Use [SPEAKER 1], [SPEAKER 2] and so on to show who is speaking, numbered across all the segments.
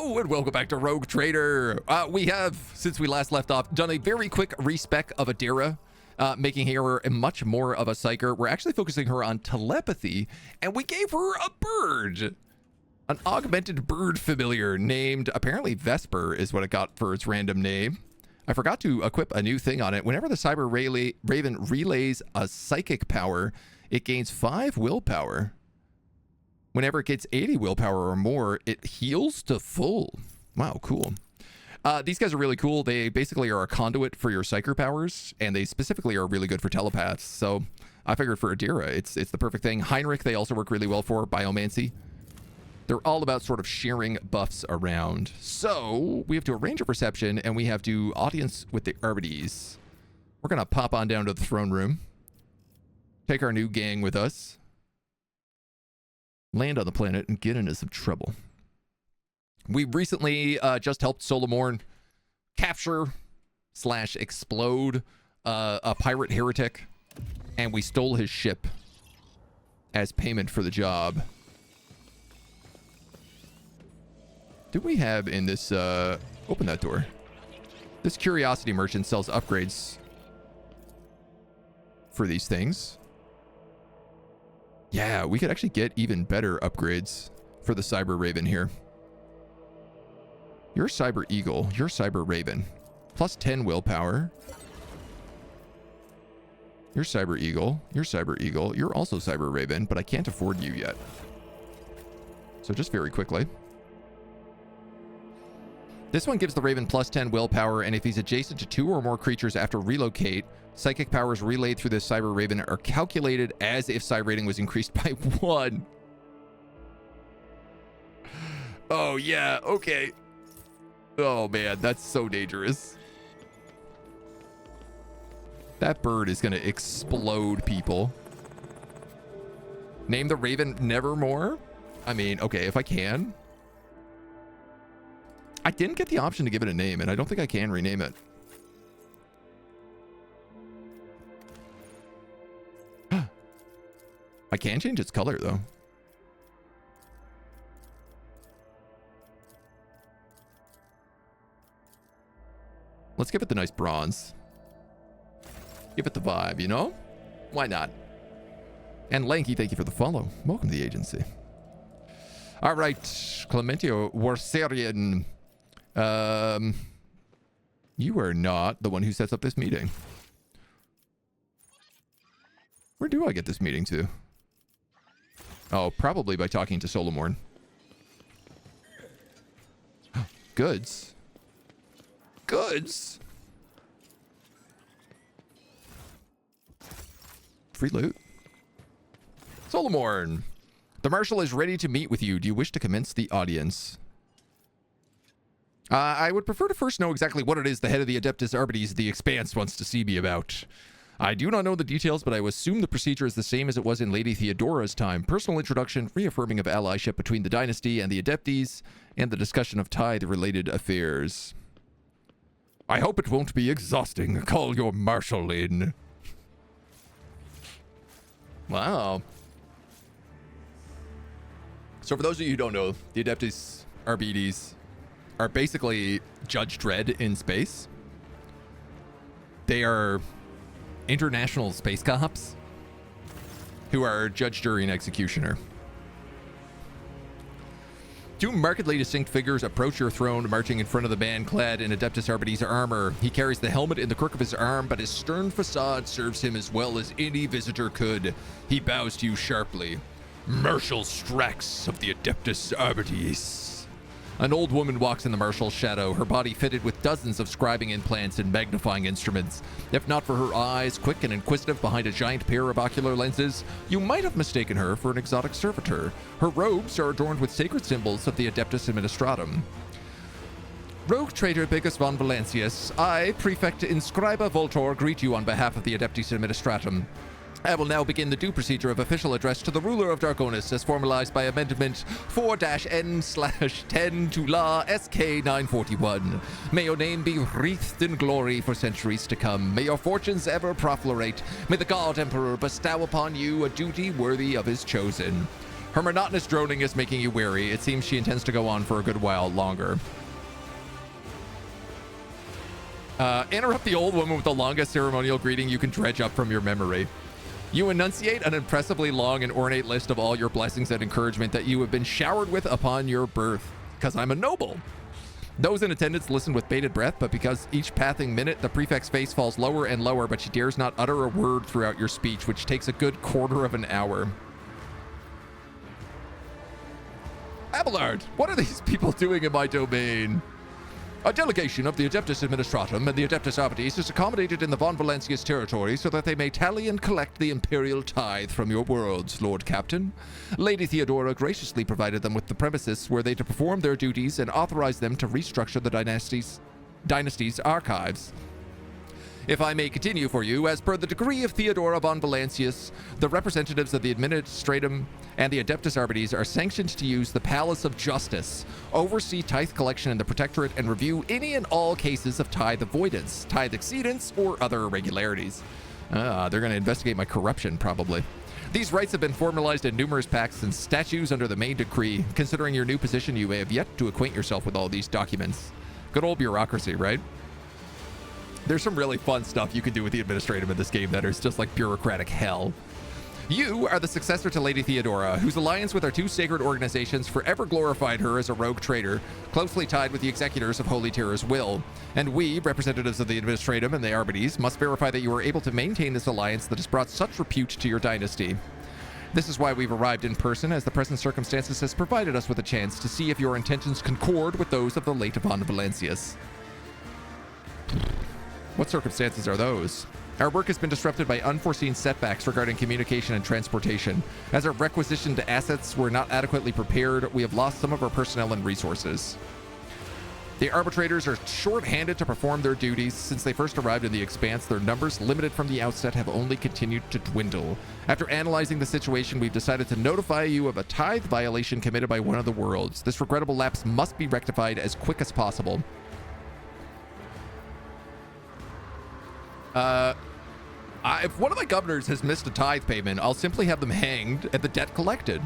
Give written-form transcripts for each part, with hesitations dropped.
[SPEAKER 1] Hello and welcome back to Rogue Trader. We have, since we last left off, done a very quick respec of Adira, making her much more of a psyker. We're actually focusing her on telepathy, and we gave her a bird. An augmented bird familiar named, apparently Vesper is what it got for its random name. I forgot to equip a new thing on it. Whenever the Cyber Raven relays a psychic power, it gains 5 willpower. Whenever it gets 80 willpower or more, it heals to full. Wow, cool. These guys are really cool. They basically are a conduit for your psyker powers, and they specifically are really good for telepaths. So I figured for Adira, it's the perfect thing. Heinrich, they also work really well for biomancy. They're all about sort of sharing buffs around. So we have to arrange a reception, and we have to audience with the Arbites. We're going to pop on down to the throne room. Take our new gang with us. Land on the planet and get into some trouble. We recently just helped Solomorn capture / explode a pirate heretic, and we stole his ship as payment for the job. Do we have in this open that door? This curiosity merchant sells upgrades for these things. Yeah, we could actually get even better upgrades for the Cyber Raven here. You're Cyber Eagle. You're Cyber Raven. Plus 10 willpower. You're Cyber Eagle. You're Cyber Eagle. You're also Cyber Raven, but I can't afford you yet. So just very quickly. This one gives the Raven plus 10 willpower, and if he's adjacent to 2 or more creatures after relocate, psychic powers relayed through this Cyber Raven are calculated as if psi rating was increased by 1. Oh, yeah. Okay. Oh, man. That's so dangerous. That bird is going to explode people. Name the Raven Nevermore? I mean, okay, if I can. I didn't get the option to give it a name, and I don't think I can rename it. I can change its color, though. Let's give it the nice bronze. Give it the vibe, you know? Why not? And Lanky, thank you for the follow. Welcome to the agency. All right, Clementio Warsarian. You are not the one who sets up this meeting. Where do I get this meeting to? Oh, probably by talking to Solomorn. Goods. Goods? Free loot. Solomorn. The Marshal is ready to meet with you. Do you wish to commence the audience? I would prefer to first know exactly what it is the head of the Adeptus Arbites, the Expanse, wants to see me about. I do not know the details, but I assume the procedure is the same as it was in Lady Theodora's time. Personal introduction, reaffirming of allyship between the dynasty and the Adeptes, and the discussion of tithe-related affairs. I hope it won't be exhausting. Call your Marshal in. Wow. So for those of you who don't know, the Adeptus Arbites are basically Judge Dredd in space. They are international space cops who are judge, jury, and executioner. 2 markedly distinct figures approach your throne, marching in front of the man clad in Adeptus Arbites armor. He carries the helmet in the crook of his arm, but his stern facade serves him as well as any visitor could. He bows to you sharply. Marshal Strax of the Adeptus Arbites. An old woman walks in the Marshal's shadow, her body fitted with dozens of scribing implants and magnifying instruments. If not for her eyes, quick and inquisitive behind a giant pair of ocular lenses, you might have mistaken her for an exotic servitor. Her robes are adorned with sacred symbols of the Adeptus Administratum. Rogue Trader Bigus von Valancius, I, Prefect Inscriba Voltor, greet you on behalf of the Adeptus Administratum. I will now begin the due procedure of official address to the ruler of Darkonis as formalized by Amendment 4-N/10 to Law SK 941. May your name be wreathed in glory for centuries to come. May your fortunes ever proflorate. May the God Emperor bestow upon you a duty worthy of his chosen. Her monotonous droning is making you wary. It seems she intends to go on for a good while longer. Interrupt the old woman with the longest ceremonial greeting you can dredge up from your memory. You enunciate an impressively long and ornate list of all your blessings and encouragement that you have been showered with upon your birth. Because I'm a noble. Those in attendance listen with bated breath, but because each passing minute, the prefect's face falls lower and lower, but she dares not utter a word throughout your speech, which takes a good quarter of an hour. Abelard, what are these people doing in my domain? A delegation of the Adeptus Administratum and the Adeptus Arbites is accommodated in the Von Valancius territory so that they may tally and collect the imperial tithe from your worlds, Lord Captain. Lady Theodora graciously provided them with the premises where they to perform their duties and authorized them to restructure the dynasty's archives. If I may continue for you, as per the decree of Theodora von Valancius, the representatives of the Administratum and the Adeptus Arbites are sanctioned to use the Palace of Justice, oversee tithe collection in the Protectorate, and review any and all cases of tithe avoidance, tithe exceedance, or other irregularities. They're going to investigate my corruption, probably. These rights have been formalized in numerous pacts and statutes under the main decree. Considering your new position, you may have yet to acquaint yourself with all these documents. Good old bureaucracy, right? There's some really fun stuff you can do with the Administratum in this game that is just like bureaucratic hell. You are the successor to Lady Theodora, whose alliance with our two sacred organizations forever glorified her as a rogue traitor, closely tied with the executors of Holy Terror's will. And we, representatives of the Administratum and the Arbites, must verify that you are able to maintain this alliance that has brought such repute to your dynasty. This is why we've arrived in person, as the present circumstances has provided us with a chance to see if your intentions concord with those of the late Von Valancius. What circumstances are those? Our work has been disrupted by unforeseen setbacks regarding communication and transportation. As our requisitioned assets were not adequately prepared, we have lost some of our personnel and resources. The arbitrators are short-handed to perform their duties. Since they first arrived in the Expanse, their numbers, limited from the outset, have only continued to dwindle. After analyzing the situation, we've decided to notify you of a tithe violation committed by one of the worlds. This regrettable lapse must be rectified as quick as possible. If one of my governors has missed a tithe payment, I'll simply have them hanged and the debt collected.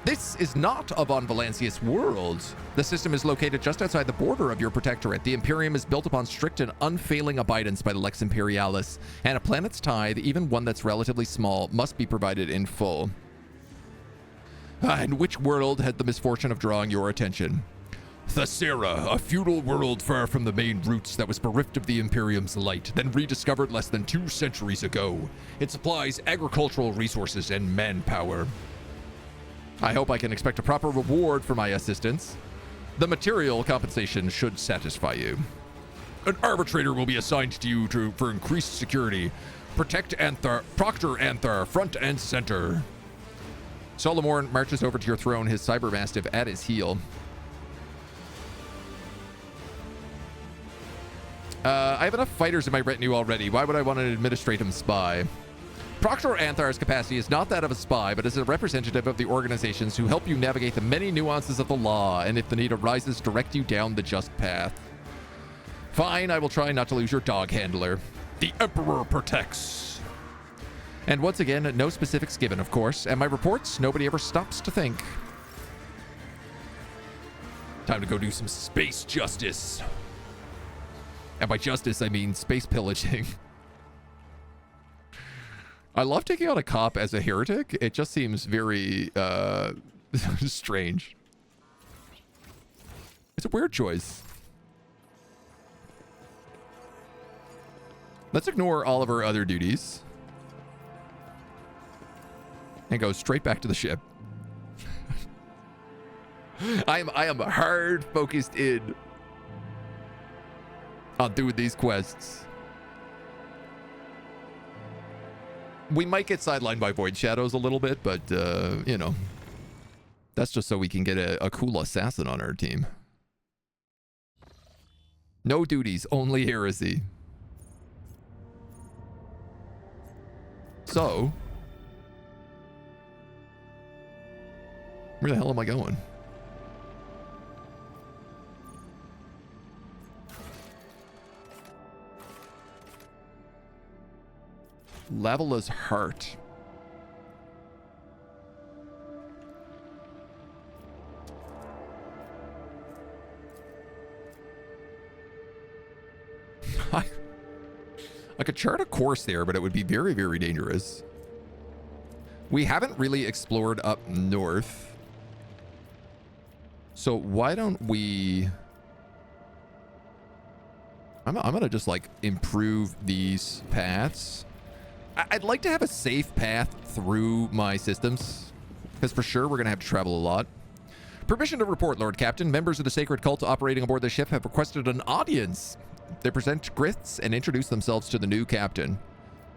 [SPEAKER 1] This is not a Von Valancius world. The system is located just outside the border of your protectorate. The Imperium is built upon strict and unfailing abidance by the Lex Imperialis, and a planet's tithe, even one that's relatively small, must be provided in full. And which world had the misfortune of drawing your attention? Thesera, a feudal world far from the main roots that was bereft of the Imperium's light, then rediscovered less than 2 centuries ago. It supplies agricultural resources and manpower. I hope I can expect a proper reward for my assistance. The material compensation should satisfy you. An arbitrator will be assigned to you for increased security. Protect Proctor Anthar, front and center. Solomorn marches over to your throne, his cyber mastiff at his heel. I have enough fighters in my retinue already. Why would I want an administratum spy? Proctor Anthar's capacity is not that of a spy, but is a representative of the organizations who help you navigate the many nuances of the law, and if the need arises, direct you down the just path. Fine, I will try not to lose your dog handler. The Emperor protects. And once again, no specifics given, of course, and my reports, nobody ever stops to think. Time to go do some space justice. And by justice, I mean space pillaging. I love taking on a cop as a heretic. It just seems very strange. It's a weird choice. Let's ignore all of our other duties and go straight back to the ship. I am hard focused in on doing these quests. We might get sidelined by void shadows a little bit, but you know, that's just so we can get a cool assassin on our team. No duties, only heresy. So, where the hell am I going? Lavala's heart. I could chart a course there, but it would be very, very dangerous. We haven't really explored up north. So why don't we... I'm gonna just like improve these paths. I'd like to have a safe path through my systems, because for sure we're gonna have to travel a lot. Permission to report, Lord Captain. Members of the sacred cult operating aboard the ship have requested an audience. They present griths and introduce themselves to the new captain.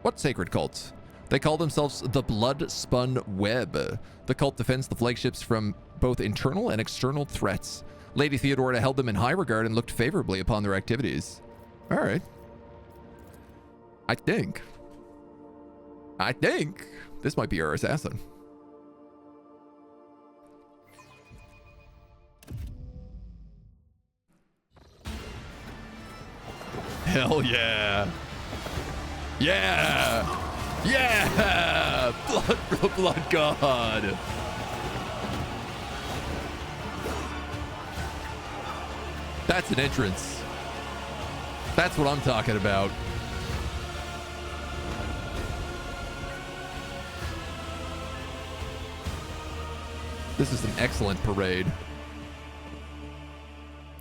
[SPEAKER 1] What sacred cult? They call themselves the Blood-Spun Web. The cult defends the flagships from both internal and external threats. Lady Theodora held them in high regard and looked favorably upon their activities. All right. I think this might be our assassin. Hell yeah. Yeah. Yeah. Blood God. That's an entrance. That's what I'm talking about. This is an excellent parade.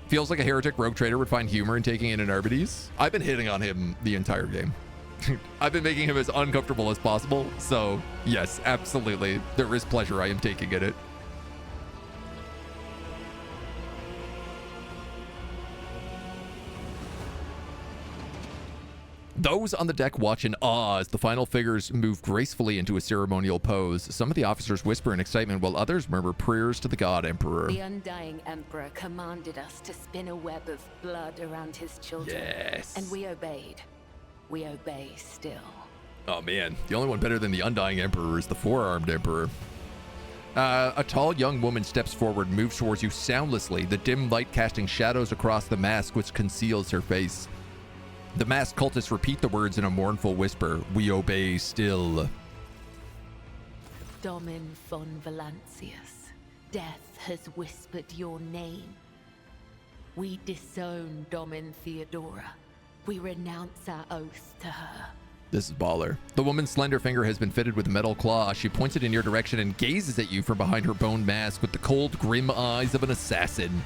[SPEAKER 1] Feels like a heretic rogue trader would find humor in taking in an Arbites. I've been hitting on him the entire game. I've been making him as uncomfortable as possible. So yes, absolutely. There is pleasure I am taking in it. Those on the deck watch in awe as the final figures move gracefully into a ceremonial pose. Some of the officers whisper in excitement while others murmur prayers to the God Emperor.
[SPEAKER 2] The Undying Emperor commanded us to spin a web of blood around his children.
[SPEAKER 1] Yes.
[SPEAKER 2] And we obeyed. We obey still.
[SPEAKER 1] Oh man, the only one better than the Undying Emperor is the Four-Armed Emperor. A tall young woman steps forward, moves towards you soundlessly, the dim light casting shadows across the mask which conceals her face. The masked cultists repeat the words in a mournful whisper. We obey still.
[SPEAKER 2] Domin von Valancius, death has whispered your name. We disown Domin Theodora. We renounce our oath to her.
[SPEAKER 1] This is baller. The woman's slender finger has been fitted with a metal claw. She points it in your direction and gazes at you from behind her bone mask with the cold, grim eyes of an assassin.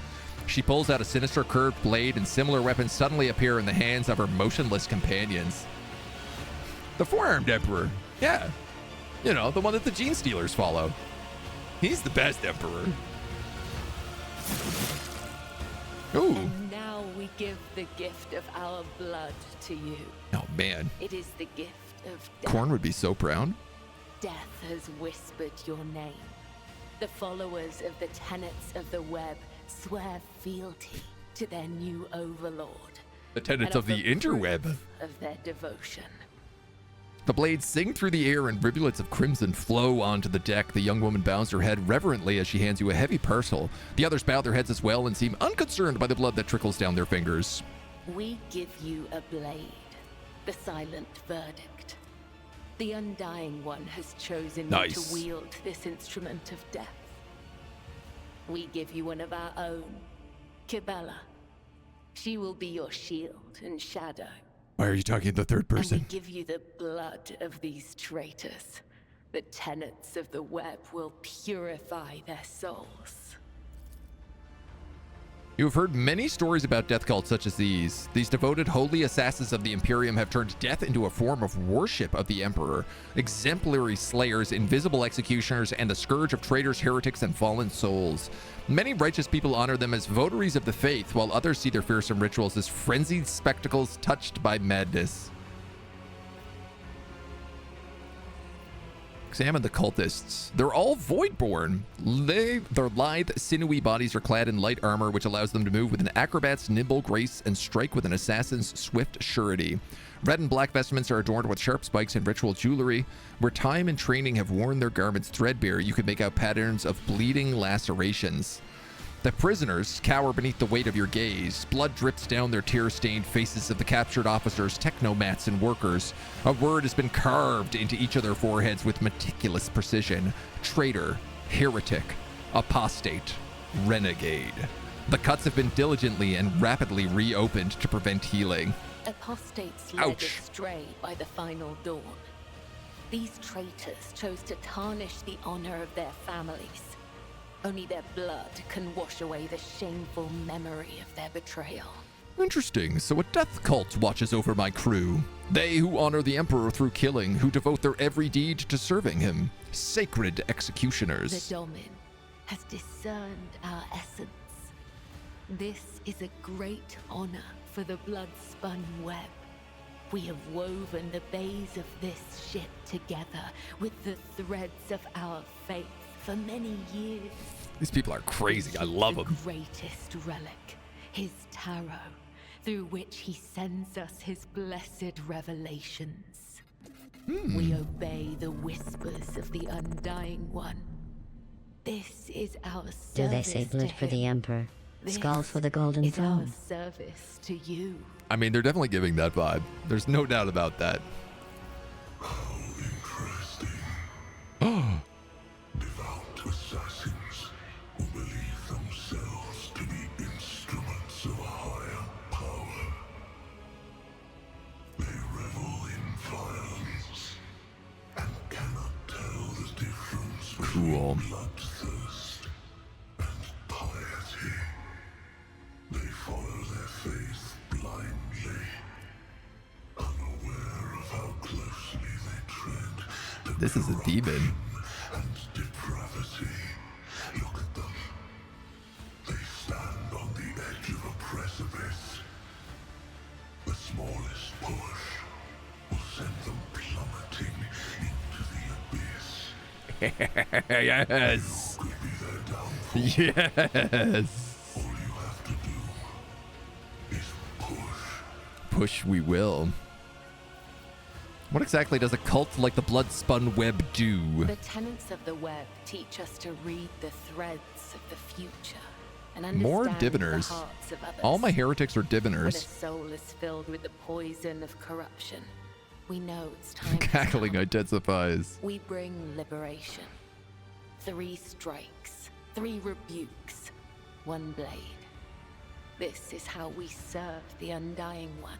[SPEAKER 1] She pulls out a sinister curved blade, and similar weapons suddenly appear in the hands of her motionless companions. The Four-Armed Emperor. Yeah. You know, the one that the Gene Stealers follow. He's the best Emperor. Ooh.
[SPEAKER 2] And now we give the gift of our blood to you.
[SPEAKER 1] Oh, man.
[SPEAKER 2] It is the gift of death.
[SPEAKER 1] Korn would be so proud.
[SPEAKER 2] Death has whispered your name. The followers of the tenets of the web swear fealty to their new overlord.
[SPEAKER 1] The tenets of the interweb.
[SPEAKER 2] Of their devotion.
[SPEAKER 1] The blades sing through the air and rivulets of crimson flow onto the deck. The young woman bows her head reverently as she hands you a heavy parcel. The others bow their heads as well and seem unconcerned by the blood that trickles down their fingers.
[SPEAKER 2] We give you a blade, the silent verdict. The Undying One has chosen you to wield this instrument of death. We give you one of our own, Kibellah. She will be your shield and shadow.
[SPEAKER 1] Why are you talking in the third person?
[SPEAKER 2] And we give you the blood of these traitors. The tenets of the web will purify their souls.
[SPEAKER 1] You have heard many stories about death cults such as these. These devoted holy assassins of the Imperium have turned death into a form of worship of the Emperor. Exemplary slayers, invisible executioners, and the scourge of traitors, heretics, and fallen souls. Many righteous people honor them as votaries of the faith, while others see their fearsome rituals as frenzied spectacles touched by madness. Examine the cultists. They're all voidborn. Their lithe, sinewy bodies are clad in light armor, which allows them to move with an acrobat's nimble grace and strike with an assassin's swift surety. Red and black vestments are adorned with sharp spikes and ritual jewelry. Where time and training have worn their garments threadbare, you can make out patterns of bleeding lacerations. The prisoners cower beneath the weight of your gaze. Blood drips down their tear-stained faces of the captured officers, technomats, and workers. A word has been carved into each of their foreheads with meticulous precision. Traitor, heretic, apostate, renegade. The cuts have been diligently and rapidly reopened to prevent healing.
[SPEAKER 2] Apostates led astray by the final dawn. These traitors chose to tarnish the honor of their families. Only their blood can wash away the shameful memory of their betrayal.
[SPEAKER 1] Interesting. So a death cult watches over my crew. They who honor the Emperor through killing, who devote their every deed to serving him. Sacred executioners.
[SPEAKER 2] The Domin has discerned our essence. This is a great honor for the blood-spun web. We have woven the bays of this ship together with the threads of our faith for many years.
[SPEAKER 1] These people are crazy. I love them.
[SPEAKER 2] The greatest relic, his tarot, through which he sends us his blessed revelations. We obey the whispers of the Undying One. This is our service.
[SPEAKER 3] Do they say blood for the Emperor? Skull for the Golden Throne?
[SPEAKER 2] Our service to you.
[SPEAKER 1] I mean, they're definitely giving that vibe. There's no doubt about that.
[SPEAKER 4] How interesting. Devout assassins who believe themselves to be instruments of a higher power. They revel in violence and cannot tell the difference
[SPEAKER 1] Cool.
[SPEAKER 4] between bloodthirst and piety. They follow their faith blindly, unaware of how closely they tread the
[SPEAKER 1] This is a demon.
[SPEAKER 4] and depravity. Look at them. They stand on the edge of a precipice. The smallest push will send them plummeting into the abyss.
[SPEAKER 1] Yes.
[SPEAKER 4] Could be their downfall.
[SPEAKER 1] Yes.
[SPEAKER 4] All you have to do is push.
[SPEAKER 1] Push we will. What exactly does a cult like the Bloodspun Web do?
[SPEAKER 2] The tenets of the web teach us to read the threads of the future and
[SPEAKER 1] More
[SPEAKER 2] understand
[SPEAKER 1] diviners.
[SPEAKER 2] the hearts of others.
[SPEAKER 1] All my heretics are
[SPEAKER 2] When a
[SPEAKER 1] diviners.
[SPEAKER 2] soul is filled with the poison of corruption, we know it's time to
[SPEAKER 1] Cackling
[SPEAKER 2] come.
[SPEAKER 1] intensifies.
[SPEAKER 2] We bring liberation. 3 strikes, 3 rebukes, 1 blade. This is how we serve the Undying One.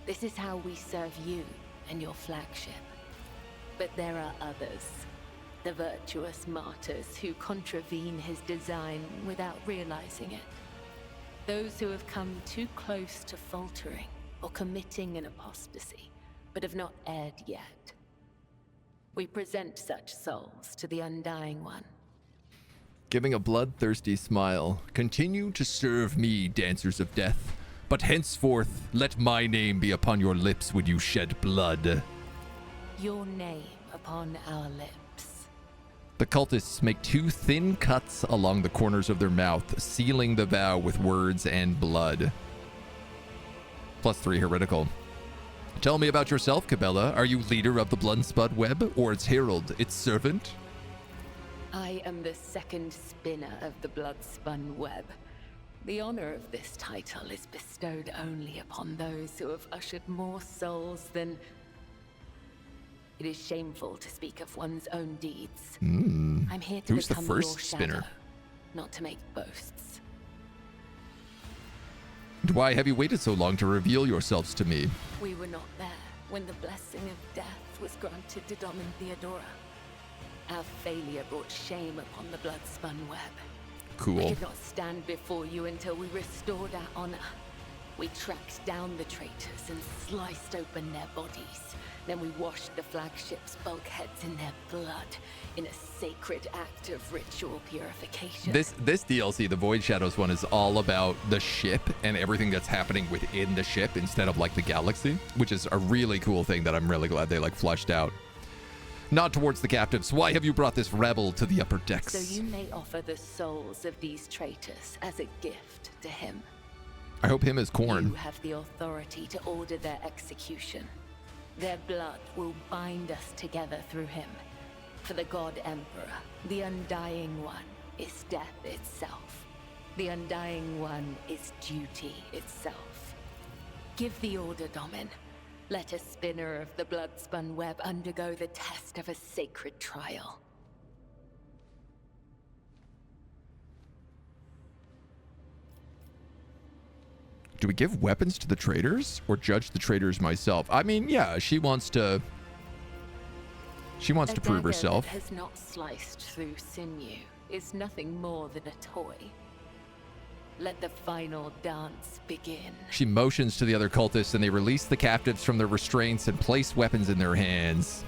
[SPEAKER 2] This is how we serve you and your flagship. But there are others. The virtuous martyrs who contravene his design without realizing it. Those who have come too close to faltering or committing an apostasy, but have not erred yet. We present such souls to the Undying One.
[SPEAKER 1] Giving a bloodthirsty smile. Continue to serve me, dancers of death. But henceforth, let my name be upon your lips when you shed blood.
[SPEAKER 2] Your name upon our lips.
[SPEAKER 1] The cultists make 2 thin cuts along the corners of their mouth, sealing the vow with words and blood. +3 heretical. Tell me about yourself, Kibellah. Are you leader of the Bloodspun Web, or its herald, its servant?
[SPEAKER 2] I am the second spinner of the blood-spun web. The honor of this title is bestowed only upon those who have ushered more souls than... It is shameful to speak of one's own deeds. I'm here to
[SPEAKER 1] Who's the
[SPEAKER 2] become
[SPEAKER 1] first
[SPEAKER 2] your
[SPEAKER 1] spinner?
[SPEAKER 2] shadow, not to make boasts.
[SPEAKER 1] Why have you waited so long to reveal yourselves to me?
[SPEAKER 2] We were not there when the blessing of death was granted to Dom and Theodora. Our failure brought shame upon the blood-spun web. We
[SPEAKER 1] Cool.
[SPEAKER 2] could not stand before you until we restored our honor. We tracked down the traitors and sliced open their bodies. Then we washed the flagship's bulkheads in their blood in a sacred act of ritual purification.
[SPEAKER 1] This DLC, the Void Shadows one, is all about the ship and everything that's happening within the ship instead of like the galaxy, which is a really cool thing that I'm really glad they like fleshed out. Nod towards the captives. Why have you brought this rebel to the upper decks?
[SPEAKER 2] So you may offer the souls of these traitors as a gift to him.
[SPEAKER 1] I hope him is corn.
[SPEAKER 2] You have the authority to order their execution. Their blood will bind us together through him. For the God Emperor, the Undying One is death itself. The Undying One is duty itself. Give the order, Domin. Let a spinner of the blood-spun web undergo the test of a sacred trial.
[SPEAKER 1] Do we give weapons to the traders or judge the traders myself? I mean, yeah, she wants to prove herself.
[SPEAKER 2] That has not sliced through sinew is nothing more than a toy. Let the final dance begin.
[SPEAKER 1] She motions to the other cultists and they release the captives from their restraints and place weapons in their hands.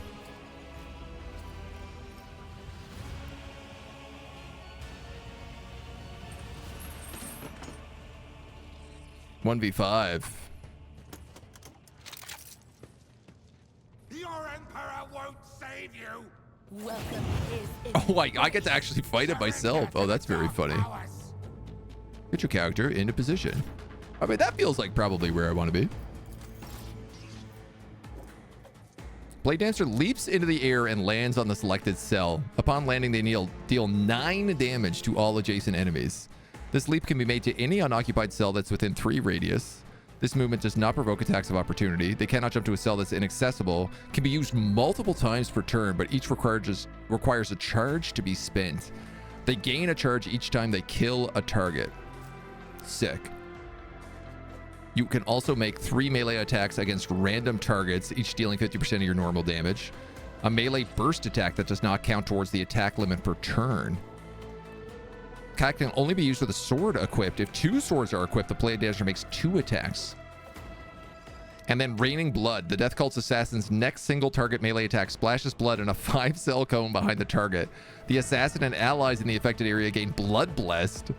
[SPEAKER 1] One v 5.
[SPEAKER 5] Your emperor won't save you.
[SPEAKER 2] Welcome is
[SPEAKER 1] Oh, I get to actually fight it myself. Oh, that's very funny. Get your character into position. I mean, that feels like probably where I want to be. Blade Dancer leaps into the air and lands on the selected cell. Upon landing, they deal 9 damage to all adjacent enemies. This leap can be made to any unoccupied cell that's within 3 radius. This movement does not provoke attacks of opportunity. They cannot jump to a cell that's inaccessible. Can be used multiple times per turn, but each requires a charge to be spent. They gain a charge each time they kill a target. Sick. You can also make 3 melee attacks against random targets, each dealing 50% of your normal damage. A melee burst attack that does not count towards the attack limit per turn. Attack can only be used with a sword equipped. If 2 swords are equipped, the Blade Dancer makes 2 attacks. And then Raining Blood. The Death Cult's assassin's next single target melee attack splashes blood in a 5-cell cone behind the target. The assassin and allies in the affected area gain Blood Blessed,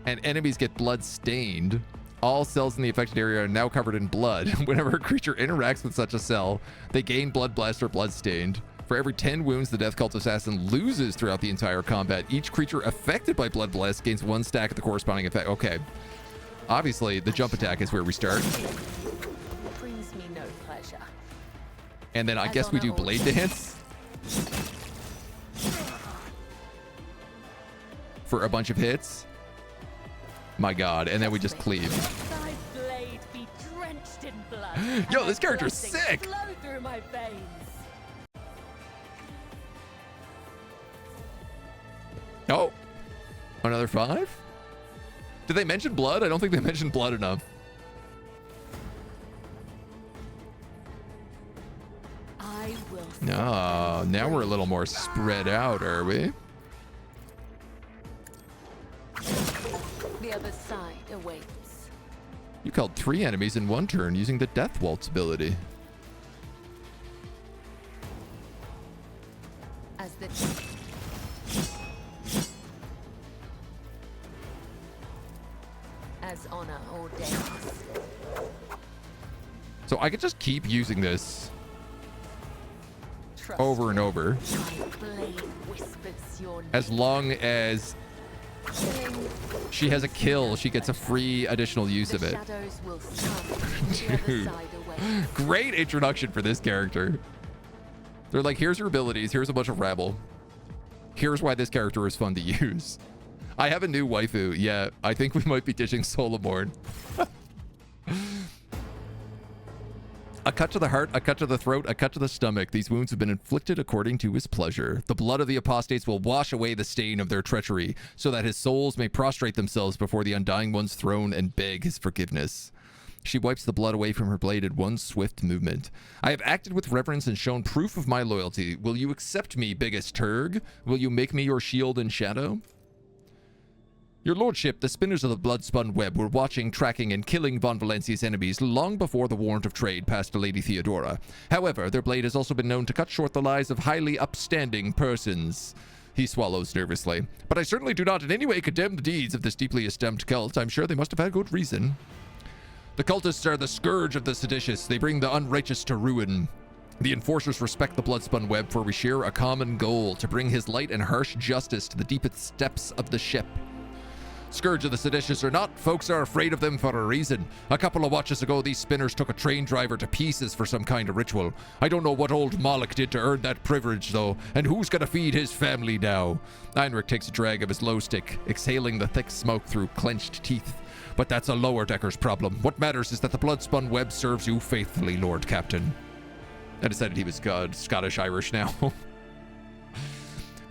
[SPEAKER 1] and enemies get Blood Stained. All cells in the affected area are now covered in blood. Whenever a creature interacts with such a cell, they gain Blood Blessed or Blood Stained. For every 10 wounds the Death Cult Assassin loses throughout the entire combat, each creature affected by Blood Blessed gains 1 stack of the corresponding effect. Okay. Obviously, the jump attack is where we start.
[SPEAKER 2] brings me no pleasure.
[SPEAKER 1] And then I guess we do Blade Dance for a bunch of hits. My god. And then we just cleave.
[SPEAKER 2] Thy blade be drenched in blood.
[SPEAKER 1] Yo, this character's sick.
[SPEAKER 2] Flow through my veins.
[SPEAKER 1] Oh, another 5? Did they mention blood? I don't think they mentioned blood enough.
[SPEAKER 2] I will.
[SPEAKER 1] No, now we're a little more spread out, are we?
[SPEAKER 2] The other side awaits.
[SPEAKER 1] You killed 3 enemies in 1 turn using the Death Waltz ability.
[SPEAKER 2] As the as honor ordains.
[SPEAKER 1] So I could just keep using this
[SPEAKER 2] Trust
[SPEAKER 1] over and over.
[SPEAKER 2] my blade whispers your
[SPEAKER 1] As long as
[SPEAKER 2] name.
[SPEAKER 1] she has a kill, she gets a free additional use of it.
[SPEAKER 2] Shadows will come. The other
[SPEAKER 1] Dude.
[SPEAKER 2] side awaits.
[SPEAKER 1] Great introduction for this character. They're like, here's your abilities, here's a bunch of rabble. Here's why this character is fun to use. I have a new waifu. Yeah, I think we might be ditching Solomorn. A cut to the heart, a cut to the throat, a cut to the stomach. These wounds have been inflicted according to his pleasure. The blood of the apostates will wash away the stain of their treachery, so that his souls may prostrate themselves before the Undying One's throne and beg his forgiveness. She wipes the blood away from her blade in one swift movement. I have acted with reverence and shown proof of my loyalty. Will you accept me, biggest turg? Will you make me your shield and shadow? Your lordship, the spinners of the blood-spun web were watching, tracking, and killing Von Valencia's enemies long before the warrant of trade passed to Lady Theodora. However, their blade has also been known to cut short the lives of highly upstanding persons. He swallows nervously. But I certainly do not in any way condemn the deeds of this deeply esteemed cult. I'm sure they must have had good reason. The cultists are the scourge of the seditious. They bring the unrighteous to ruin. The enforcers respect the blood-spun web, for we share a common goal, to bring his light and harsh justice to the deepest depths of the ship. Scourge of the seditious or not, folks are afraid of them for a reason. A couple of watches ago, these spinners took a train driver to pieces for some kind of ritual. I don't know what old Moloch did to earn that privilege, though, and who's gonna feed his family now? Heinrich takes a drag of his low stick, exhaling the thick smoke through clenched teeth. But that's a lower decker's problem. What matters is that the blood-spun web serves you faithfully, Lord Captain. I decided he was Scottish-Irish now.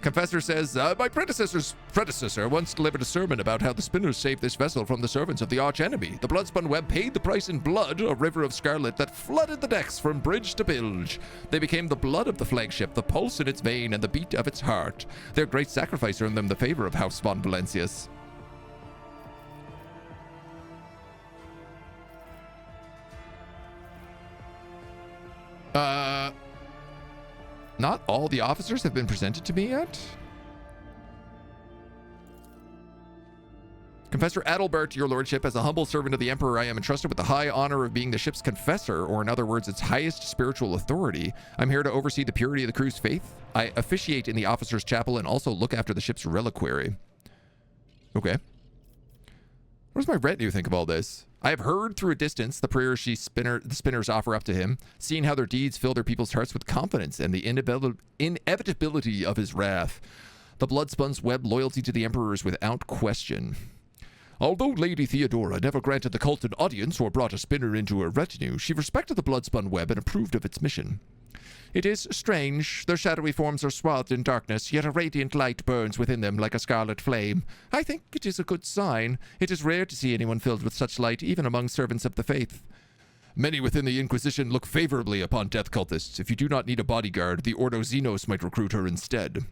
[SPEAKER 1] Confessor says, my predecessor's predecessor once delivered a sermon about how the spinners saved this vessel from the servants of the arch-enemy. The blood-spun web paid the price in blood, a river of scarlet that flooded the decks from bridge to bilge. They became the blood of the flagship, the pulse in its vein, and the beat of its heart. Their great sacrifice earned them the favor of House von Valencius. Not all the officers have been presented to me yet. Confessor Adalbert, your lordship, as a humble servant of the Emperor, I am entrusted with the high honor of being the ship's confessor, or in other words, its highest spiritual authority. I'm here to oversee the purity of the crew's faith. I officiate in the officer's chapel and also look after the ship's reliquary. Okay. What does my retinue think of all this? I have heard through a distance the prayers the spinners offer up to him, seeing how their deeds fill their people's hearts with confidence and the inevitability of his wrath. The bloodspun's web loyalty to the Emperor is without question. Although Lady Theodora never granted the cult an audience or brought a spinner into her retinue, she respected the bloodspun web and approved of its mission. It is strange. Their shadowy forms are swathed in darkness, yet a radiant light burns within them like a scarlet flame. I think it is a good sign. It is rare to see anyone filled with such light, even among servants of the faith. Many within the Inquisition look favorably upon death cultists. If you do not need a bodyguard, the Ordo Xenos might recruit her instead.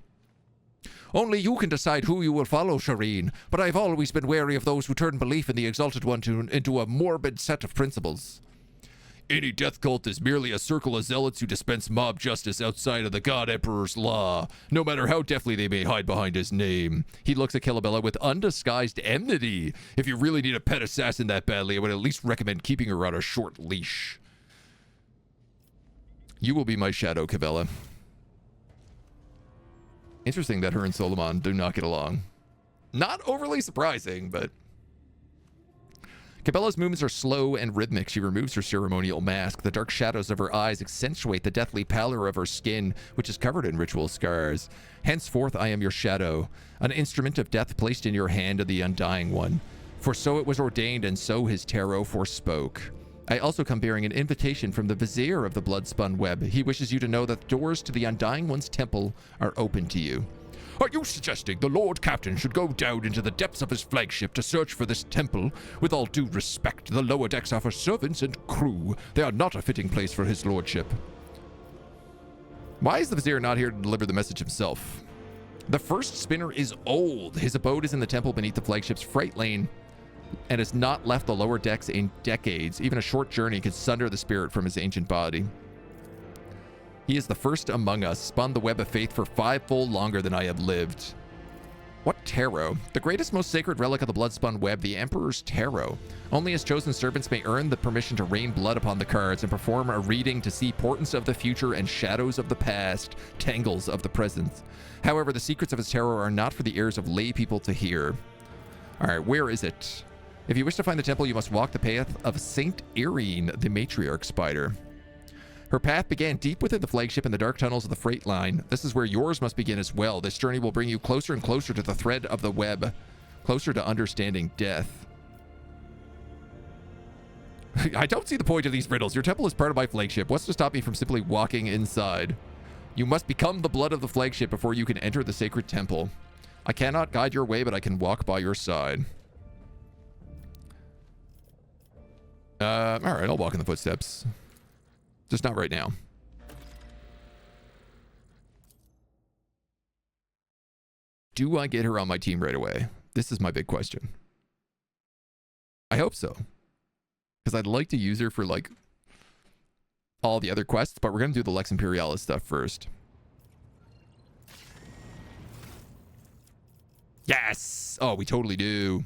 [SPEAKER 1] Only you can decide who you will follow, Shireen, but I've always been wary of those who turn belief in the Exalted One into a morbid set of principles. Any death cult is merely a circle of zealots who dispense mob justice outside of the God Emperor's law, no matter how deftly they may hide behind his name. He looks at Kibellah with undisguised enmity. If you really need a pet assassin that badly, I would at least recommend keeping her on a short leash. You will be my shadow, Kibellah. Interesting that her and Solomon do not get along. Not overly surprising, but... Kibellah's movements are slow and rhythmic. She removes her ceremonial mask. The dark shadows of her eyes accentuate the deathly pallor of her skin, which is covered in ritual scars. Henceforth, I am your shadow, an instrument of death placed in your hand of the Undying One. For so it was ordained, and so his tarot forspoke. I also come bearing an invitation from the Vizier of the Bloodspun Web. He wishes you to know that the doors to the Undying One's temple are open to you. Are you suggesting the Lord Captain should go down into the depths of his flagship to search for this temple? With all due respect, the lower decks are for servants and crew. They are not a fitting place for his lordship. Why is the Vizier not here to deliver the message himself? The first spinner is old. His abode is in the temple beneath the flagship's freight lane and has not left the lower decks in decades. Even a short journey could sunder the spirit from his ancient body. He is the first among us, spun the web of faith for 5-fold longer than I have lived. What tarot? The greatest, most sacred relic of the blood-spun web, the Emperor's Tarot. Only his chosen servants may earn the permission to rain blood upon the cards and perform a reading to see portents of the future and shadows of the past, tangles of the present. However, the secrets of his tarot are not for the ears of lay people to hear. All right, where is it? If you wish to find the temple, you must walk the path of Saint Irene, the matriarch spider. Her path began deep within the flagship in the dark tunnels of the freight line. This is where yours must begin as well. This journey will bring you closer and closer to the thread of the web, closer to understanding death. I don't see the point of these riddles. Your temple is part of my flagship. What's to stop me from simply walking inside? You must become the blood of the flagship before you can enter the sacred temple. I cannot guide your way, but I can walk by your side. All right, I'll walk in the footsteps. Just not right now. Do I get her on my team right away? This is my big question. I hope so. Because I'd like to use her for, like, all the other quests, but we're going to do the Lex Imperialis stuff first. Yes! Oh, we totally do.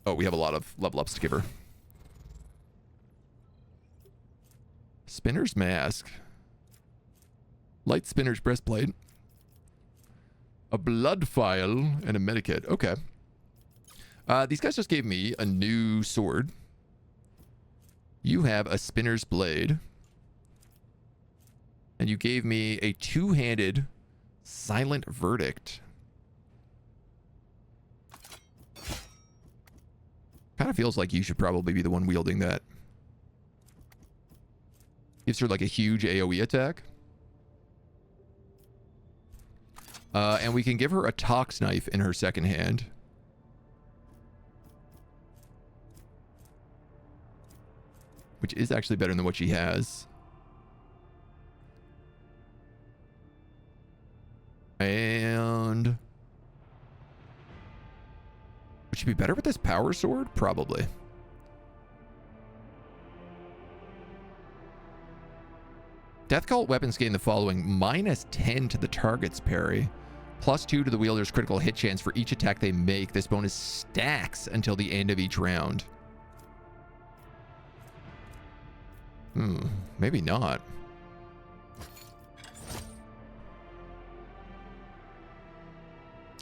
[SPEAKER 1] Oh, we have a lot of level ups to give her. Spinner's mask. Light spinner's breastplate. A blood phial and a medikit. Okay. These guys just gave me a new sword. You have a spinner's blade. And you gave me a two-handed silent verdict. Kind of feels like you should probably be the one wielding that. Gives her like a huge AoE attack. And we can give her a tox knife in her second hand. Which is actually better than what she has. And... would she be better with this power sword? Probably. Death Cult weapons gain the following: -10 to the target's parry, +2 to the wielder's critical hit chance for each attack they make. This bonus stacks until the end of each round. Maybe not.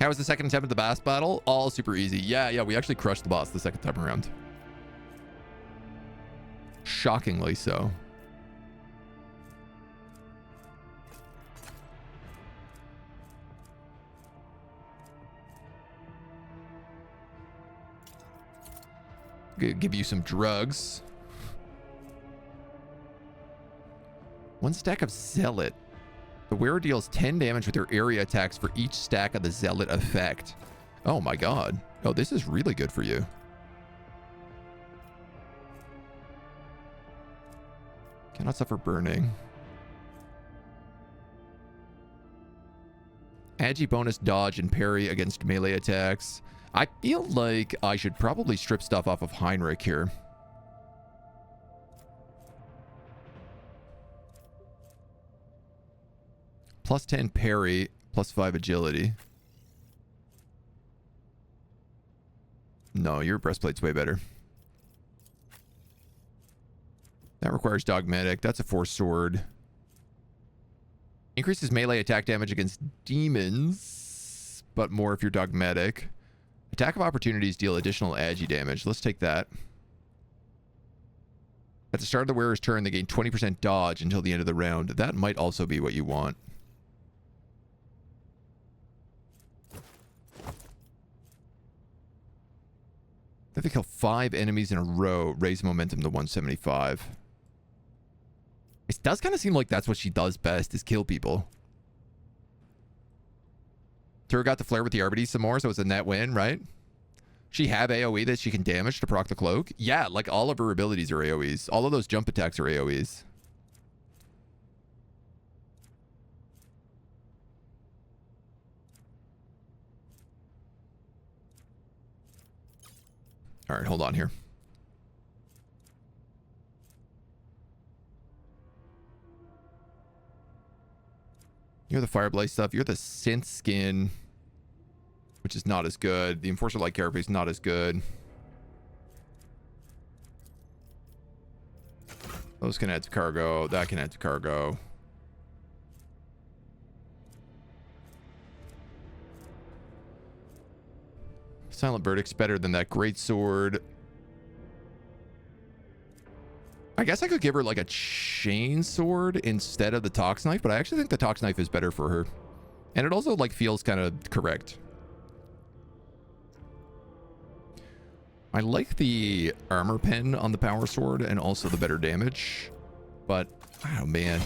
[SPEAKER 1] How was the second attempt at the boss battle? All super easy. Yeah, we actually crushed the boss the second time around. Shockingly so. Give you some drugs. 1 stack of Zealot. The wearer deals 10 damage with their area attacks for each stack of the Zealot effect. Oh my god. Oh, this is really good for you. Cannot suffer burning. Agi bonus dodge and parry against melee attacks. I feel like I should probably strip stuff off of Heinrich here. +10 parry, +5 agility. No, your breastplate's way better. That requires dogmatic. That's a force sword. Increases melee attack damage against demons, but more if you're dogmatic. Attack of opportunities deal additional agi damage. Let's take that. At the start of the wearer's turn, they gain 20% dodge until the end of the round. That might also be what you want. If they kill 5 enemies in a row, raise momentum to 175. It does kind of seem like that's what she does best, is kill people. Tura got the flare with the RBD some more, so it's a net win, right? She have AoE that she can damage to proc the cloak? Yeah, like all of her abilities are AoEs. All of those jump attacks are AoEs. All right, hold on here. You're the Fireblade stuff. You're the Synth Skin, which is not as good. The Enforcer Light Carapace is not as good. Those can add to cargo. That can add to cargo. Silent Verdict's better than that great sword. I guess I could give her like a chain sword instead of the Tox Knife, but I actually think the Tox Knife is better for her. And it also like feels kind of correct. I like the armor pen on the power sword and also the better damage, but oh man,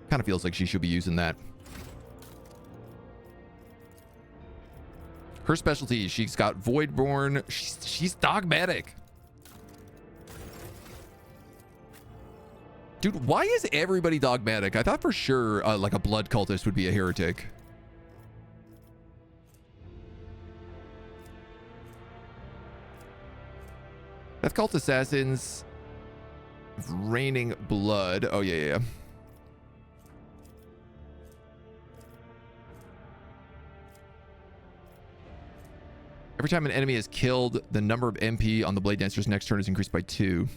[SPEAKER 1] kind of feels like she should be using that. Her specialty, she's got Voidborn. She's dogmatic. Dude, why is everybody dogmatic? I thought for sure like a blood cultist would be a heretic. Death Cult Assassins. Raining Blood. Oh, yeah. Every time an enemy is killed, the number of MP on the Blade Dancer's next turn is increased by 2.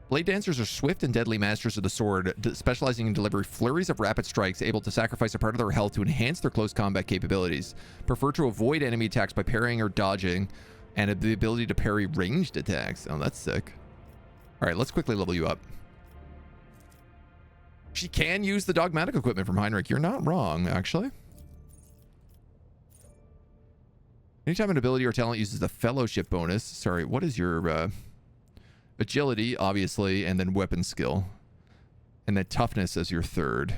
[SPEAKER 1] Blade Dancers are swift and deadly masters of the sword, specializing in delivering flurries of rapid strikes, able to sacrifice a part of their health to enhance their close combat capabilities. Prefer to avoid enemy attacks by parrying or dodging, and have the ability to parry ranged attacks. Oh, that's sick. All right, let's quickly level you up. She can use the dogmatic equipment from Heinrich. You're not wrong, actually. Anytime an ability or talent uses the fellowship bonus. Sorry, what is your agility, obviously, and then weapon skill. And then toughness as your third.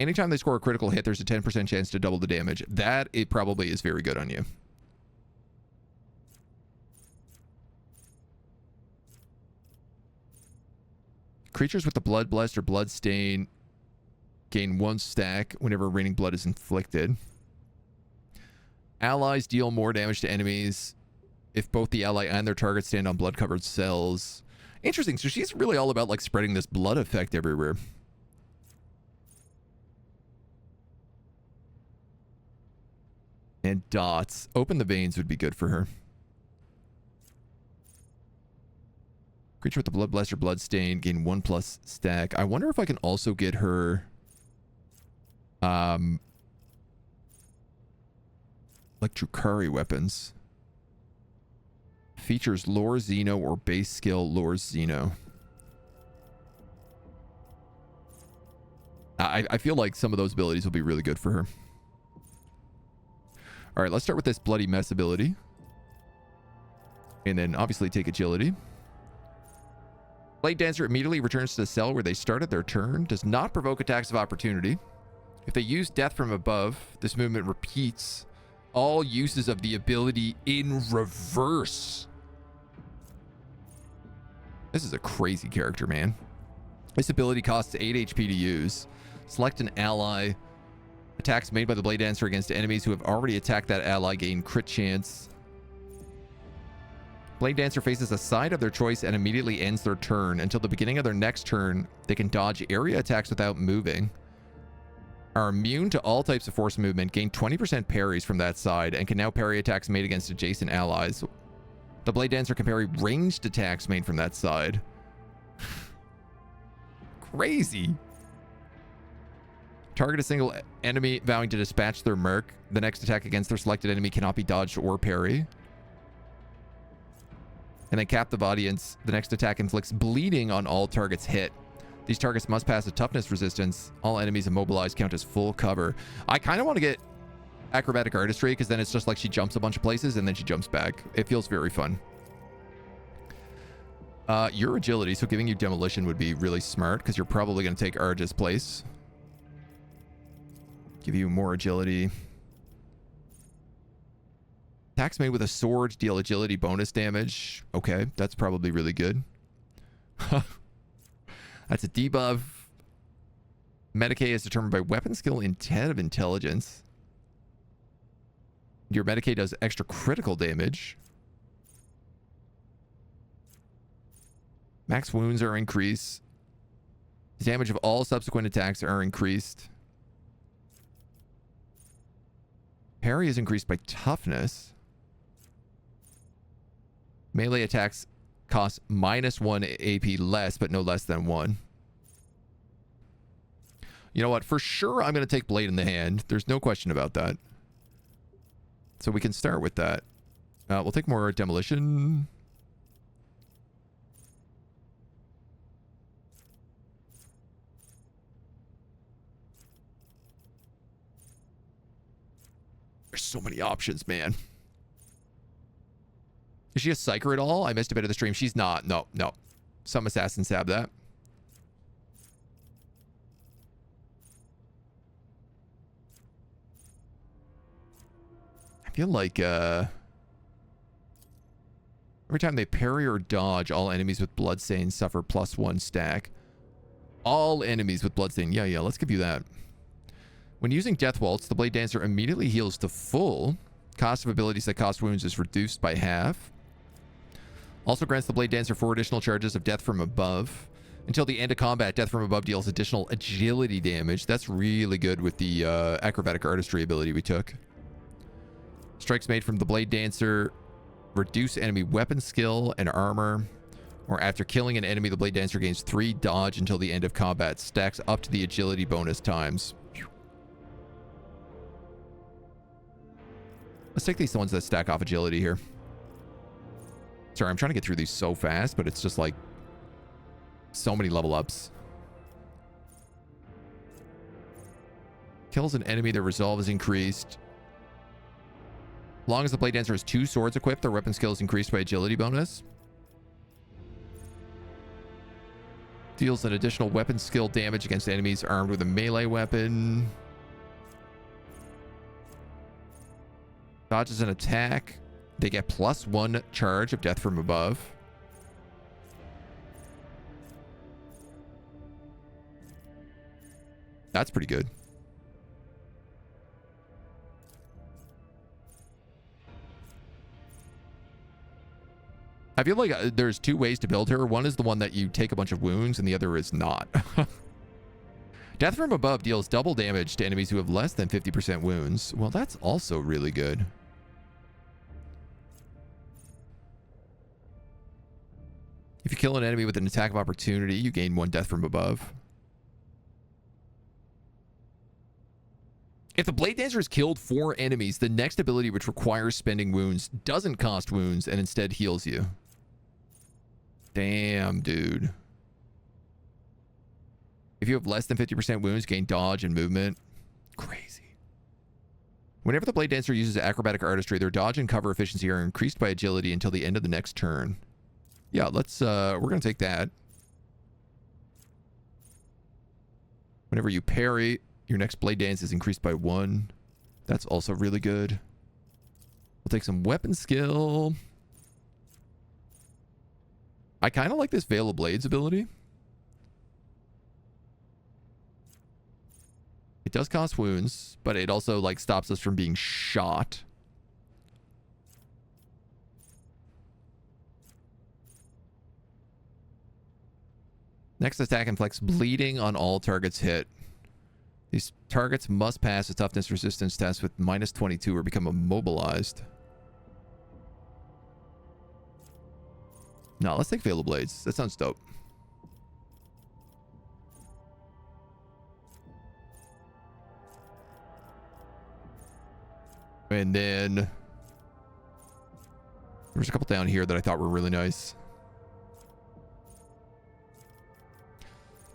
[SPEAKER 1] Anytime they score a critical hit, there's a 10% chance to double the damage. That, it probably is very good on you. Creatures with the Blood Blessed or Blood Stain gain 1 stack whenever raining blood is inflicted. Allies deal more damage to enemies if both the ally and their target stand on blood-covered cells. Interesting. So she's really all about like spreading this blood effect everywhere. And dots. Open the veins would be good for her. Creature with the Blood Blessed or Blood Stain gain 1+ stack. I wonder if I can also get her like Drukhari weapons. Features Lore Xeno or base skill Lore Xeno. I feel like some of those abilities will be really good for her. All right, let's start with this Bloody Mess ability. And then obviously take agility. Blade Dancer immediately returns to the cell where they started their turn. Does not provoke attacks of opportunity. If they use Death from Above, this movement repeats all uses of the ability in reverse. This is a crazy character, man. This ability costs 8 HP to use. Select an ally. Attacks made by the Blade Dancer against enemies who have already attacked that ally gain crit chance. Blade Dancer faces a side of their choice and immediately ends their turn. Until the beginning of their next turn, they can dodge area attacks without moving. Are immune to all types of force movement, gain 20% parries from that side, and can now parry attacks made against adjacent allies. The Blade Dancer can parry ranged attacks made from that side. Crazy. Target a single enemy vowing to dispatch their merc. The next attack against their selected enemy cannot be dodged or parry. And then captive audience. The next attack inflicts bleeding on all targets hit. These targets must pass a toughness resistance. All enemies immobilized count as full cover. I kind of want to get acrobatic artistry because then it's just like she jumps a bunch of places and then she jumps back. It feels very fun. Your agility, so giving you demolition would be really smart because you're probably going to take Arja's place. Give you more agility. Attacks made with a sword deal agility bonus damage. Okay, that's probably really good. That's a debuff. Medicae is determined by weapon skill in 10 of intelligence. Your Medicae does extra critical damage. Max wounds are increased. The damage of all subsequent attacks are increased. Parry is increased by toughness. Melee attacks cost -1 AP less, but no less than 1. You know what? For sure, I'm going to take Blade in the Hand. There's no question about that. So we can start with that. We'll take more demolition. There's so many options, man. Is she a psyker at all? I missed a bit of the stream. She's not. No, no. Some assassins have that. I feel like every time they parry or dodge, all enemies with bloodstains suffer +1 stack. All enemies with bloodstain. Yeah, let's give you that. When using Death Waltz, the Blade Dancer immediately heals to full. Cost of abilities that cost wounds is reduced by half. Also grants the Blade Dancer 4 additional charges of Death from Above. Until the end of combat, Death from Above deals additional agility damage. That's really good with the acrobatic artistry ability we took. Strikes made from the Blade Dancer reduce enemy weapon skill and armor. Or after killing an enemy, the Blade Dancer gains 3 dodge until the end of combat. Stacks up to the agility bonus times. Let's take these ones that stack off agility here. Sorry, I'm trying to get through these so fast, but it's just like so many level ups. Kills an enemy, their resolve is increased. As long as the Blade Dancer has 2 swords equipped, their weapon skill is increased by agility bonus. Deals an additional weapon skill damage against enemies armed with a melee weapon. Dodges an attack. They get +1 charge of death from above. That's pretty good. I feel like there's two ways to build her. One is the one that you take a bunch of wounds, and the other is not. Death from above deals double damage to enemies who have less than 50% wounds. Well, that's also really good. If you kill an enemy with an attack of opportunity, you gain 1 death from above. If the Blade Dancer has killed 4 enemies, the next ability, which requires spending wounds, doesn't cost wounds and instead heals you. Damn, dude. If you have less than 50% wounds, gain dodge and movement. Crazy. Whenever the Blade Dancer uses acrobatic artistry, their dodge and cover efficiency are increased by agility until the end of the next turn. Yeah, let's, we're going to take that. Whenever you parry, your next Blade Dance is increased by 1. That's also really good. We'll take some weapon skill. I kind of like this Veil of Blades ability. It does cost wounds, but it also like stops us from being shot. Next attack inflicts bleeding on all targets hit. These targets must pass a toughness resistance test with -22 or become immobilized. No, let's take Veil of Blades. That sounds dope. And then there's a couple down here that I thought were really nice.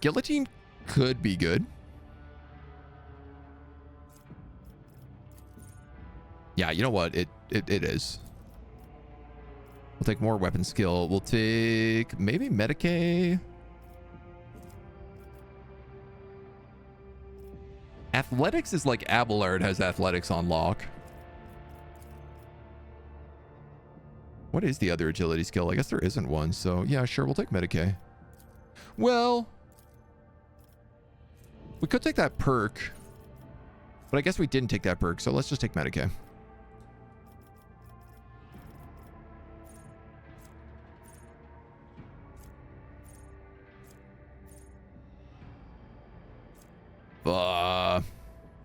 [SPEAKER 1] Guillotine could be good. Yeah, you know what? It is. We'll take more weapon skill. We'll take maybe Medicae. Athletics is like Abelard has athletics on lock. What is the other agility skill? I guess there isn't one. So yeah, sure. We'll take Medicae. Well, we could take that perk, but I guess we didn't take that perk. So let's just take Medicae.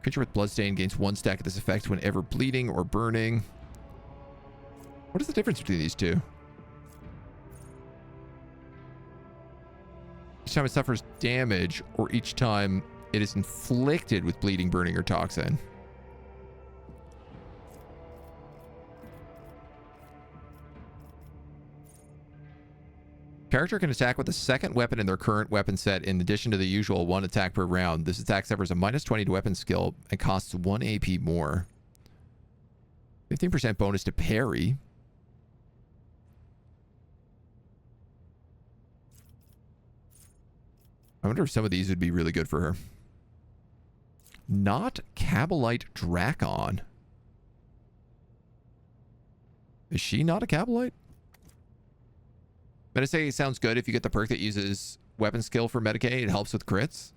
[SPEAKER 1] Creature with Bloodstain gains 1 stack of this effect whenever bleeding or burning. What is the difference between these two? Each time it suffers damage, or each time it is inflicted with bleeding, burning, or toxin. Character can attack with a second weapon in their current weapon set in addition to the usual 1 attack per round. This attack suffers a -20 to weapon skill and costs 1 AP more. 15% bonus to parry. I wonder if some of these would be really good for her. Not Kibellah Drakon. Is she not a Kibellah? But I say it sounds good if you get the perk that uses weapon skill for Medicae. It helps with crits.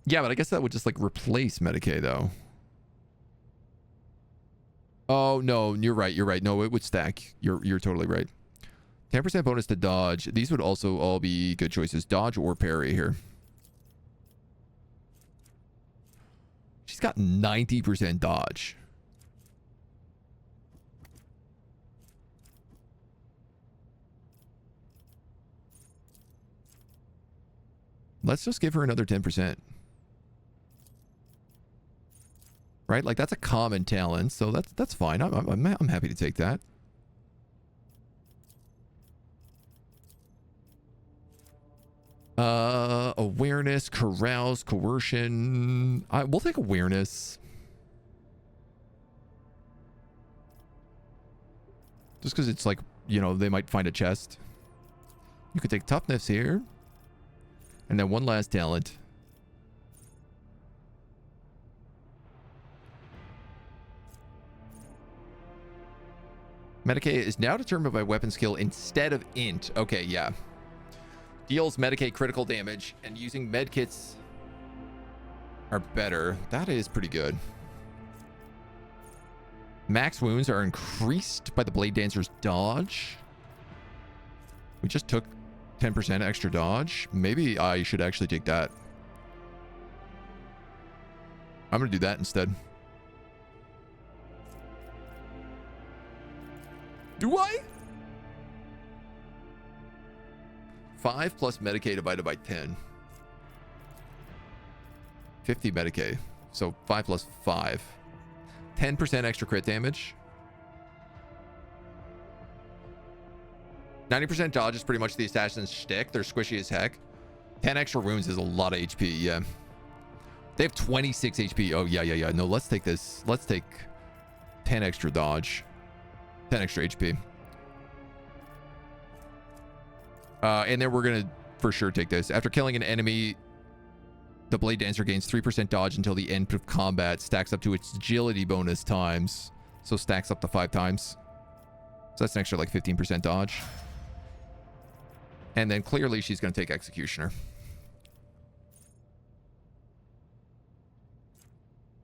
[SPEAKER 1] Yeah, but I guess that would just like replace Medicae though. Oh no, you're right. You're right. No, it would stack. You're totally right. 10% bonus to dodge. These would also all be good choices. Dodge or parry here. She's got 90% dodge. Let's just give her another 10%. Right? Like that's a common talent, so that's fine. I'm happy to take that. Awareness, carouse, coercion. We'll take awareness. Just because it's like, you know, they might find a chest. You could take toughness here. And then one last talent. Medicae is now determined by weapon skill instead of int. Okay, yeah. Deals Medicae critical damage, and using medkits are better. That is pretty good. Max wounds are increased by the Blade Dancer's dodge. We just took 10% extra dodge. Maybe I should actually take that. I'm going to do that instead. Do I? 5 plus Medicae divided by 10. 50 Medicae. So 5 plus 5. 10% extra crit damage. 90% dodge is pretty much the assassin's shtick. They're squishy as heck. 10 extra wounds is a lot of HP, yeah. They have 26 HP. Oh, yeah. No, let's take this. Let's take 10 extra dodge. 10 extra HP. And then we're going to for sure take this. After killing an enemy, the Blade Dancer gains 3% dodge until the end of combat. Stacks up to its agility bonus times. So stacks up to 5 times. So that's an extra like 15% dodge. And then clearly she's going to take Executioner.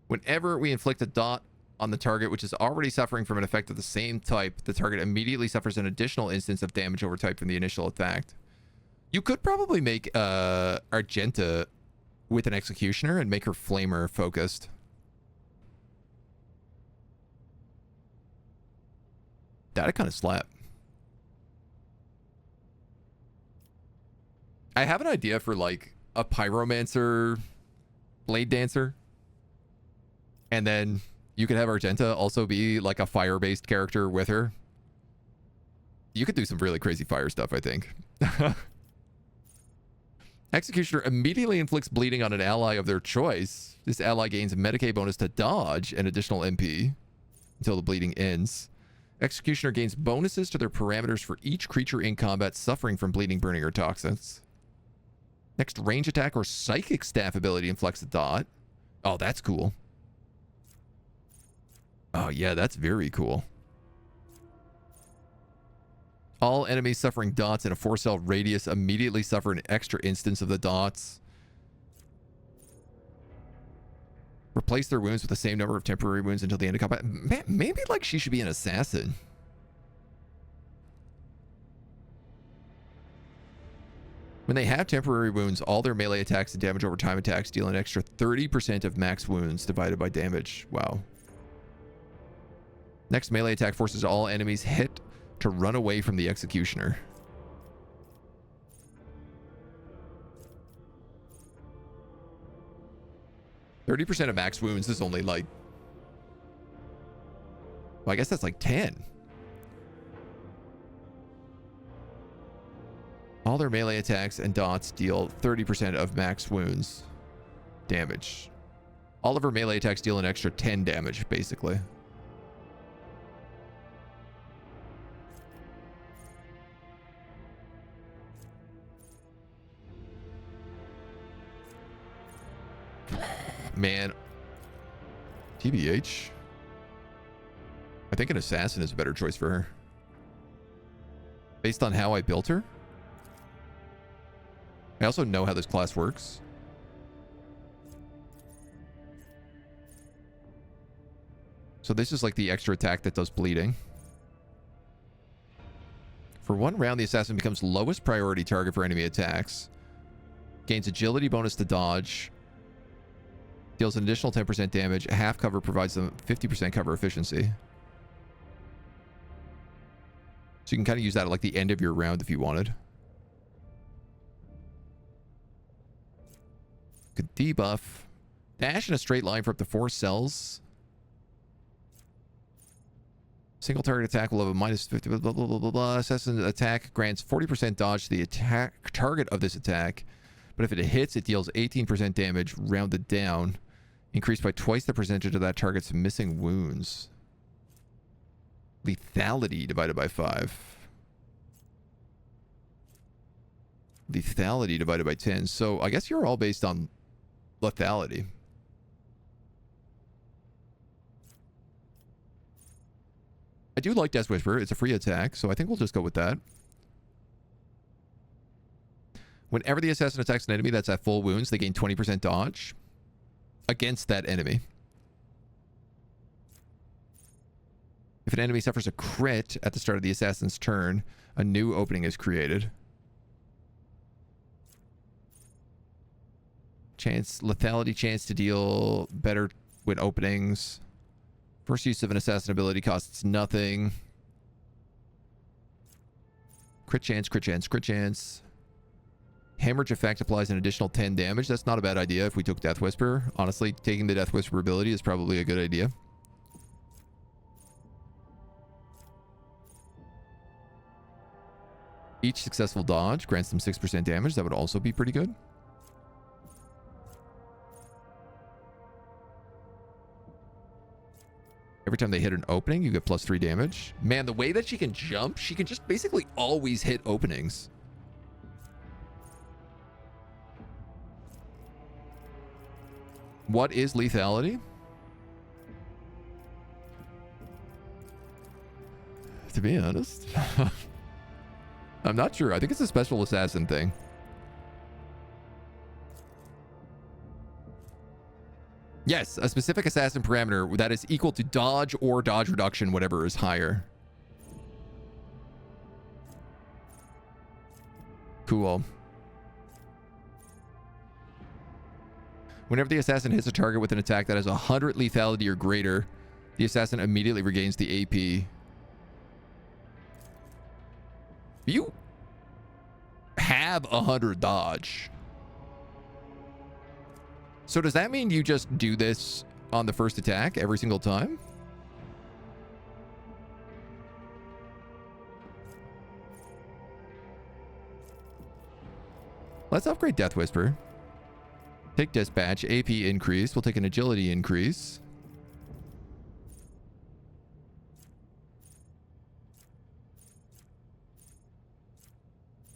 [SPEAKER 1] Whenever we inflict a dot on the target which is already suffering from an effect of the same type, the target immediately suffers an additional instance of damage over type from the initial attack. You could probably make Argenta with an Executioner and make her Flamer focused. That'd kind of slap. I have an idea for like a Pyromancer Blade Dancer. And then you could have Argenta also be like a fire-based character with her. You could do some really crazy fire stuff, I think. Executioner immediately inflicts bleeding on an ally of their choice. This ally gains a Medicae bonus to dodge and additional MP until the bleeding ends. Executioner gains bonuses to their parameters for each creature in combat suffering from bleeding, burning, or toxins. Next range attack or psychic staff ability inflicts a dot. Oh, that's cool. Oh, yeah, that's very cool. All enemies suffering dots in a 4-cell radius immediately suffer an extra instance of the dots. Replace their wounds with the same number of temporary wounds until the end of combat. Maybe like she should be an assassin. When they have temporary wounds, all their melee attacks and damage over time attacks deal an extra 30% of max wounds divided by damage. Wow. Next melee attack forces all enemies hit to run away from the Executioner. %30 of max wounds is only like... Well, I guess that's like 10. All their melee attacks and dots deal 30% of max wounds damage. All of her melee attacks deal an extra 10 damage, basically. Man. TBH. I think an assassin is a better choice for her. Based on how I built her. I also know how this class works. So this is like the extra attack that does bleeding. For 1 round, the assassin becomes lowest priority target for enemy attacks. Gains agility bonus to dodge. Deals an additional 10% damage. Half cover provides them 50% cover efficiency. So you can kind of use that at like the end of your round if you wanted. Could debuff. Dash in a straight line for up to 4 cells. Single target attack will have a minus 50 blah, blah, blah, blah, blah. Assassin attack grants 40% dodge to the attack target of this attack. But if it hits, it deals 18% damage rounded down. Increased by twice the percentage of that target's missing wounds. Lethality divided by 5. Lethality divided by 10. So I guess you're all based on lethality. I do like Death Whisper. It's a free attack, so I think we'll just go with that. Whenever the assassin attacks an enemy that's at full wounds, they gain 20% dodge against that enemy. If an enemy suffers a crit at the start of the assassin's turn, a new opening is created. Lethality chance to deal better with openings. First use of an assassin ability costs nothing. Crit chance, crit chance, crit chance. Hemorrhage effect applies an additional 10 damage. That's not a bad idea if we took Death Whisper. Honestly, taking the Death Whisper ability is probably a good idea. Each successful dodge grants them 6% damage. That would also be pretty good. Every time they hit an opening, you get +3 damage. Man, the way that she can jump, she can just basically always hit openings. What is lethality? To be honest, I'm not sure. I think it's a special assassin thing. Yes, a specific assassin parameter that is equal to dodge or dodge reduction, whatever is higher. Cool. Whenever the assassin hits a target with an attack that has 100 lethality or greater, the assassin immediately regains the AP. You have 100 dodge. So does that mean you just do this on the first attack every single time? Let's upgrade Death Whisper. Take Dispatch, AP increase. We'll take an agility increase.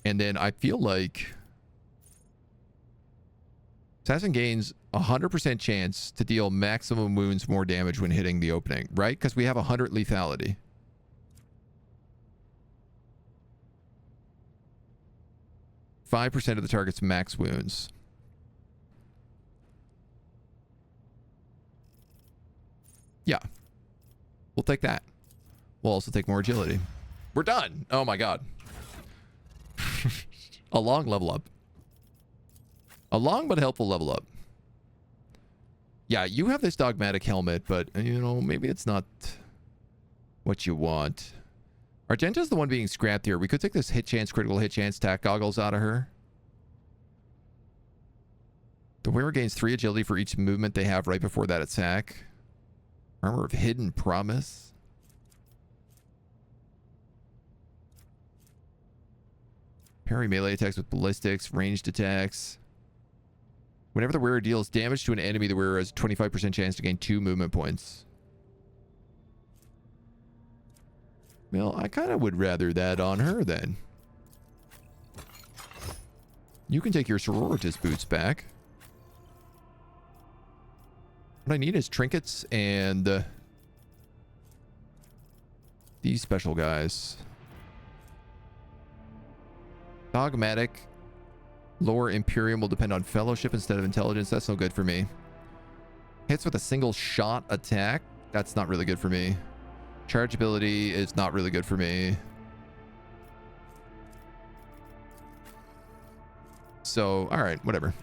[SPEAKER 1] And then I feel like assassin gains 100% chance to deal maximum wounds more damage when hitting the opening, right? Because we have 100 lethality. %5 of the target's max wounds. Yeah. We'll take that. We'll also take more agility. We're done. Oh my god. A long level up. A long but helpful level up. Yeah, you have this dogmatic helmet, but, you know, maybe it's not what you want. Argenta's the one being scrapped here. We could take this hit chance, critical hit chance, tack goggles out of her. The wearer gains 3 agility for each movement they have right before that attack. Armor of Hidden Promise. Parry melee attacks with ballistics, ranged attacks. Whenever the wearer deals damage to an enemy, the wearer has a 25% chance to gain 2 movement points. Well, I kind of would rather that on her then. You can take your sororitas boots back. What I need is trinkets and these special guys. Dogmatic. Lower Imperium will depend on fellowship instead of intelligence. That's no good for me. Hits with a single shot attack. That's not really good for me. Charge ability is not really good for me. So, all right, whatever.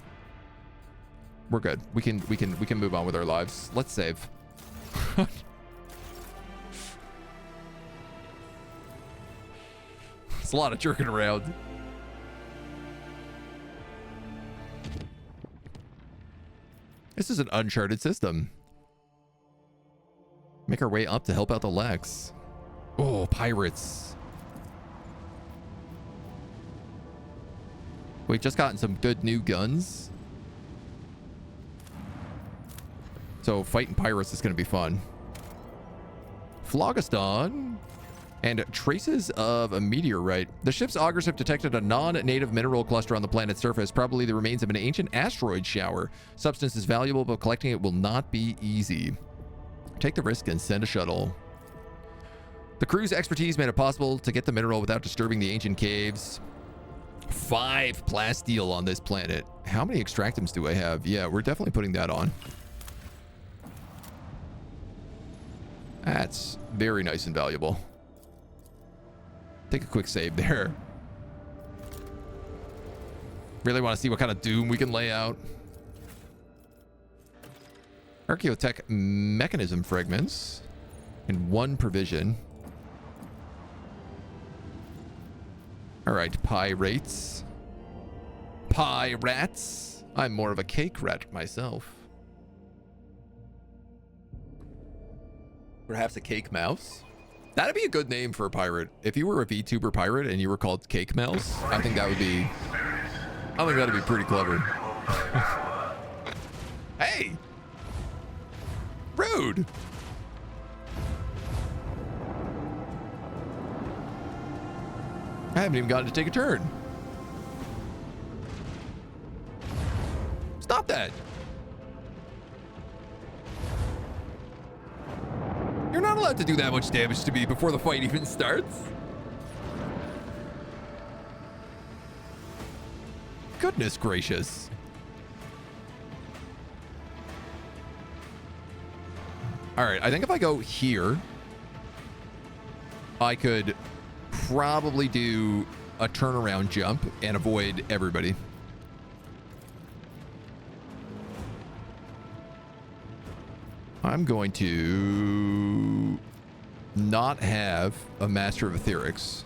[SPEAKER 1] We're good. We can move on with our lives. Let's save. It's a lot of jerking around. This is an uncharted system. Make our way up to help out the Lex. Oh, pirates. We've just gotten some good new guns. So fighting pirates is going to be fun. Phlogiston And traces of a meteorite. The ship's augurs have detected a non-native mineral cluster on the planet's surface, probably the remains of an ancient asteroid shower. Substance is valuable, but collecting it will not be easy. Take the risk and send a shuttle. The crew's expertise made it possible to get the mineral without disturbing the ancient caves. 5 plasteel on this planet. How many extractums do I have? Yeah, we're definitely putting that on. That's very nice and valuable. Take a quick save there. Really want to see what kind of doom we can lay out. Archaeotech mechanism fragments and 1 provision. All right, pirates. Pirates. I'm more of a cake rat myself. Perhaps a cake mouse? That'd be a good name for a pirate. If you were a VTuber pirate and you were called Cake Mouse, I think that would be... I think that'd be pretty clever. Hey! Rude! I haven't even gotten to take a turn. Stop that! You're not allowed to do that much damage to me before the fight even starts. Goodness gracious. All right, I think if I go here, I could probably do a turnaround jump and avoid everybody. I'm going to not have a Master of Etherics.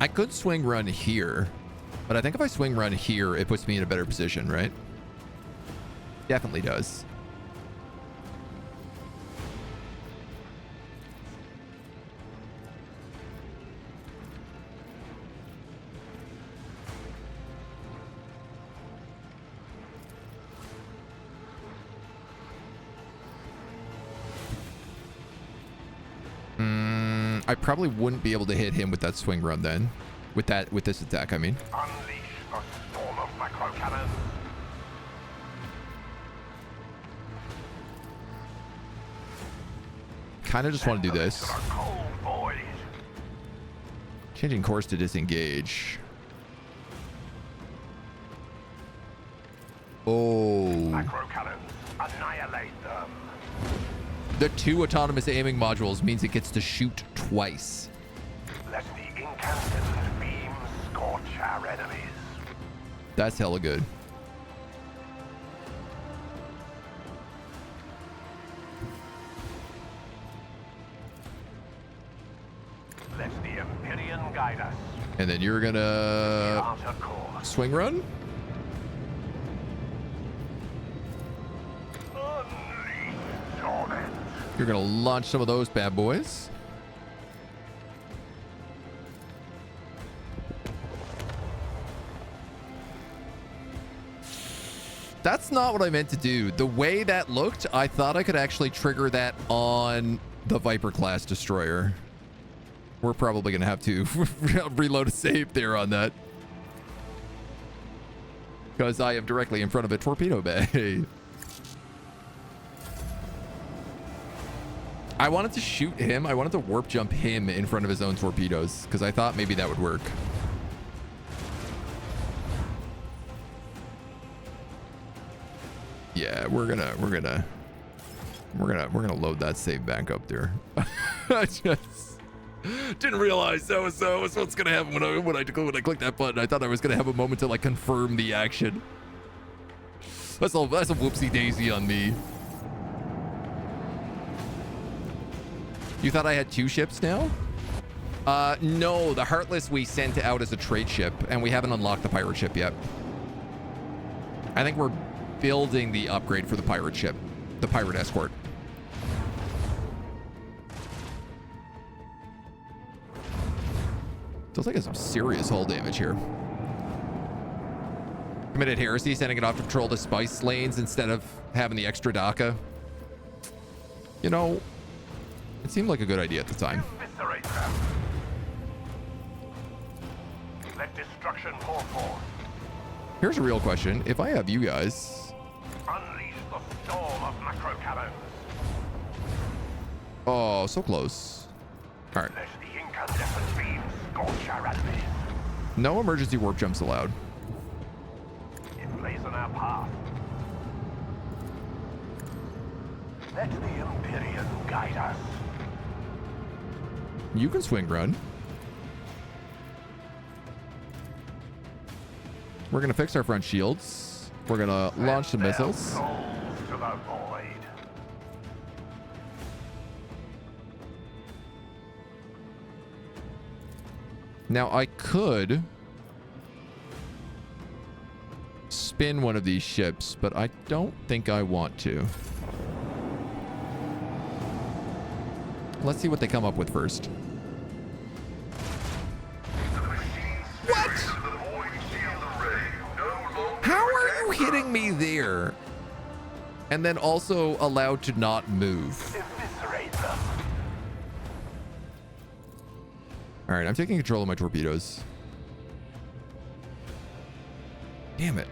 [SPEAKER 1] I could swing run here, but I think if I swing run here, it puts me in a better position, right? Definitely does. I probably wouldn't be able to hit him with that swing run then. With this attack, I mean.
[SPEAKER 5] Unleash a storm of macro cannons.
[SPEAKER 1] Kind of just want to do this. Changing course to disengage. Oh.
[SPEAKER 5] Macro cannons, annihilate them.
[SPEAKER 1] The 2 autonomous aiming modules means it gets to shoot twice.
[SPEAKER 5] Let the incandescent beams scorch our enemies.
[SPEAKER 1] That's hella good.
[SPEAKER 5] Let the Imperium guide us.
[SPEAKER 1] And then you're gonna swing run? You're gonna launch some of those bad boys. That's not what I meant to do. The way that looked, I thought I could actually trigger that on the Viper class destroyer. We're probably gonna have to reload a save there on that, because I am directly in front of a torpedo bay. I wanted to shoot him. I wanted to warp jump him in front of his own torpedoes because I thought maybe that would work. Yeah, we're gonna load that save back up there. I just didn't realize that was what's gonna happen when I clicked that button. I thought I was gonna have a moment to like confirm the action. That's a whoopsie daisy on me. You thought I had 2 ships now? No, the Heartless we sent out as a trade ship, and we haven't unlocked the pirate ship yet. I think we're building the upgrade for the pirate ship, the pirate escort. Feels like it's some serious hull damage here. Committed heresy, sending it off to patrol the spice lanes instead of having the extra DACA. You know, it seemed like a good idea at the time.
[SPEAKER 5] Eviscerate them. Let destruction pour forth.
[SPEAKER 1] Here's a real question. If I have you guys...
[SPEAKER 5] Unleash the storm of macro cannons.
[SPEAKER 1] Oh, so close. All right.
[SPEAKER 5] Let the incandescent beams scorch our enemies.
[SPEAKER 1] No emergency warp jumps allowed.
[SPEAKER 5] Emblazon our path. Let the Imperium guide us.
[SPEAKER 1] You can swing run. We're going to fix our front shields. We're going to launch some missiles.
[SPEAKER 5] Souls to the void.
[SPEAKER 1] Now, I could spin one of these ships, but I don't think I want to. Let's see what they come up with first. What? How are you hitting me there? And then also allowed to not move.
[SPEAKER 5] Eviscerate them.
[SPEAKER 1] All right, I'm taking control of my torpedoes. Damn it.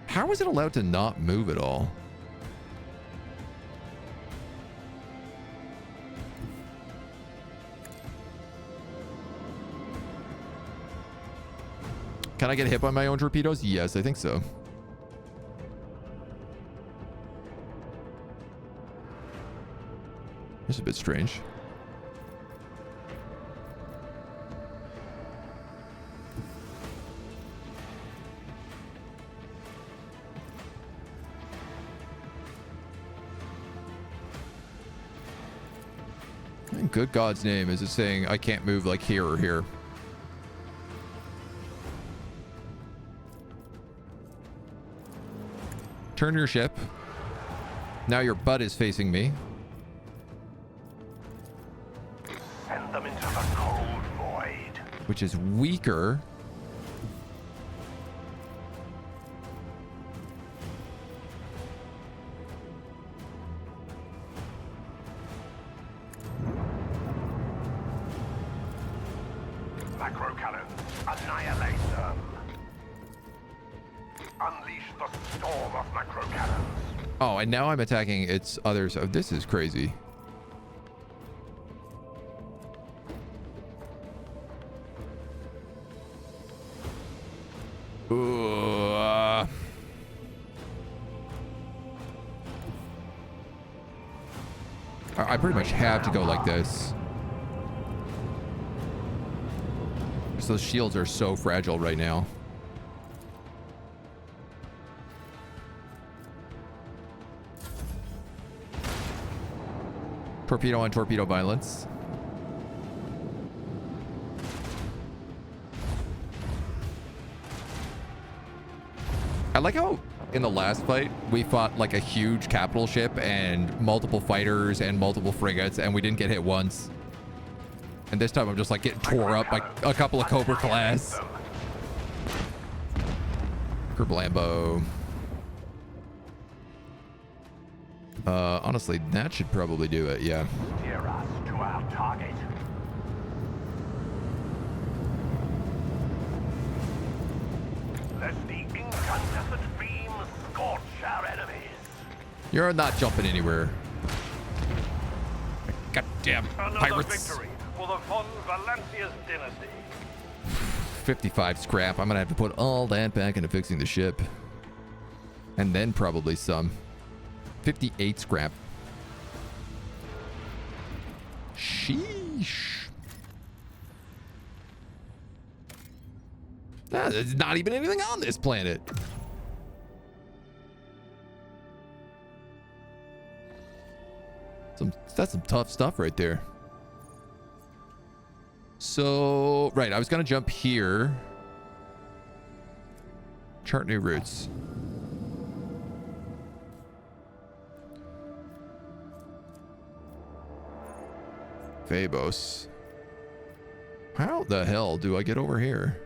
[SPEAKER 1] How is it allowed to not move at all? Can I get hit by my own torpedoes? Yes, I think so. This is a bit strange. In good God's name, is it saying I can't move like here or here? Turn your ship. Now your butt is facing me.
[SPEAKER 5] Send them into the cold void.
[SPEAKER 1] Which is weaker.
[SPEAKER 5] Macro cannons, annihilate them. Unleash the storm of macro cannons.
[SPEAKER 1] Oh, and now I'm attacking its others. Oh, this is crazy. Ooh, I pretty much have to go like this. Just those shields are so fragile right now. Torpedo on torpedo violence. I like how in the last fight we fought like a huge capital ship and multiple fighters and multiple frigates and we didn't get hit once. And this time I'm just like getting tore up by a couple of Cobra class. Kerblambo. Honestly, that should probably do it, yeah.
[SPEAKER 5] Steer us to our target. Let the incandescent beam scorch our enemies.
[SPEAKER 1] You're not jumping anywhere. Goddamn
[SPEAKER 5] Another
[SPEAKER 1] pirates.
[SPEAKER 5] victory for the von Valancius dynasty.
[SPEAKER 1] 55 scrap. I'm gonna have to put all that back into fixing the ship. And then probably some. 58 scrap. Sheesh. There's not even anything on this planet. That's some tough stuff right there. So, right, I was gonna jump here. Chart new routes. Phabos. How the hell do I get over here?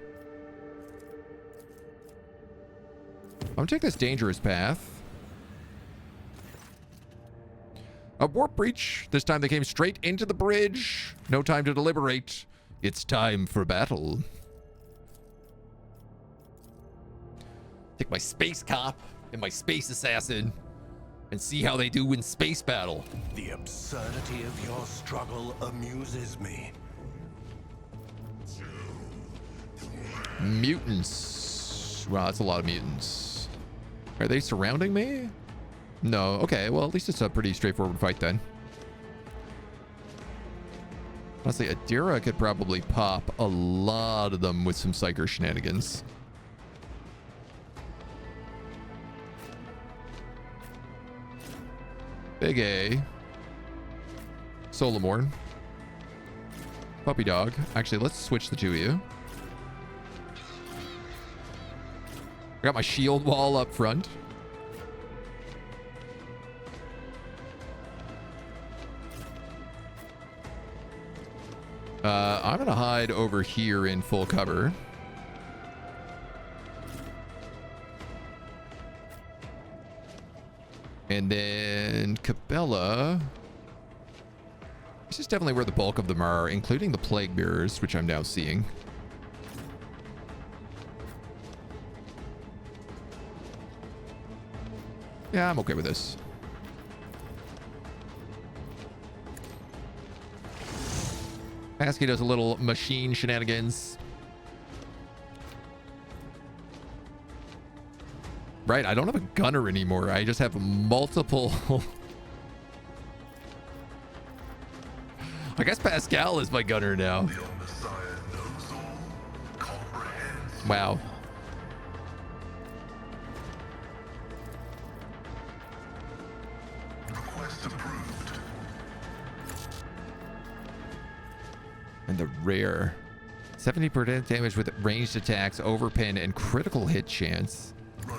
[SPEAKER 1] I'm gonna take this dangerous path. A warp breach. This time they came straight into the bridge. No time to deliberate. It's time for battle. Take my space cop and my space assassin and see how they do in space battle.
[SPEAKER 5] The absurdity of your struggle amuses me.
[SPEAKER 1] Mutants. Wow, that's a lot of mutants. Are they surrounding me? No. Okay, well, at least it's a pretty straightforward fight then. Honestly, Adira could probably pop a lot of them with some psyker shenanigans. Big A. Solomorn. Puppy dog. Actually, let's switch the two of you. I got my shield wall up front. I'm gonna hide over here in full cover. And then Kibellah. This is definitely where the bulk of them are, including the plague bearers, which I'm now seeing. Yeah, I'm okay with this. Asky does a little machine shenanigans. Right, I don't have a gunner anymore. I just have multiple. I guess Pascal is my gunner now. Wow. And the rare 70% damage with ranged attacks, overpin, and critical hit chance. I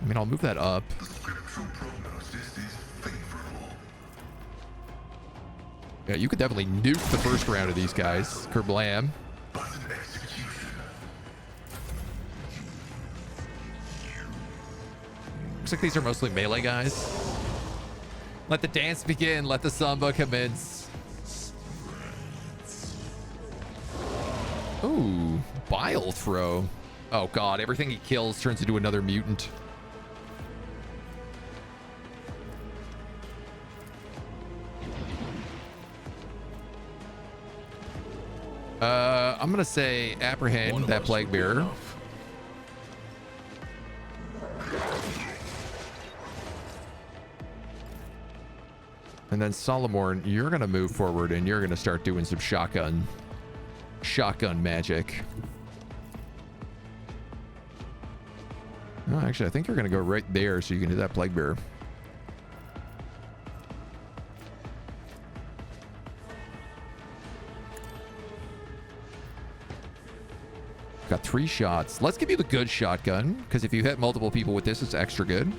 [SPEAKER 1] mean, I'll move that up. Yeah, you could definitely nuke the first round of these guys. Kerblam. Looks like these are mostly melee guys. Let the dance begin. Let the samba commence. Ooh, bile throw. Oh god, everything he kills turns into another mutant. I'm gonna say apprehend that plague bearer. And then Solomorn, you're gonna move forward and you're gonna start doing some shotgun magic. No, actually, I think you're gonna go right there so you can do that plague bearer. Got 3 shots. Let's give you the good shotgun, because if you hit multiple people with this, it's extra good.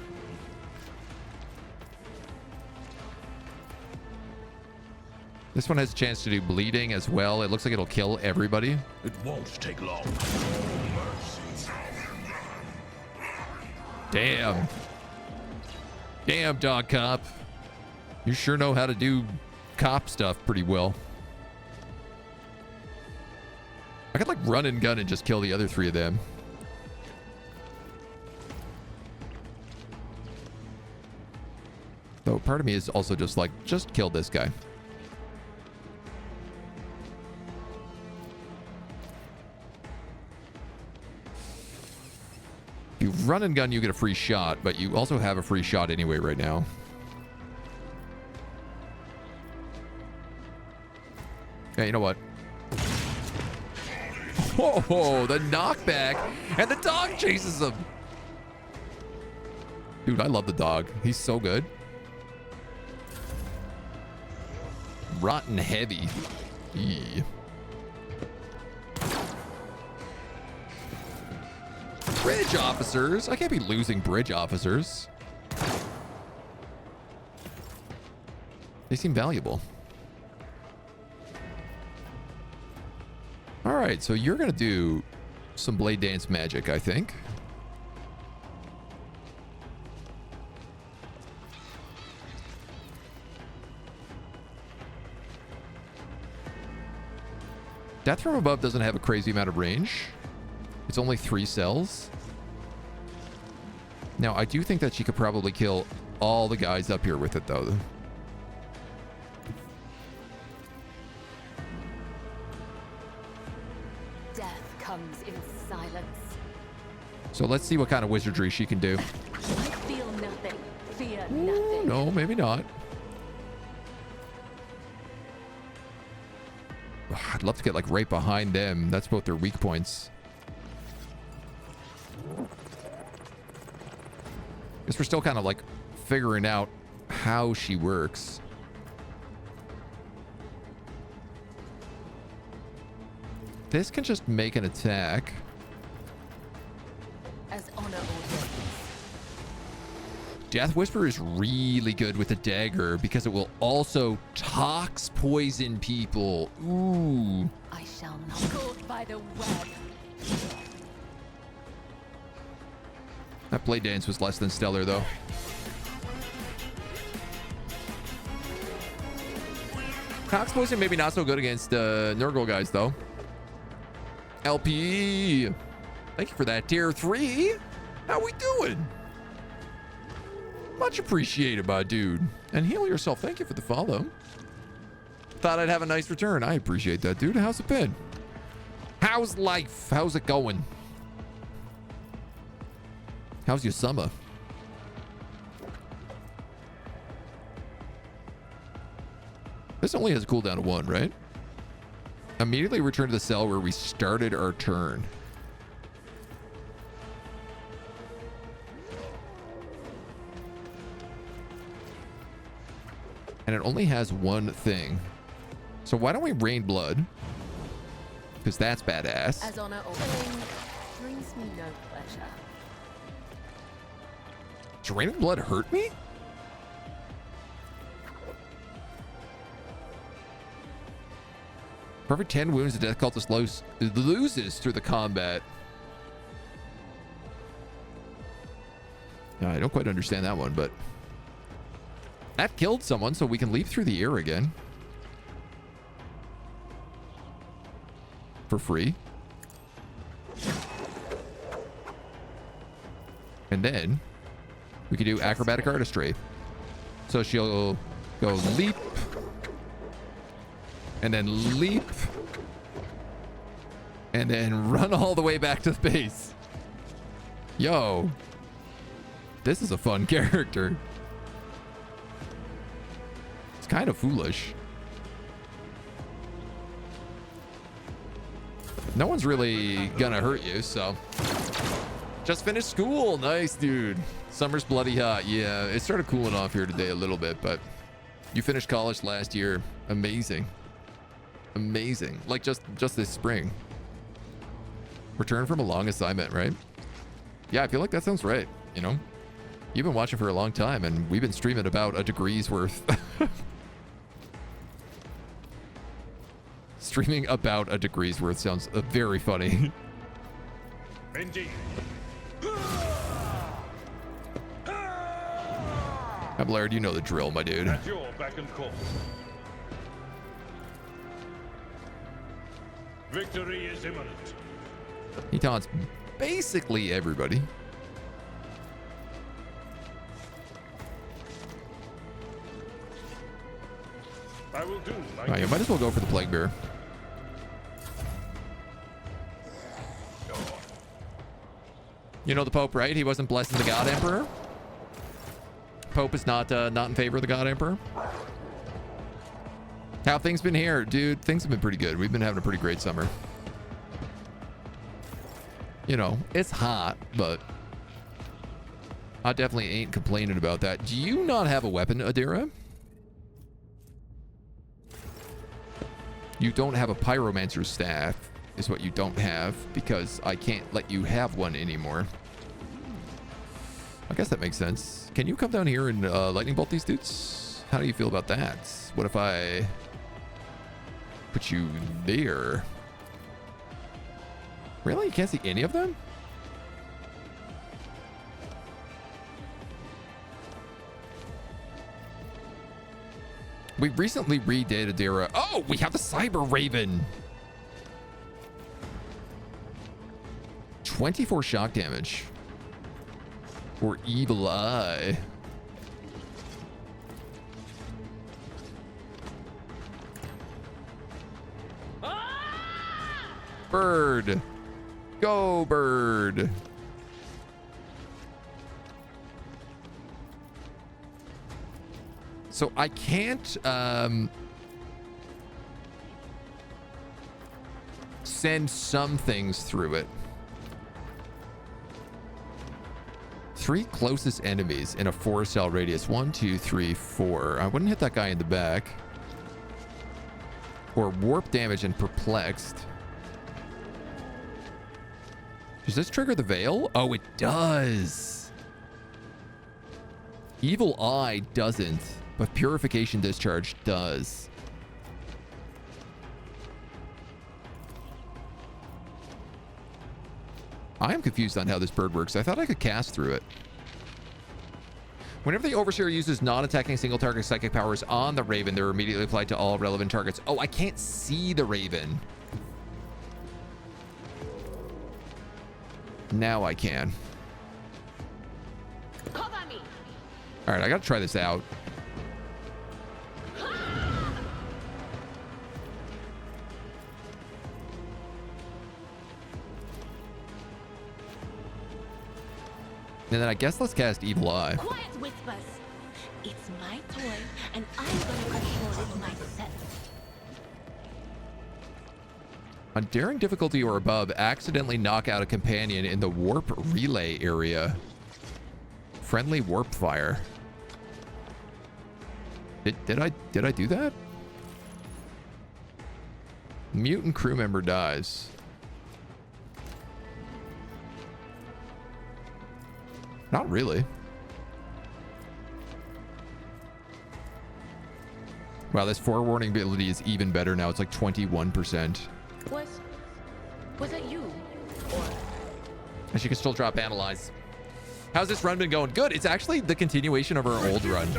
[SPEAKER 1] This one has a chance to do bleeding as well. It looks like it'll kill everybody.
[SPEAKER 5] It won't take long.
[SPEAKER 1] Damn. Damn, dog cop. You sure know how to do cop stuff pretty well. I could like run and gun and just kill the other 3 of them. Though part of me is also just like, just kill this guy. If you run and gun, you get a free shot, but you also have a free shot anyway right now. Yeah, you know what? Whoa, the knockback, and the dog chases him. Dude, I love the dog. He's so good. Rotten heavy. Yeah. Bridge officers. I can't be losing bridge officers. They seem valuable. All right, so you're gonna do some blade dance magic, I think. Death from above doesn't have a crazy amount of range. It's only 3 cells. Now, I do think that she could probably kill all the guys up here with it, though.
[SPEAKER 2] Death comes in silence.
[SPEAKER 1] So let's see what kind of wizardry she can do.
[SPEAKER 2] Feel nothing. Fear
[SPEAKER 1] Ooh,
[SPEAKER 2] nothing.
[SPEAKER 1] no, maybe not. Ugh, I'd love to get like right behind them. That's both their weak points. Guess we're still kind of like figuring out how she works. This can just make an attack.
[SPEAKER 2] As honor ordains.
[SPEAKER 1] Death Whisper is really good with a dagger because it will also tox poison people. Ooh.
[SPEAKER 2] I shall not caught by the web.
[SPEAKER 1] That blade dance was less than stellar, though. Tox poison maybe not so good against Nurgle guys, though. LP, thank you for that. Tier 3. How we doing? Much appreciated, my dude. And heal yourself. Thank you for the follow. Thought I'd have a nice return. I appreciate that, dude. How's it been? How's life? How's it going? How's your summer? This only has a cooldown of 1, right? Immediately return to the cell where we started our turn. And it only has 1 thing. So why don't we rain blood? Because that's badass.
[SPEAKER 2] As honor ordains, brings me no pleasure.
[SPEAKER 1] Does raining blood hurt me? For every 10 wounds, the Death Cultist loses through the combat. I don't quite understand that one, but that killed someone, so we can leap through the air again. For free. And then we can do acrobatic artistry. So she'll go leap. And then leap. And then run all the way back to the base. Yo. This is a fun character. It's kind of foolish. No one's really gonna hurt you, so. Just finished school. Nice, dude. Summer's bloody hot. Yeah, it started cooling off here today a little bit, but you finished college last year. Amazing. Amazing. Like just this spring. Return from a long assignment, right? Yeah, I feel like that sounds right, you know? You've been watching for a long time, and we've been streaming about a degree's worth. Streaming about a degree's worth sounds very funny.
[SPEAKER 5] Indeed.
[SPEAKER 1] Ablaird, you know the drill, my dude.
[SPEAKER 5] At your beck and call. Victory is imminent.
[SPEAKER 1] He taunts basically everybody.
[SPEAKER 5] I will do like
[SPEAKER 1] Oh, you might as well go for the Plague Bear. You know the Pope, right? He wasn't blessing the God Emperor. Pope is not in favor of the God Emperor. How things been here? Dude, things have been pretty good. We've been having a pretty great summer. You know, it's hot, but I definitely ain't complaining about that. Do you not have a weapon, Adira? You don't have a pyromancer's staff, is what you don't have, because I can't let you have one anymore. I guess that makes sense. Can you come down here and lightning bolt these dudes? How do you feel about that? What if I put you there? Really? You can't see any of them? We recently redid Adira. Oh, we have the Cyber Raven. 24 shock damage. Or Evil Eye. Bird. Go, bird. So I can't send some things through it. 3 closest enemies in a 4-cell radius. 1, 2, 3, 4. I wouldn't hit that guy in the back. Or warp damage and perplexed. Does this trigger the veil? Oh, it does. Evil Eye doesn't, but Purification Discharge does. I am confused on how this bird works. I thought I could cast through it. Whenever the Overseer uses non-attacking single target psychic powers on the Raven, they're immediately applied to all relevant targets. Oh, I can't see the Raven. Now I can.
[SPEAKER 2] Cover me.
[SPEAKER 1] All right, I gotta try this out. And then I guess let's cast Evil Eye.
[SPEAKER 2] Quiet whispers. It's my toy, and I'm gonna control it myself.
[SPEAKER 1] On daring difficulty or above, accidentally knock out a companion in the warp relay area. Friendly warp fire. Did I do that? Mutant crew member dies. Not really. Wow, this forewarning ability is even better now. It's like 21%.
[SPEAKER 2] Was it you? Or
[SPEAKER 1] And she can still drop analyze. How's this run been going? Good. It's actually the continuation of our old run.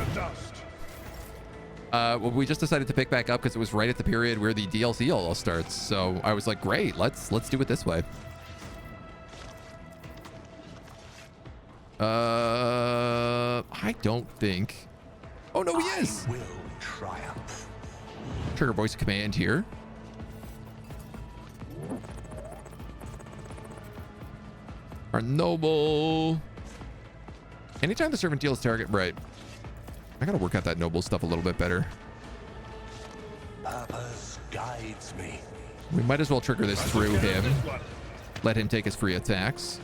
[SPEAKER 1] Well, we just decided to pick back up because it was right at the period where the DLC all starts. So I was like, great, let's do it this way. I don't think. Oh no, he is.
[SPEAKER 5] Will triumph.
[SPEAKER 1] Trigger voice command here. Our noble. Anytime the servant deals target, right? I gotta work out that noble stuff a little bit better.
[SPEAKER 5] Purpose guides me.
[SPEAKER 1] We might as well trigger this through him. Let him take his free attacks.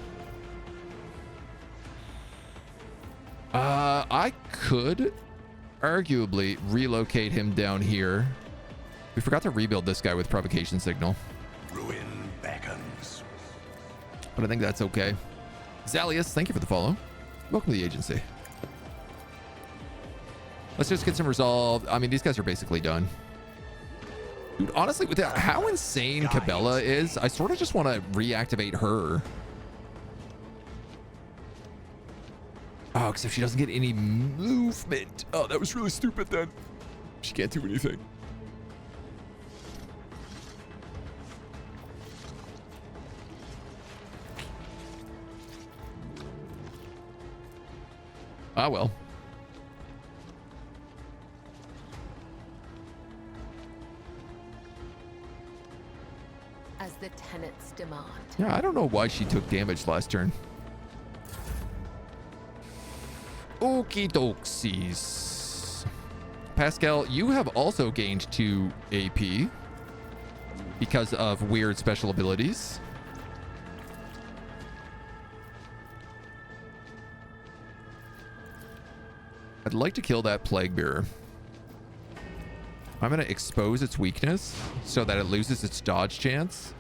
[SPEAKER 1] I could arguably relocate him down here. We forgot to rebuild this guy with provocation signal.
[SPEAKER 5] Ruin beckons.
[SPEAKER 1] But I think that's okay. Zalius, thank you for the follow. Welcome to the agency. Let's just get some resolve. I mean, these guys are basically done. Dude, honestly, with that, how insane Kibellah is, I sort of just want to reactivate her. Oh, except she doesn't get any movement. Oh, that was really stupid then. She can't do anything. Ah, well.
[SPEAKER 2] as the tenants demand.
[SPEAKER 1] Yeah, I don't know why she took damage last turn. Okie doksies. Pascal, you have also gained 2 AP because of weird special abilities. I'd like to kill that Plague Bearer. I'm going to expose its weakness so that it loses its dodge chance.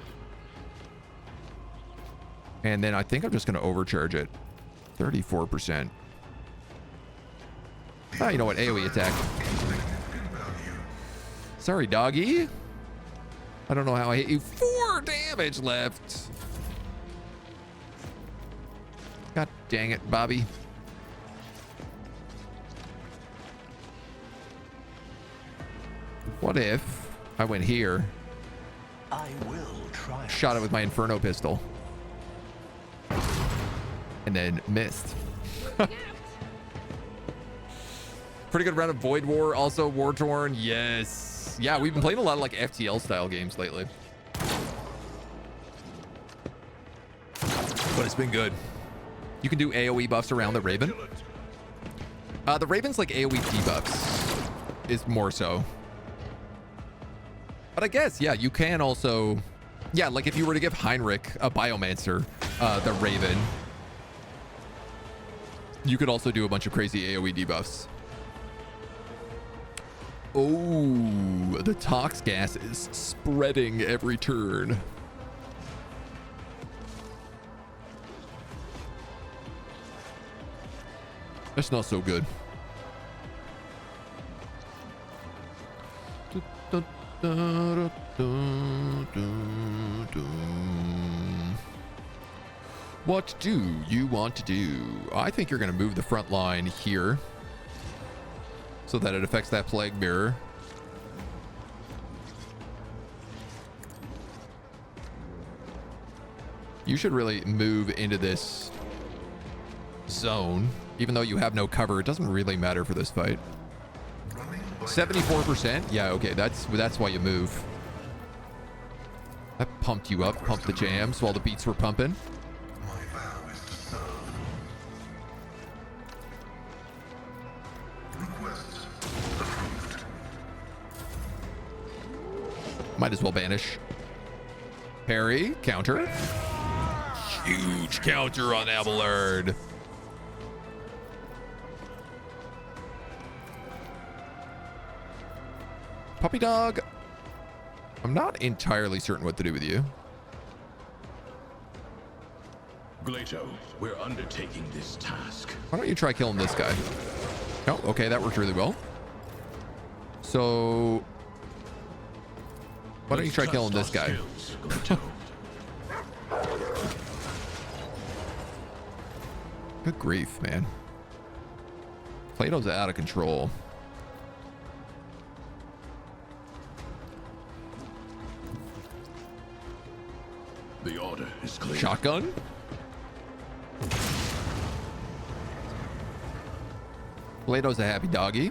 [SPEAKER 1] And then I think I'm just going to overcharge it. 34%. Ah, you know what? AoE attack. Sorry, doggy. I don't know how I hit you. 4 damage left. Dang it, Bobby. What if I went here,
[SPEAKER 5] I will try.
[SPEAKER 1] shot it with my Inferno pistol, and then missed? Pretty good run of Void War, also War Torn. Yes. Yeah, we've been playing a lot of like FTL style games lately. But it's been good. You can do AoE buffs around the Raven. The Raven's like AoE debuffs is more so. But I guess, yeah, you can also... Yeah, like if you were to give Heinrich a Biomancer, the Raven, you could also do a bunch of crazy AoE debuffs. Oh, the tox gas is spreading every turn. That's not so good. What do you want to do? I think you're going to move the front line here so that it affects that plague mirror. You should really move into this zone. Even though you have no cover, it doesn't really matter for this fight. 74%? Yeah, okay, that's why you move. That pumped you up, pumped the jams while the beats were pumping.
[SPEAKER 4] My vow is to serve. Request approved.
[SPEAKER 1] Might as well banish. Parry, counter. Huge counter on Abelard. Puppy dog. I'm not entirely certain what to do with you.
[SPEAKER 6] Glato, we're undertaking this task.
[SPEAKER 1] Why don't you try killing this guy? Oh, okay, that worked really well. So, why don't you try killing this guy? Good grief, man. Plato's out of control.
[SPEAKER 6] The order is clear.
[SPEAKER 1] Shotgun? Plato's a happy doggy.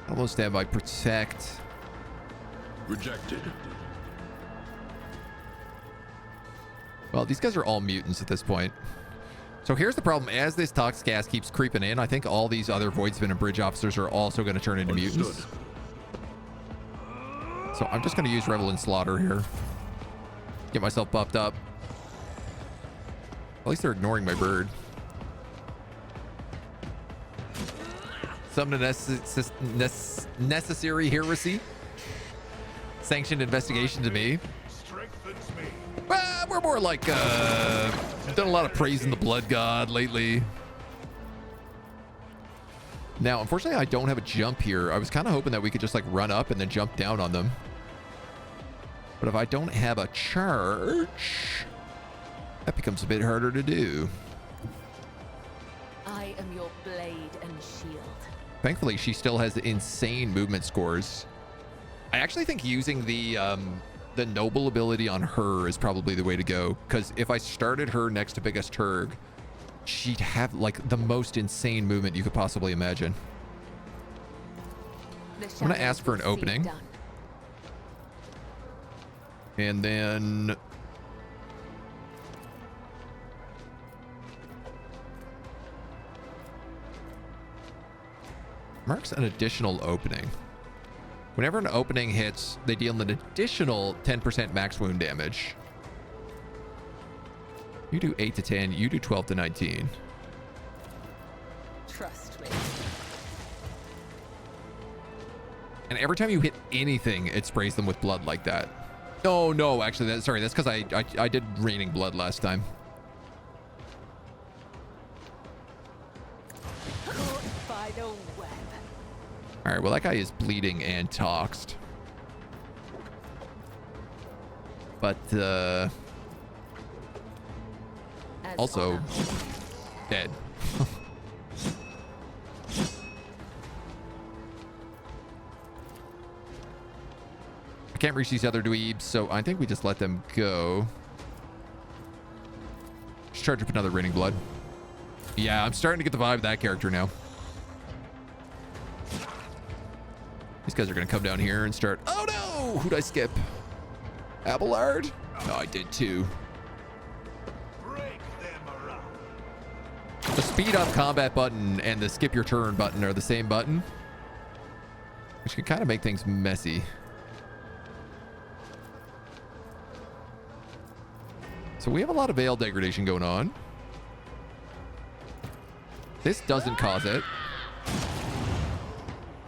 [SPEAKER 1] Almost stand by protect.
[SPEAKER 6] Rejected.
[SPEAKER 1] Well, these guys are all mutants at this point. So here's the problem. As this tox gas keeps creeping in, I think all these other Voidsman and Bridge officers are also going to turn into mutants. So I'm just going to use Revel and Slaughter here. Get myself buffed up. At least they're ignoring my bird. Summon a necessary heresy. Sanctioned investigation to me. We're more like, done a lot of praising the blood god lately. Now, unfortunately, I don't have a jump here. I was kind of hoping that we could just like run up and then jump down on them. But if I don't have a charge, that becomes a bit harder to do.
[SPEAKER 2] I am your blade and shield.
[SPEAKER 1] Thankfully, she still has insane movement scores. I actually think using the noble ability on her is probably the way to go, because if I started her next to Biggest Turg, she'd have like the most insane movement you could possibly imagine. I'm gonna ask for an opening. And then marks an additional opening. Whenever an opening hits, they deal an additional 10% max wound damage. You do 8 to 10, you do 12 to 19.
[SPEAKER 2] Trust me.
[SPEAKER 1] And every time you hit anything, it sprays them with blood like that. Oh, no, actually, that's because I did raining blood last time.
[SPEAKER 2] Caught by the web.
[SPEAKER 1] All right, well, that guy is bleeding and toxed. But also dead. I can't reach these other dweebs, so I think we just let them go. Just charge up another raining blood. Yeah, I'm starting to get the vibe of that character now. These guys are going to come down here and start... Oh no! Who'd I skip? Abelard? No, I did too. The speed up combat button and the skip your turn button are the same button, which can kind of make things messy. So we have a lot of veil degradation going on. This doesn't cause it.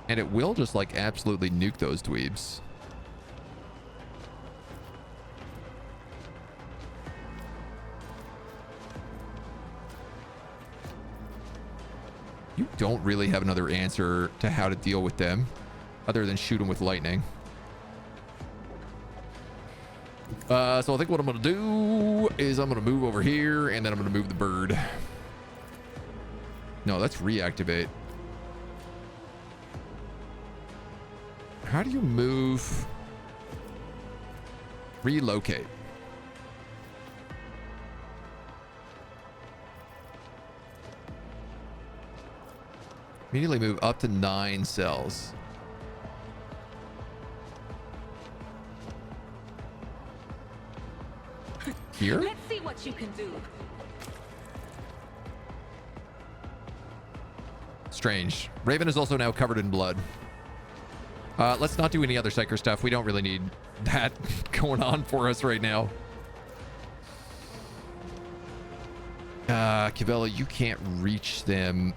[SPEAKER 1] And it will just like absolutely nuke those dweebs. You don't really have another answer to how to deal with them other than shoot them with lightning. So I think what I'm going to do is I'm going to move over here and then I'm going to move the bird. No, let's reactivate. How do you move? Relocate. Immediately move up to 9 cells. Here?
[SPEAKER 2] Let's see what you can do.
[SPEAKER 1] Strange. Raven is also now covered in blood. Let's not do any other psyker stuff. We don't really need that going on for us right now. Kibellah, you can't reach them.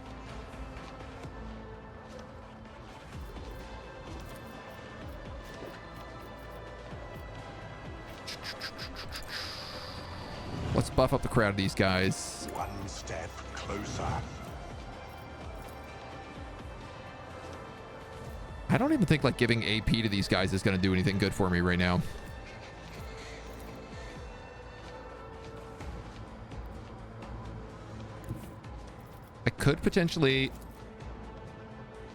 [SPEAKER 1] Let's buff up the crowd of these guys.
[SPEAKER 5] One step closer.
[SPEAKER 1] I don't even think like giving AP to these guys is going to do anything good for me right now. I could potentially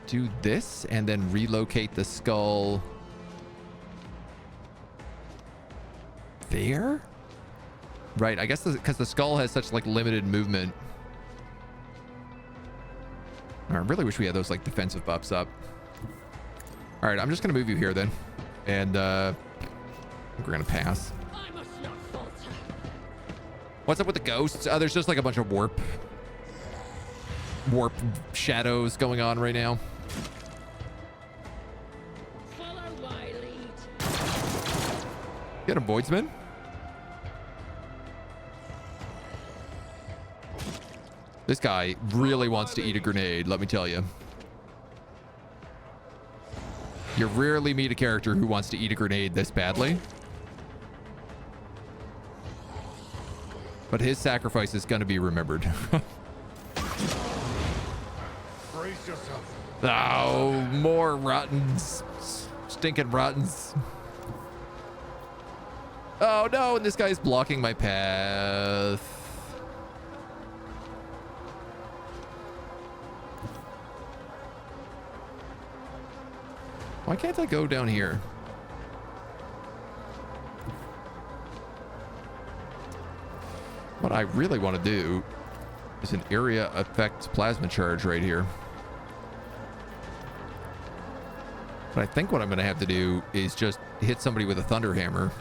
[SPEAKER 1] do this and then relocate the skull there. Right, I guess because the skull has such like limited movement. I really wish we had those like defensive buffs up. All right, I'm just gonna move you here then, and we're gonna pass. What's up with the ghosts? There's just like a bunch of warp shadows going on right now.
[SPEAKER 2] Follow my lead.
[SPEAKER 1] Get him, Voidsman. This guy really wants to eat a grenade, let me tell you. You rarely meet a character who wants to eat a grenade this badly. But his sacrifice is going to be remembered.
[SPEAKER 5] Brace yourself.
[SPEAKER 1] Oh, more rottens. Stinking rottens. Oh no, and this guy's blocking my path. Why can't I go down here? What I really want to do is an area effect plasma charge right here. But I think what I'm going to have to do is just hit somebody with a thunder hammer.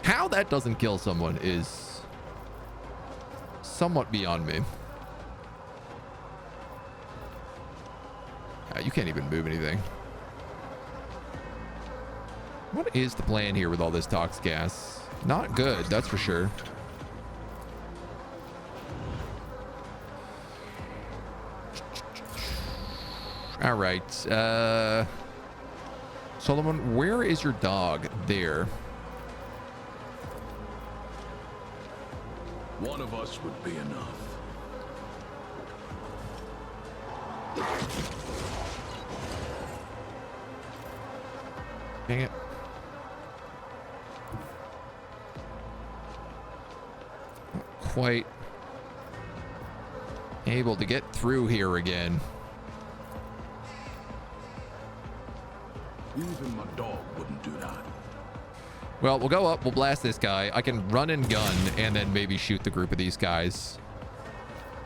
[SPEAKER 1] How that doesn't kill someone is somewhat beyond me. You can't even move anything. What is the plan here with all this tox gas? Not good, that's for sure. All right. Solomon, where is your dog? There.
[SPEAKER 6] One of us would be enough.
[SPEAKER 1] Dang it. Not quite able to get through here again.
[SPEAKER 6] Even my dog wouldn't do that.
[SPEAKER 1] Well, we'll go up, we'll blast this guy. I can run and gun and then maybe shoot the group of these guys.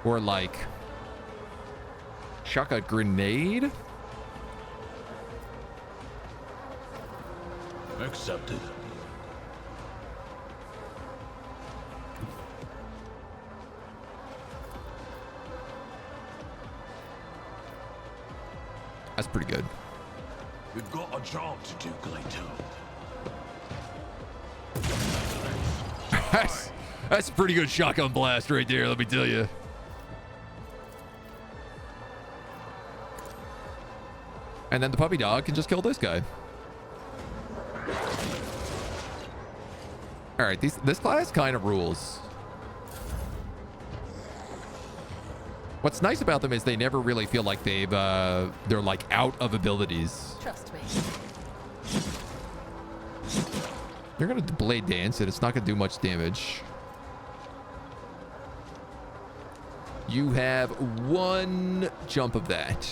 [SPEAKER 1] Or like chuck a grenade.
[SPEAKER 6] Accepted.
[SPEAKER 1] That's pretty good.
[SPEAKER 6] We've got a job to do, Glato.
[SPEAKER 1] That's a pretty good shotgun blast right there, let me tell you. And then the puppy dog can just kill this guy. All right, this class kind of rules. What's nice about them is they never really feel like they're like out of abilities.
[SPEAKER 2] Trust me.
[SPEAKER 1] You're gonna blade dance and it's not gonna do much damage. You have one jump of that.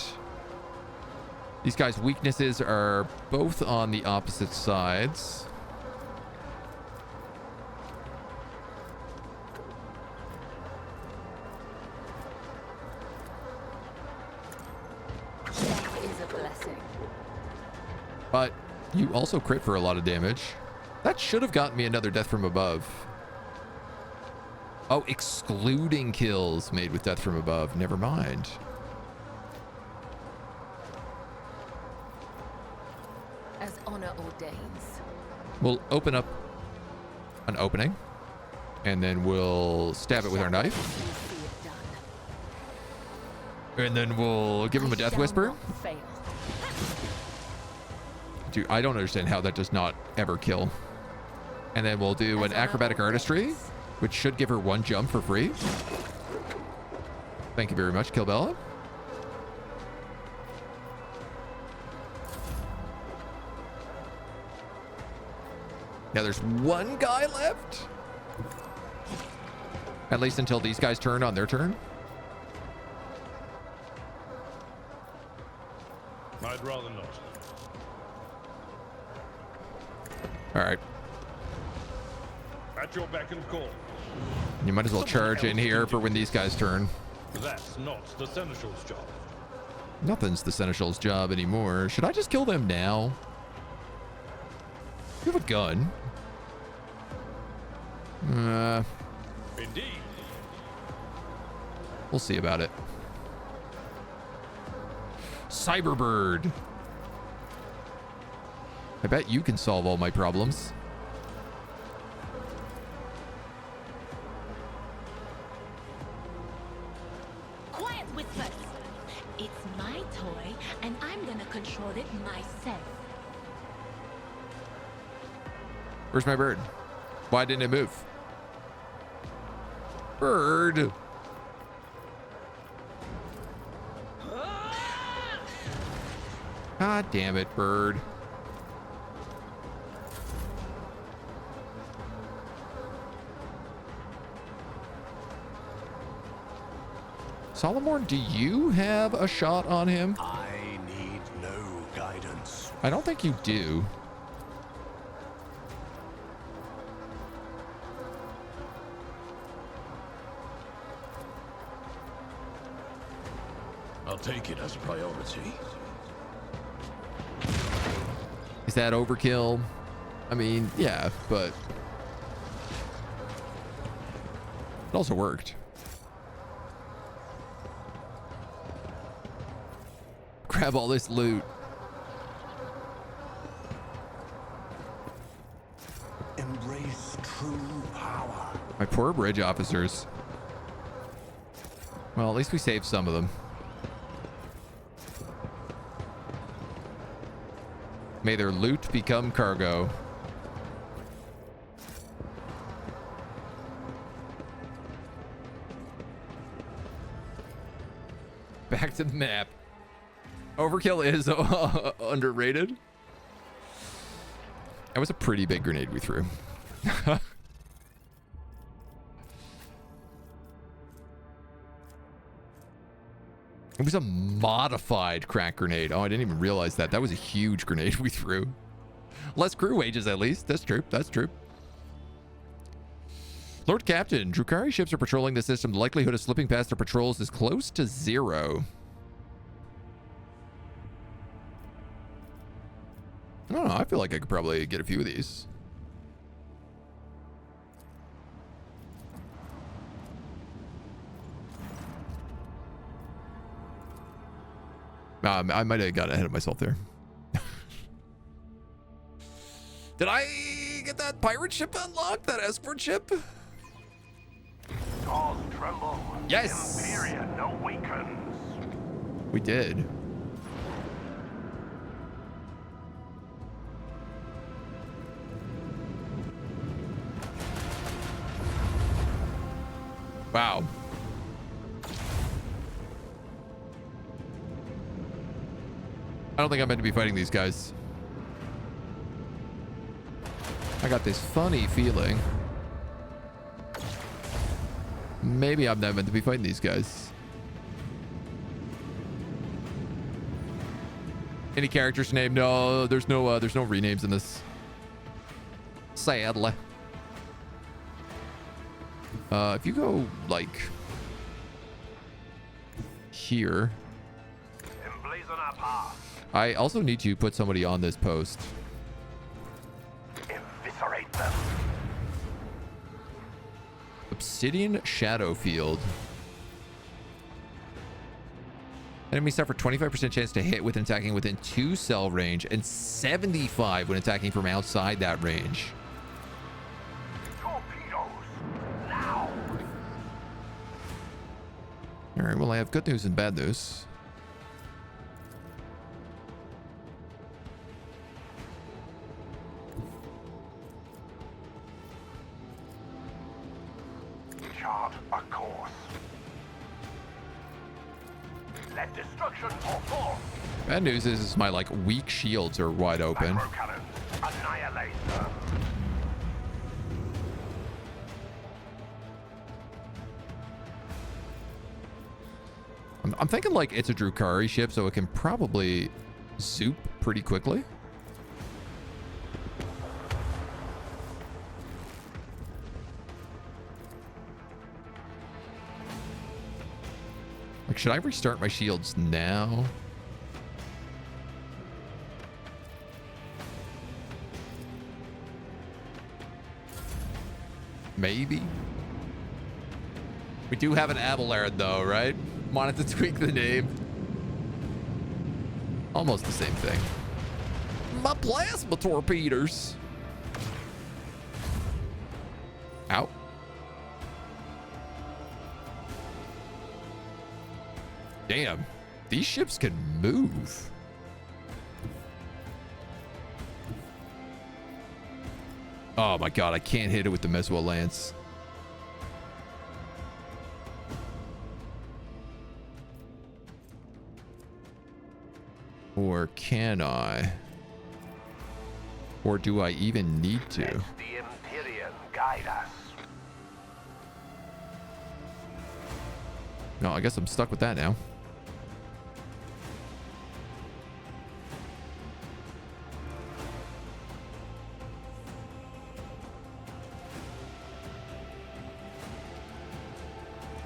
[SPEAKER 1] These guys' weaknesses are both on the opposite sides.
[SPEAKER 2] That is a blessing.
[SPEAKER 1] But you also crit for a lot of damage. That should have gotten me another death from above. Oh, excluding kills made with death from above. Never mind.
[SPEAKER 2] As honor ordains.
[SPEAKER 1] We'll open up an opening and then we'll stab it with our knife. And then we'll give him a death whisper. Dude, I don't understand how that does not ever kill. And then we'll do an acrobatic artistry, which should give her one jump for free. Thank you very much, Kibellah. Now there's one guy left. At least until these guys turn on their turn.
[SPEAKER 7] I'd rather not.
[SPEAKER 1] All right.
[SPEAKER 7] At your beck and call.
[SPEAKER 1] You might as well charge in here for when these guys turn.
[SPEAKER 7] That's not the Seneschal's job.
[SPEAKER 1] Nothing's the Seneschal's job anymore. Should I just kill them now? You have a gun.
[SPEAKER 7] Indeed.
[SPEAKER 1] We'll see about it. Cyberbird. I bet you can solve all my problems.
[SPEAKER 8] Quiet, Whispers. It's my toy, and I'm gonna control it myself.
[SPEAKER 1] Where's my bird? Why didn't it move? Bird. God damn it, bird. Solomon, do you have a shot on him?
[SPEAKER 5] I need no guidance.
[SPEAKER 1] I don't think you do.
[SPEAKER 6] I'll take it as a priority.
[SPEAKER 1] Is that overkill? I mean, yeah, but it also worked. Grab all this loot.
[SPEAKER 5] Embrace true power.
[SPEAKER 1] My poor bridge officers. Well, at least we saved some of them. May their loot become cargo. Back to the map. Overkill is underrated. That was a pretty big grenade we threw. It was a modified crack grenade. Oh, I didn't even realize that. That was a huge grenade we threw. Less crew wages, at least. That's true. That's true. Lord Captain, Drukhari ships are patrolling the system. The likelihood of slipping past their patrols is close to 0. I don't know. I feel like I could probably get a few of these. I might have got ahead of myself there. Did I get that pirate ship unlocked? That escort ship?
[SPEAKER 5] Cause tremble.
[SPEAKER 1] Yes.
[SPEAKER 5] Imperium no weakens.
[SPEAKER 1] We did. Wow. I don't think I'm meant to be fighting these guys. I got this funny feeling. Maybe I'm not meant to be fighting these guys. Any character's name? No, there's no renames in this. Sadly. If you go like here,
[SPEAKER 5] Emblazon our path.
[SPEAKER 1] I also need to put somebody on this post.
[SPEAKER 5] Eviscerate them.
[SPEAKER 1] Obsidian Shadow Field. Enemies suffer 25% chance to hit with attacking within 2 cell range and 75 when attacking from outside that range.
[SPEAKER 5] Torpedoes. Now.
[SPEAKER 1] All right, well, I have good news and bad news.
[SPEAKER 5] Chart a course. Let destruction pour forth.
[SPEAKER 1] Bad news is my like weak shields are wide open.
[SPEAKER 5] Macro cannons. Annihilate them.
[SPEAKER 1] I'm thinking like it's a Drukhari ship, so it can probably zoop pretty quickly. Like, should I restart my shields now? Maybe. We do have an Abelard though, right? Wanted to tweak the name. Almost the same thing. My plasma torpedoes. Ow. Damn, these ships can move. Oh my god, I can't hit it with the Mesua Lance. Or can I? Or do I even need to?
[SPEAKER 5] Let the Imperium guide us.
[SPEAKER 1] No, I guess I'm stuck with that now.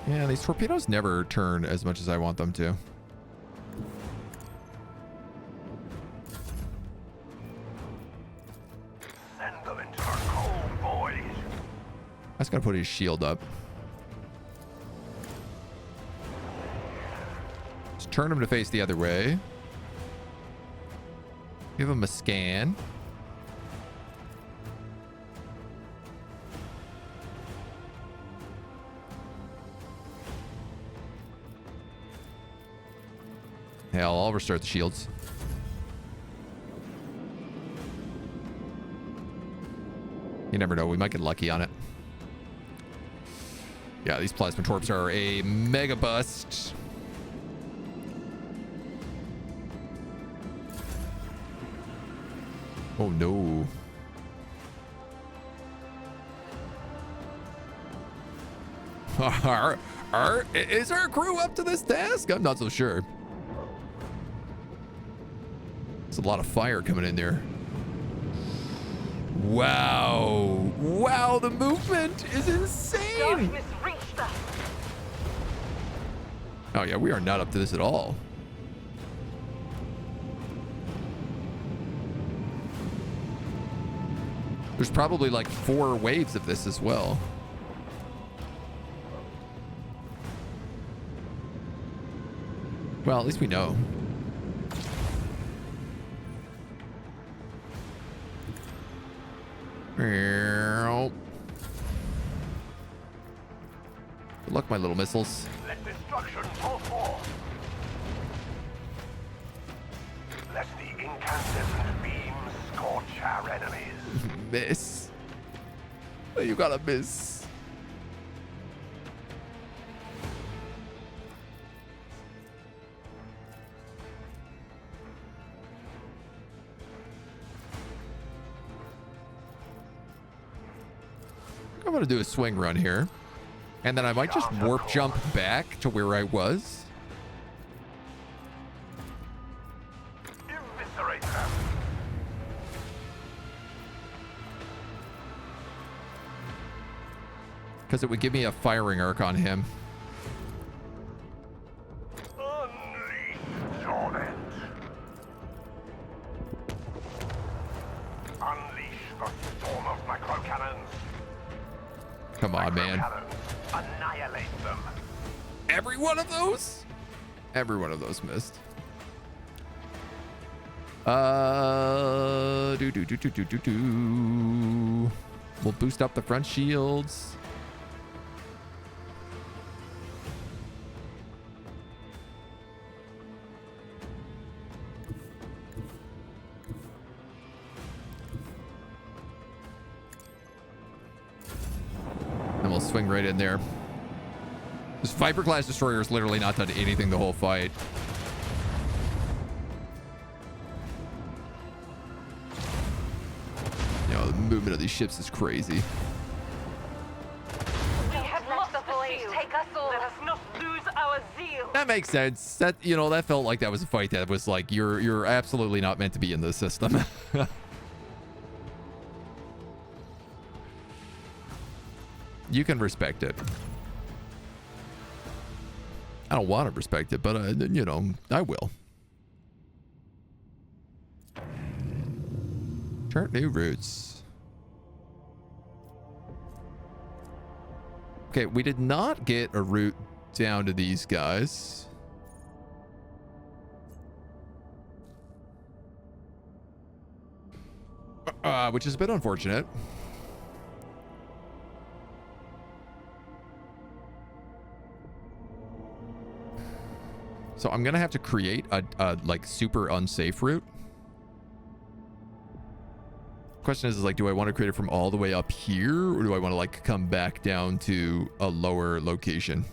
[SPEAKER 1] Yeah, these torpedoes never turn as much as I want them to.
[SPEAKER 5] Send them into the cold void.
[SPEAKER 1] I just gotta put his shield up. Just turn him to face the other way. Give him a scan. Hell, I'll restart the shields. You never know. We might get lucky on it. Yeah, these plasma torps are a mega bust. Oh no. Is our crew up to this task? I'm not so sure. There's a lot of fire coming in there. Wow. Wow, the movement is insane. Oh yeah, we are not up to this at all. There's probably like 4 waves of this as well. Well, at least we know. Good luck, my little missiles.
[SPEAKER 5] Let destruction pour forth. Let the incandescent beams scorch our enemies.
[SPEAKER 1] Miss. Oh, you gotta miss. I'm gonna do a swing run here, and then I might just warp jump back to where I was.
[SPEAKER 5] Eviscerate them.
[SPEAKER 1] Because it would give me a firing arc on him.
[SPEAKER 5] Unleash torment. Unleash the storm of microcannons.
[SPEAKER 1] Come on, man.
[SPEAKER 5] Annihilate them.
[SPEAKER 1] Every one of those? Every one of those missed. We'll boost up the front shields. And we'll swing right in there. This fiberglass destroyer has literally not done anything the whole fight. You know, the movement of these ships is crazy.
[SPEAKER 8] We have lost the void. Take us all. Let us not lose our zeal.
[SPEAKER 1] That makes sense. That, you know, that felt like that was a fight that was like, you're absolutely not meant to be in this system. You can respect it. I don't want to respect it, but you know, I will. Chart new routes. Okay, we did not get a route down to these guys. Which is a bit unfortunate. So I'm gonna have to create a like super unsafe route. Question is like, do I want to create it from all the way up here, or do I want to like come back down to a lower location?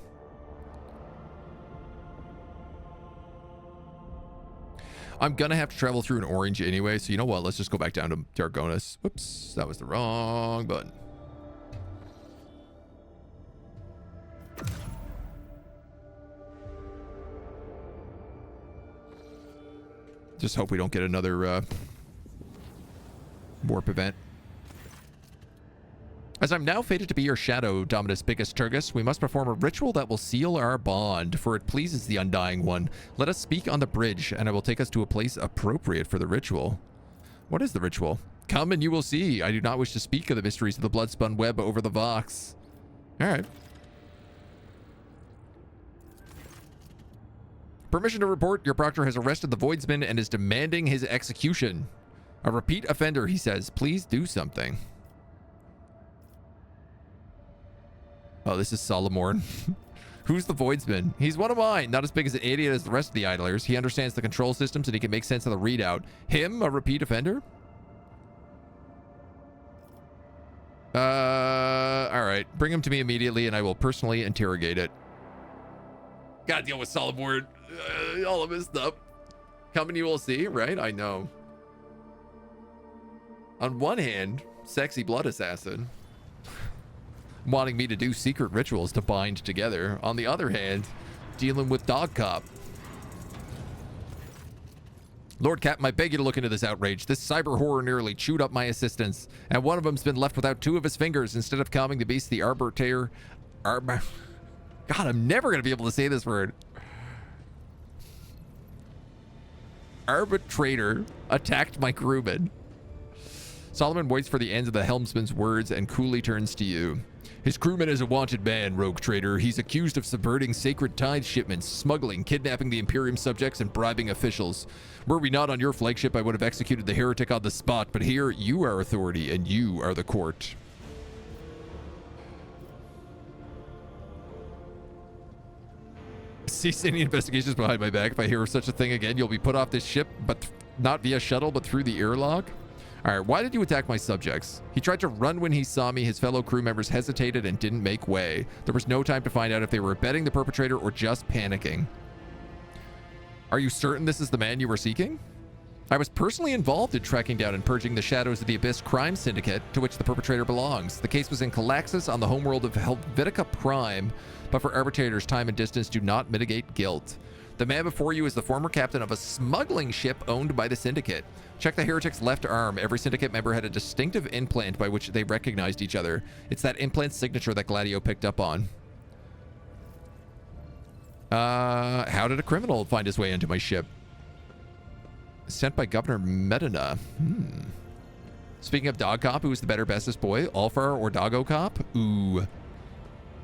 [SPEAKER 1] I'm gonna have to travel through an orange anyway, so you know what? Let's just go back down to Dargonus. Whoops, that was the wrong button. Just hope we don't get another warp event. As I'm now fated to be your shadow, Dominus Bicus Turgus, we must perform a ritual that will seal our bond, for it pleases the Undying One. Let us speak on the bridge, and I will take us to a place appropriate for the ritual. What is the ritual? Come and you will see. I do not wish to speak of the mysteries of the blood-spun web over the Vox. All right. Permission to report. Your proctor has arrested the Voidsman and is demanding his execution. A repeat offender, he says. Please do something. Oh, this is Solomorn. Who's the Voidsman? He's one of mine. Not as big as an idiot as the rest of the idlers. He understands the control systems and he can make sense of the readout. Him, a repeat offender? All right. Bring him to me immediately and I will personally interrogate it. Gotta deal with Solomorn. All of his stuff. Come and you will see, right? I know. On one hand, sexy blood assassin, wanting me to do secret rituals to bind together. On the other hand, dealing with dog cop. Lord Captain, I beg you to look into this outrage. This cyber horror nearly chewed up my assistants, and one of them's been left without 2 of his fingers. Instead of calming the beast, the arbitrator... God, I'm never going to be able to say this word. Arbitrator attacked my crewman. Solomon waits for the end of the helmsman's words and coolly turns to you. His crewman is a wanted man, rogue trader. He's accused of subverting sacred tithe shipments, smuggling, kidnapping the Imperium subjects, and bribing officials. Were we not on your flagship, I would have executed the heretic on the spot, but here, you are authority, and you are the court. Cease any investigations behind my back. If I hear of such a thing again, you'll be put off this ship, but not via shuttle, but through the airlock. All right, why did you attack my subjects? He tried to run when he saw me. His fellow crew members hesitated and didn't make way. There was no time to find out if they were abetting the perpetrator or just panicking. Are you certain this is the man you were seeking? I was personally involved in tracking down and purging the shadows of the Abyss crime syndicate to which the perpetrator belongs. The case was in Calaxis on the homeworld of Helvetica Prime, but for arbitrators, time and distance do not mitigate guilt. The man before you is the former captain of a smuggling ship owned by the syndicate. Check the heretic's left arm. Every syndicate member had a distinctive implant by which they recognized each other. It's that implant's signature that Gladio picked up on. How did a criminal find his way into my ship? Sent by Governor Medina. Speaking of Dog Cop, who's the better bestest boy? Alfar or Doggo Cop? Ooh.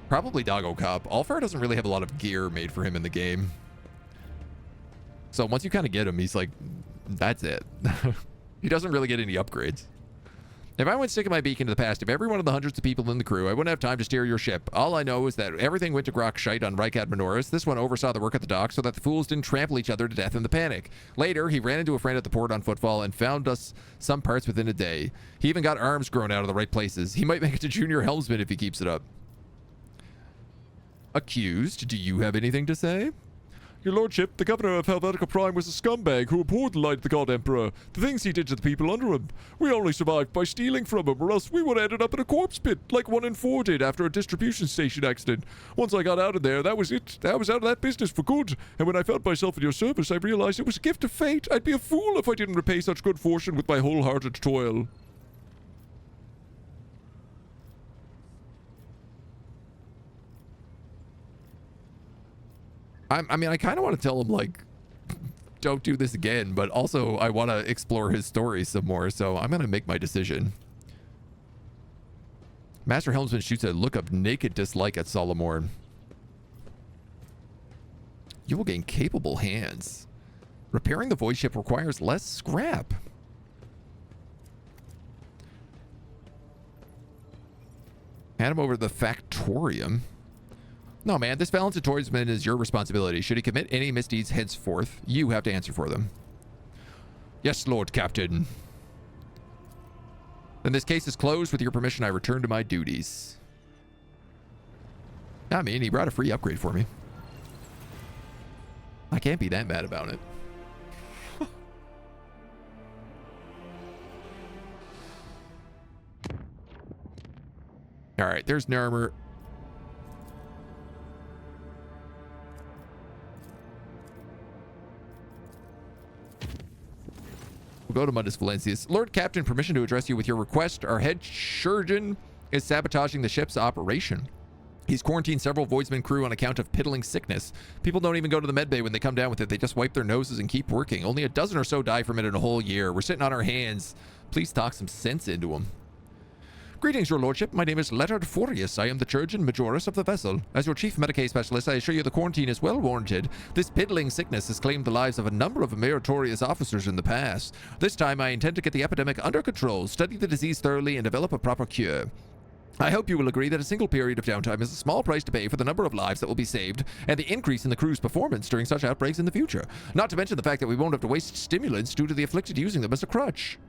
[SPEAKER 1] Probably Doggo Cop. Alfar doesn't really have a lot of gear made for him in the game. So once you kind of get him, he's like, that's it. He doesn't really get any upgrades. If I went sticking my beak into the past, if every one of the hundreds of people in the crew, I wouldn't have time to steer your ship. All I know is that everything went to grok shite on Rykat Minoris. This one oversaw the work at the dock so that the fools didn't trample each other to death in the panic. Later, he ran into a friend at the port on footfall and found us some parts within a day. He even got arms grown out of the right places. He might make it to junior helmsman if he keeps it up. Accused, do you have anything to say?
[SPEAKER 9] Your lordship, the governor of Helvetica Prime was a scumbag who abhorred the light of the God Emperor. The things he did to the people under him. We only survived by stealing from him, or else we would have ended up in a corpse pit, like 1 in 4 did after a distribution station accident. Once I got out of there, that was it. I was out of that business for good. And when I found myself in your service, I realized it was a gift of fate. I'd be a fool if I didn't repay such good fortune with my wholehearted toil.
[SPEAKER 1] I mean, I kind of want to tell him, like, don't do this again, but also I want to explore his story some more, so I'm going to make my decision. Master Helmsman shoots a look of naked dislike at Solomon. You will gain capable hands. Repairing the void ship requires less scrap. Hand him over to the factorium. No, man, this valedictorian is your responsibility. Should he commit any misdeeds henceforth, you have to answer for them. Yes, Lord Captain. Then this case is closed. With your permission, I return to my duties. I mean, he brought a free upgrade for me. I can't be that mad about it. All right, there's Narmer. We'll go to Mundus Valencius. Lord Captain, permission to address you with your request. Our head surgeon is sabotaging the ship's operation. He's quarantined several Voidsman crew on account of piddling sickness. People don't even go to the medbay when they come down with it. They just wipe their noses and keep working. Only a dozen or so die from it in a whole year. We're sitting on our hands. Please talk some sense into them. Greetings, your lordship. My name is Leonard Furius. I am the Chirurgeon Majoris of the vessel. As your chief Medicaid specialist, I assure you the quarantine is well warranted. This piddling sickness has claimed the lives of a number of meritorious officers in the past. This time, I intend to get the epidemic under control, study the disease thoroughly, and develop a proper cure. I hope you will agree that a single period of downtime is a small price to pay for the number of lives that will be saved and the increase in the crew's performance during such outbreaks in the future. Not to mention the fact that we won't have to waste stimulants due to the afflicted using them as a crutch.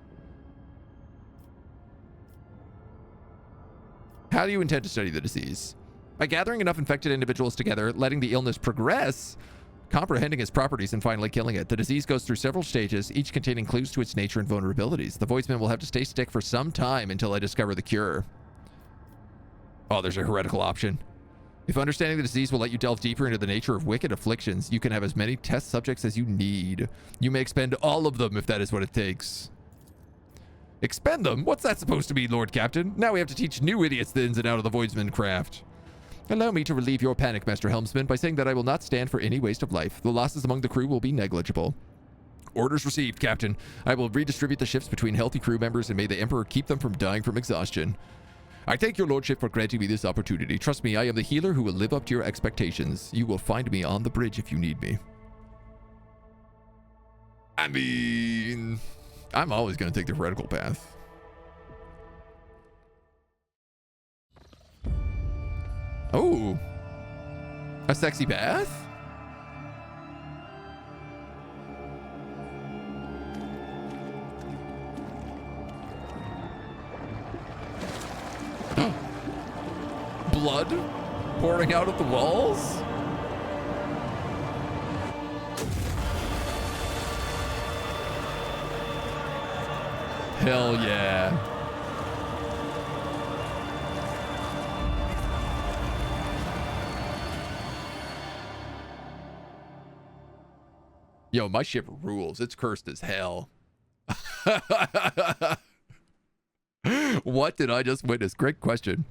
[SPEAKER 1] How do you intend to study the disease? By gathering enough infected individuals together, letting the illness progress, comprehending its properties and finally killing it. The disease goes through several stages, each containing clues to its nature and vulnerabilities. The Voidsman will have to stay sick for some time until I discover the cure. Oh, there's a heretical option. If understanding the disease will let you delve deeper into the nature of wicked afflictions, you can have as many test subjects as you need. You may expend all of them if that is what it takes. Expend them? What's that supposed to mean, Lord Captain? Now we have to teach new idiots the ins and outs of the Voidsman craft. Allow me to relieve your panic, Master Helmsman, by saying that I will not stand for any waste of life. The losses among the crew will be negligible. Orders received, Captain. I will redistribute the shifts between healthy crew members, and may the Emperor keep them from dying from exhaustion. I thank your lordship for granting me this opportunity. Trust me, I am the healer who will live up to your expectations. You will find me on the bridge if you need me. I mean, I'm always going to take the heretical path. Oh, a sexy bath? Blood pouring out of the walls? Hell yeah. Yo, my ship rules. It's cursed as hell. What did I just witness? Great question.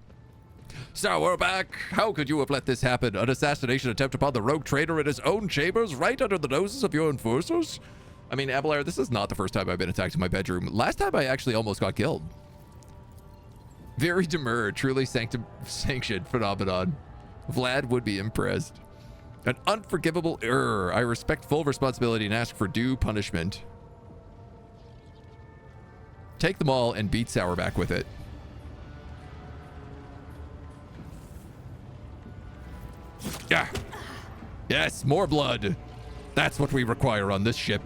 [SPEAKER 1] So we're back. How could you have let this happen? An assassination attempt upon the rogue traitor in his own chambers, right under the noses of your enforcers? I mean, Abelard, this is not the first time I've been attacked in my bedroom. Last time I actually almost got killed. Very demure, truly sanctioned phenomenon. Vlad would be impressed. An unforgivable error. I respect full responsibility and ask for due punishment. Take them all and beat Sourback with it. Yeah. Yes, more blood. That's what we require on this ship.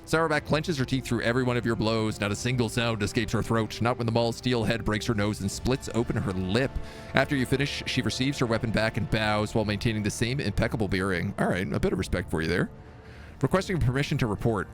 [SPEAKER 1] Sourback clenches her teeth through every one of your blows. Not a single sound escapes her throat. Not when the maul's steel head breaks her nose and splits open her lip. After you finish, she receives her weapon back and bows while maintaining the same impeccable bearing. All right, a bit of respect for you there. Requesting permission to report.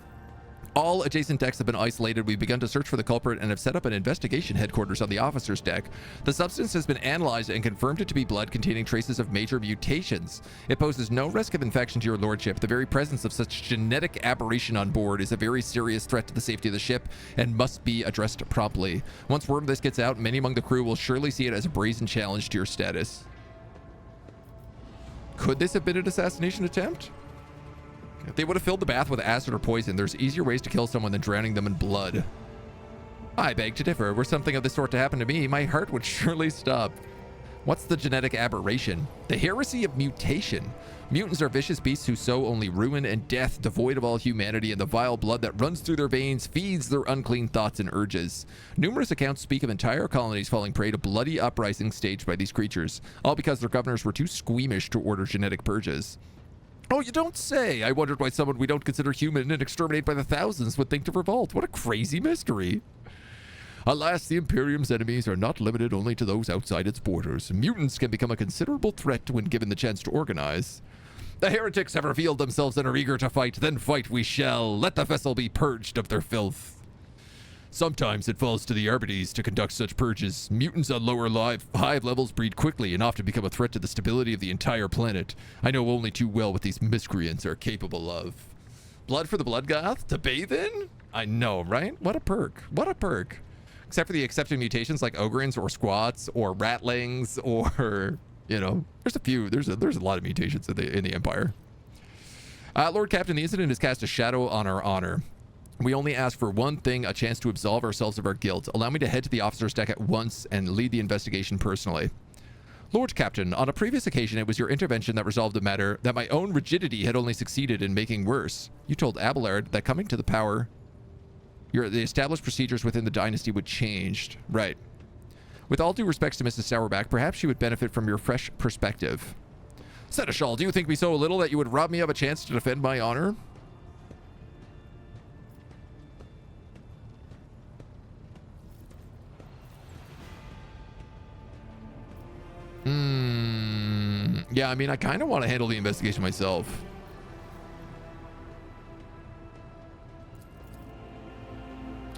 [SPEAKER 1] All adjacent decks have been isolated. We've begun to search for the culprit and have set up an investigation headquarters on the officer's deck. The substance has been analyzed and confirmed it to be blood containing traces of major mutations. It poses no risk of infection to your lordship. The very presence of such genetic aberration on board is a very serious threat to the safety of the ship and must be addressed promptly. Once word of this gets out, many among the crew will surely see it as a brazen challenge to your status. Could this have been an assassination attempt? If they would have filled the bath with acid or poison, there's easier ways to kill someone than drowning them in blood. I beg to differ. Were something of this sort to happen to me, my heart would surely stop. What's the genetic aberration? The heresy of mutation. Mutants are vicious beasts who sow only ruin and death, devoid of all humanity, and the vile blood that runs through their veins feeds their unclean thoughts and urges. Numerous accounts speak of entire colonies falling prey to bloody uprisings staged by these creatures, all because their governors were too squeamish to order genetic purges. Oh, you don't say. I wondered why someone we don't consider human and exterminate by the thousands would think to revolt. What a crazy mystery. Alas, the Imperium's enemies are not limited only to those outside its borders. Mutants can become a considerable threat when given the chance to organize. The heretics have revealed themselves and are eager to fight. Then fight we shall. Let the vessel be purged of their filth. Sometimes it falls to the Arbites to conduct such purges. Mutants on lower hive levels breed quickly and often become a threat to the stability of the entire planet. I know only too well what these miscreants are capable of. Blood for the blood goth to bathe in? I know, right? What a perk. What a perk. Except for the accepted mutations like Ogrins or Squats or Ratlings or, you know, there's a few. There's a lot of mutations in the Empire. Lord Captain, the incident has cast a shadow on our honor. We only ask for one thing, a chance to absolve ourselves of our guilt. Allow me to head to the officer's deck at once and lead the investigation personally. Lord Captain, on a previous occasion, it was your intervention that resolved the matter that my own rigidity had only succeeded in making worse. You told Abelard that coming to the power, the established procedures within the dynasty would change. Right. With all due respects to Mrs. Sourback, perhaps she would benefit from your fresh perspective. Seneschal, do you think me so little that you would rob me of a chance to defend my honor? Yeah, I mean, I kind of want to handle the investigation myself.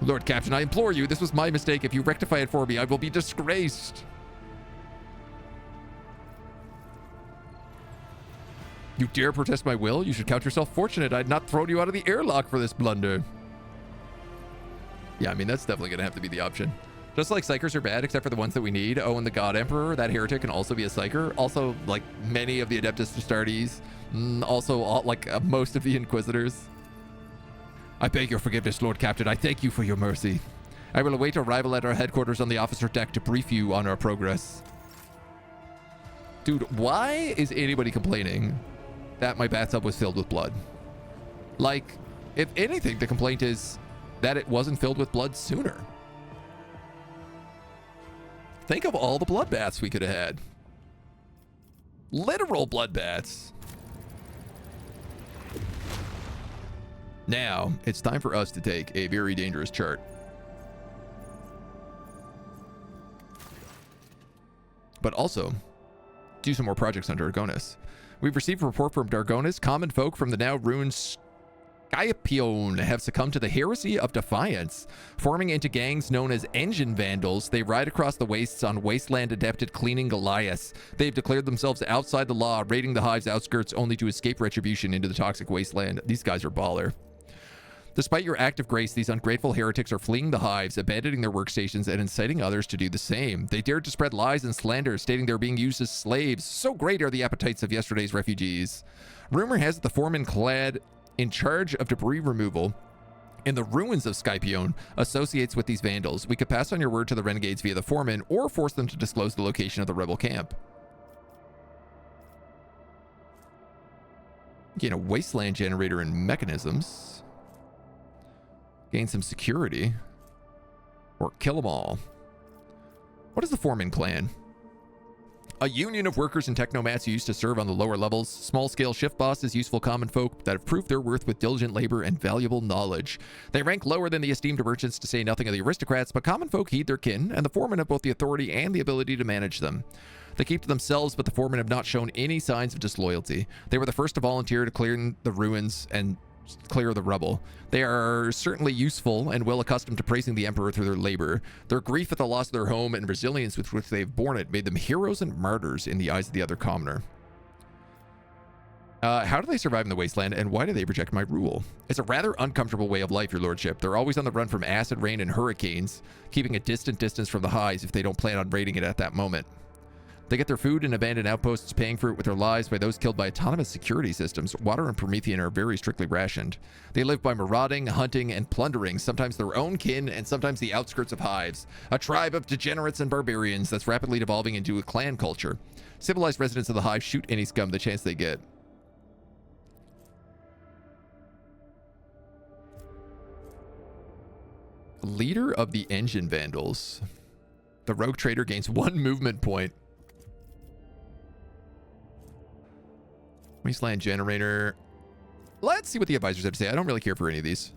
[SPEAKER 1] Lord Captain, I implore you, this was my mistake. If you rectify it for me, I will be disgraced. You dare protest my will? You should count yourself fortunate I'd not thrown you out of the airlock for this blunder. Yeah, I mean, that's definitely going to have to be the option. Just like psykers are bad, except for the ones that we need. Oh, and the God Emperor, that heretic can also be a psyker. Also, like, many of the Adeptus Astartes. Also, most of the Inquisitors. I beg your forgiveness, Lord Captain. I thank you for your mercy. I will await arrival at our headquarters on the officer deck to brief you on our progress. Dude, why is anybody complaining that my bathtub was filled with blood? Like, if anything, the complaint is that it wasn't filled with blood sooner. Think of all the bloodbaths we could have had. Literal bloodbaths. Now, it's time for us to take a very dangerous chart. But also, do some more projects on Dargonis. We've received a report from Dargonis. Common folk from the now ruined Skypion have succumbed to the heresy of defiance. Forming into gangs known as engine vandals, they ride across the wastes on wasteland adepted cleaning Goliaths. They've declared themselves outside the law, raiding the hive's outskirts only to escape retribution into the toxic wasteland. These guys are baller. Despite your act of grace, these ungrateful heretics are fleeing the hives, abandoning their workstations, and inciting others to do the same. They dared to spread lies and slander, stating they're being used as slaves. So great are the appetites of yesterday's refugees. Rumor has it the foreman clad in charge of debris removal in the ruins of Skypion associates with these vandals. We could pass on your word to the renegades via the foreman or force them to disclose the location of the rebel camp. Gain a wasteland generator and mechanisms. Gain some security. Or kill them all. What is the foreman clan? A union of workers and technomats who used to serve on the lower levels. Small-scale shift bosses, useful common folk that have proved their worth with diligent labor and valuable knowledge. They rank lower than the esteemed merchants, to say nothing of the aristocrats, but common folk heed their kin, and the foremen have both the authority and the ability to manage them. They keep to themselves, but the foremen have not shown any signs of disloyalty. They were the first to volunteer to clear the ruins and clear the rubble. They are certainly useful and well accustomed to praising the Emperor through their labor. Their grief at the loss of their home and resilience with which they've borne it made them heroes and martyrs in the eyes of the other commoner. How do they survive in the wasteland, and why do they reject my rule? It's a rather uncomfortable way of life, your lordship. They're always on the run from acid rain and hurricanes, keeping a distant distance from the hives if they don't plan on raiding it at that moment. They get their food in abandoned outposts, paying for it with their lives by those killed by autonomous security systems. Water and Promethean are very strictly rationed. They live by marauding, hunting, and plundering, sometimes their own kin and sometimes the outskirts of hives. A tribe of degenerates and barbarians that's rapidly evolving into a clan culture. Civilized residents of the hive shoot any scum the chance they get. Leader of the engine vandals. The rogue trader gains 1 movement point. Wasteland generator. Let's see what the advisors have to say. I don't really care for any of these.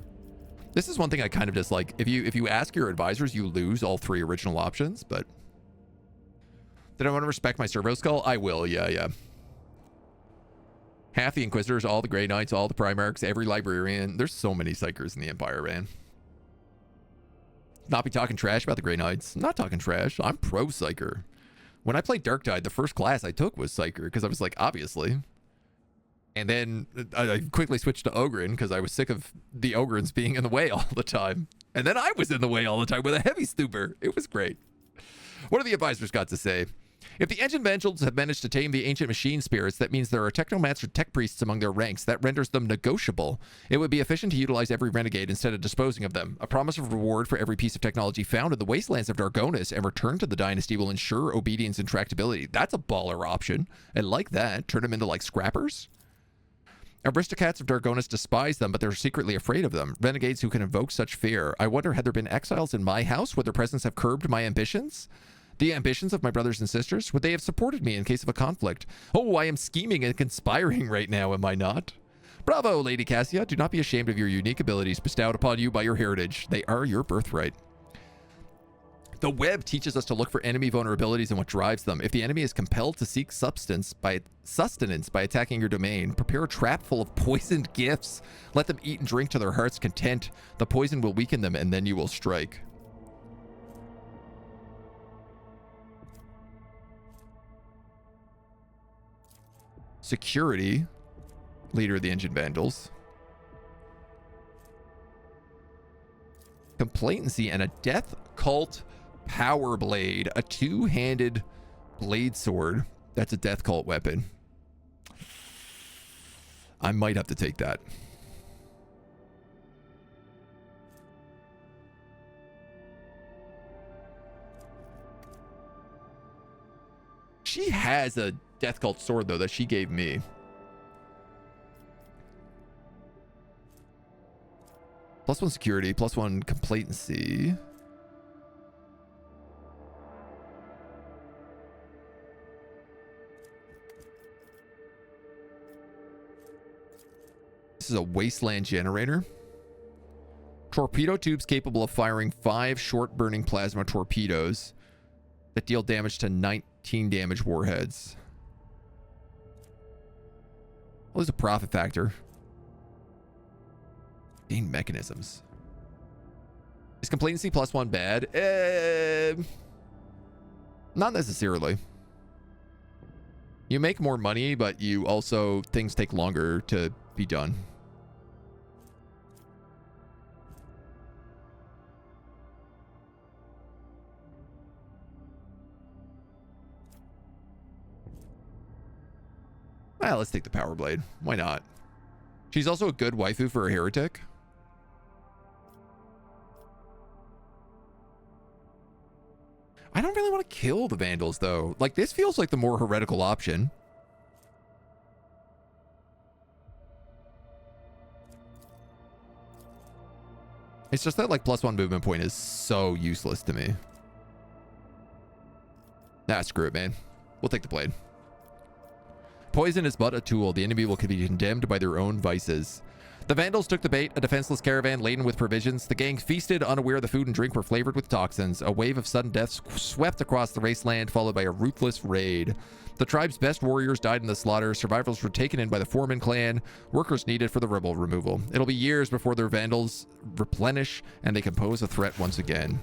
[SPEAKER 1] This is one thing I kind of dislike. If you ask your advisors, you lose all 3 original options, but did I want to respect my servo skull? I will, yeah. Half the Inquisitors, all the Grey Knights, all the Primarchs, every librarian. There's so many psykers in the Empire, man. Not be talking trash about the Grey Knights. I'm not talking trash. I'm pro psyker. When I played Dark Tide, the first class I took was psyker because I was like, obviously. And then I quickly switched to Ogryn because I was sick of the Ogryns being in the way all the time. And then I was in the way all the time with a heavy stupor. It was great. What have the advisors got to say? If the engine vandals have managed to tame the ancient machine spirits, that means there are technomats or tech priests among their ranks. That renders them negotiable. It would be efficient to utilize every renegade instead of disposing of them. A promise of reward for every piece of technology found in the wastelands of Dargonis and returned to the dynasty will ensure obedience and tractability. That's a baller option. I like that. Turn them into like scrappers. Aristocrats of Dargonis despise them, but they're secretly afraid of them. Renegades who can invoke such fear. I wonder, had there been exiles in my house, would their presence have curbed my ambitions? The ambitions of my brothers and sisters? Would they have supported me in case of a conflict? Oh, I am scheming and conspiring right now, am I not? Bravo, Lady Cassia. Do not be ashamed of your unique abilities bestowed upon you by your heritage. They are your birthright. The web teaches us to look for enemy vulnerabilities and what drives them. If the enemy is compelled to seek sustenance by attacking your domain, prepare a trap full of poisoned gifts. Let them eat and drink to their heart's content. The poison will weaken them, and then you will strike. Security, leader of the Engine Vandals. Complacency and a death cult power blade, a two-handed blade sword. That's a death cult weapon. I might have to take that. She has a death cult sword though that she gave me. +1 security, +1 complacency. This is a wasteland generator. Torpedo tubes capable of firing 5 short-burning plasma torpedoes that deal damage to 19 damage warheads. Well, there's a profit factor. Gain mechanisms. Is complacency +1 bad? Not necessarily. You make more money, but you also, things take longer to be done. Well, let's take the power blade. Why not? She's also a good waifu for a heretic. I don't really want to kill the Vandals, though. Like, this feels like the more heretical option. It's just that, like, +1 movement point is so useless to me. Nah, screw it, man. We'll take the blade. Poison is but a tool. The enemy will be condemned by their own vices. The Vandals took the bait, a defenseless caravan laden with provisions. The gang feasted, unaware the food and drink were flavored with toxins. A wave of sudden deaths swept across the wasteland, followed by a ruthless raid. The tribe's best warriors died in the slaughter. Survivors were taken in by the Foreman clan. Workers needed for the rebel removal. It'll be years before their Vandals replenish and they can pose a threat once again.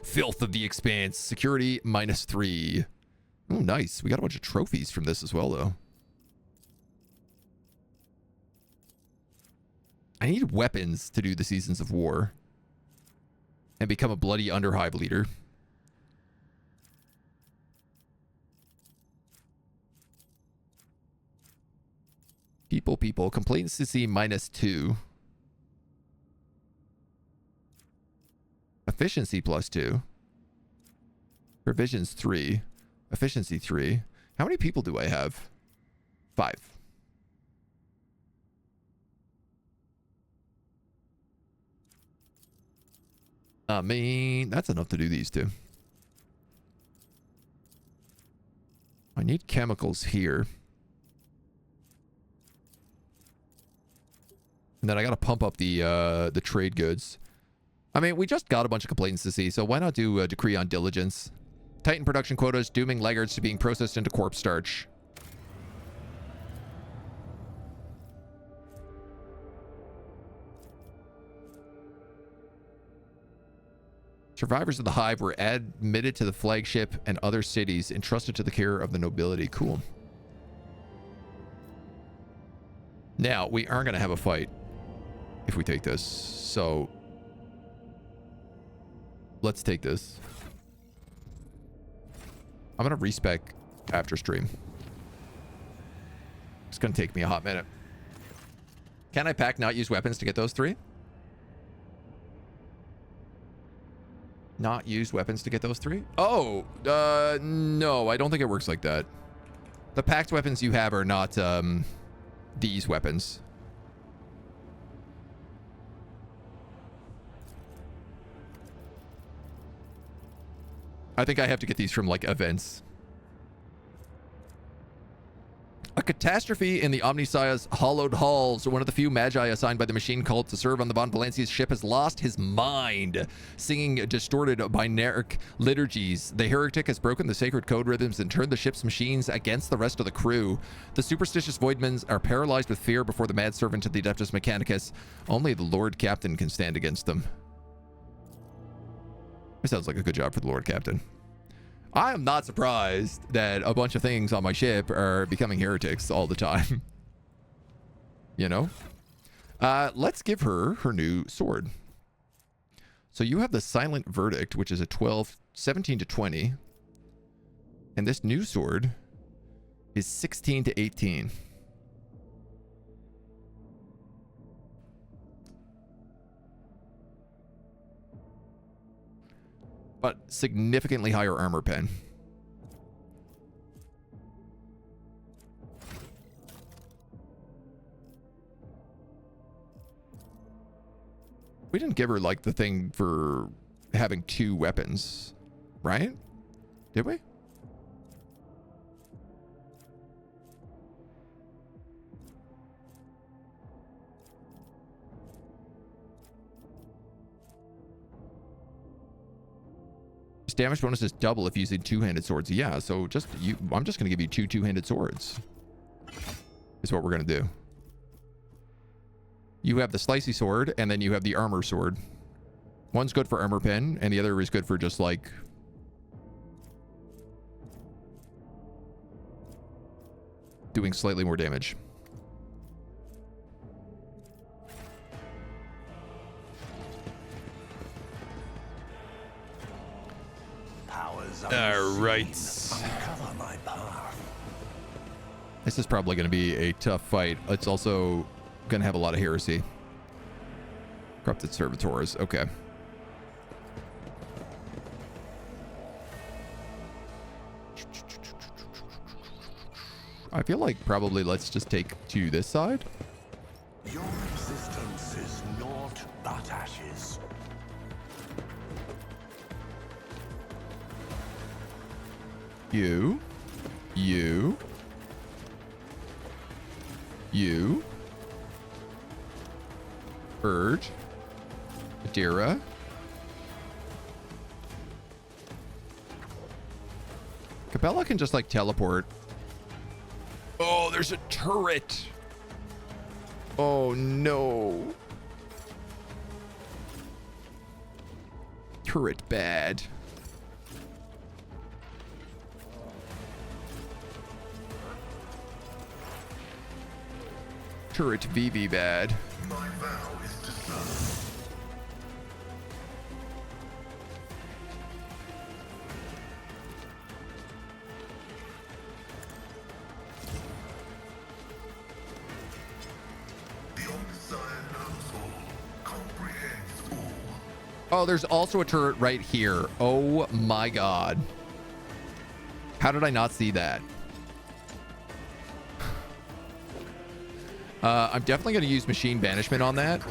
[SPEAKER 1] Filth of the Expanse. Security -3. Oh, nice. We got a bunch of trophies from this as well, though. I need weapons to do the Seasons of War and become a bloody underhive leader. People. Complacency -2. Efficiency +2. Provisions 3. Efficiency 3. How many people do I have? 5. I mean, that's enough to do these two. I need chemicals here. And then I gotta pump up the trade goods. I mean, we just got a bunch of complacency, so why not do a decree on diligence? Titan production quotas, dooming laggards to being processed into corpse starch. Survivors of the Hive were admitted to the flagship and other cities entrusted to the care of the nobility. Cool. Now, we are going to have a fight if we take this. So, let's take this. I'm going to respec after stream. It's going to take me a hot minute. Can I pack not use weapons to get those 3? Not use weapons to get those 3? Oh, no, I don't think it works like that. The packed weapons you have are not these weapons. I think I have to get these from, like, events. A catastrophe in the Omnissiah's hallowed halls. One of the few magi assigned by the machine cult to serve on the Von Valencia's ship has lost his mind, singing distorted binaric liturgies. The heretic has broken the sacred code rhythms and turned the ship's machines against the rest of the crew. The superstitious voidmen are paralyzed with fear before the mad servant of the Adeptus Mechanicus. Only the Lord Captain can stand against them. It sounds like a good job for the Lord Captain. I am not surprised that a bunch of things on my ship are becoming heretics all the time. You know? Let's give her her new sword. So you have the Silent Verdict, which is a 17 to 20. And this new sword is 16 to 18. But significantly higher armor pen. We didn't give her like the thing for having 2 weapons, right? Did we? Damage bonus is double if using 2-handed swords. Yeah, so just I'm just gonna give you 2 2-handed swords. Is what we're gonna do. You have the slicey sword, and then you have the armor sword. One's good for armor pen, and the other is good for just like doing slightly more damage. All right. This is probably going to be a tough fight. It's also going to have a lot of heresy. Corrupted servitors. Okay. I feel like probably let's just take to this side.
[SPEAKER 5] Your existence is naught but ashes.
[SPEAKER 1] You. Urge. Adira. Kibellah can just like teleport. Oh, there's a turret. Oh no. Turret bad. Turret VV bad.
[SPEAKER 4] My vow is to serve. The Omnissiah knows all, comprehends all.
[SPEAKER 1] Oh, there's also a turret right here. Oh my god. How did I not see that? I'm definitely going to use machine banishment on that.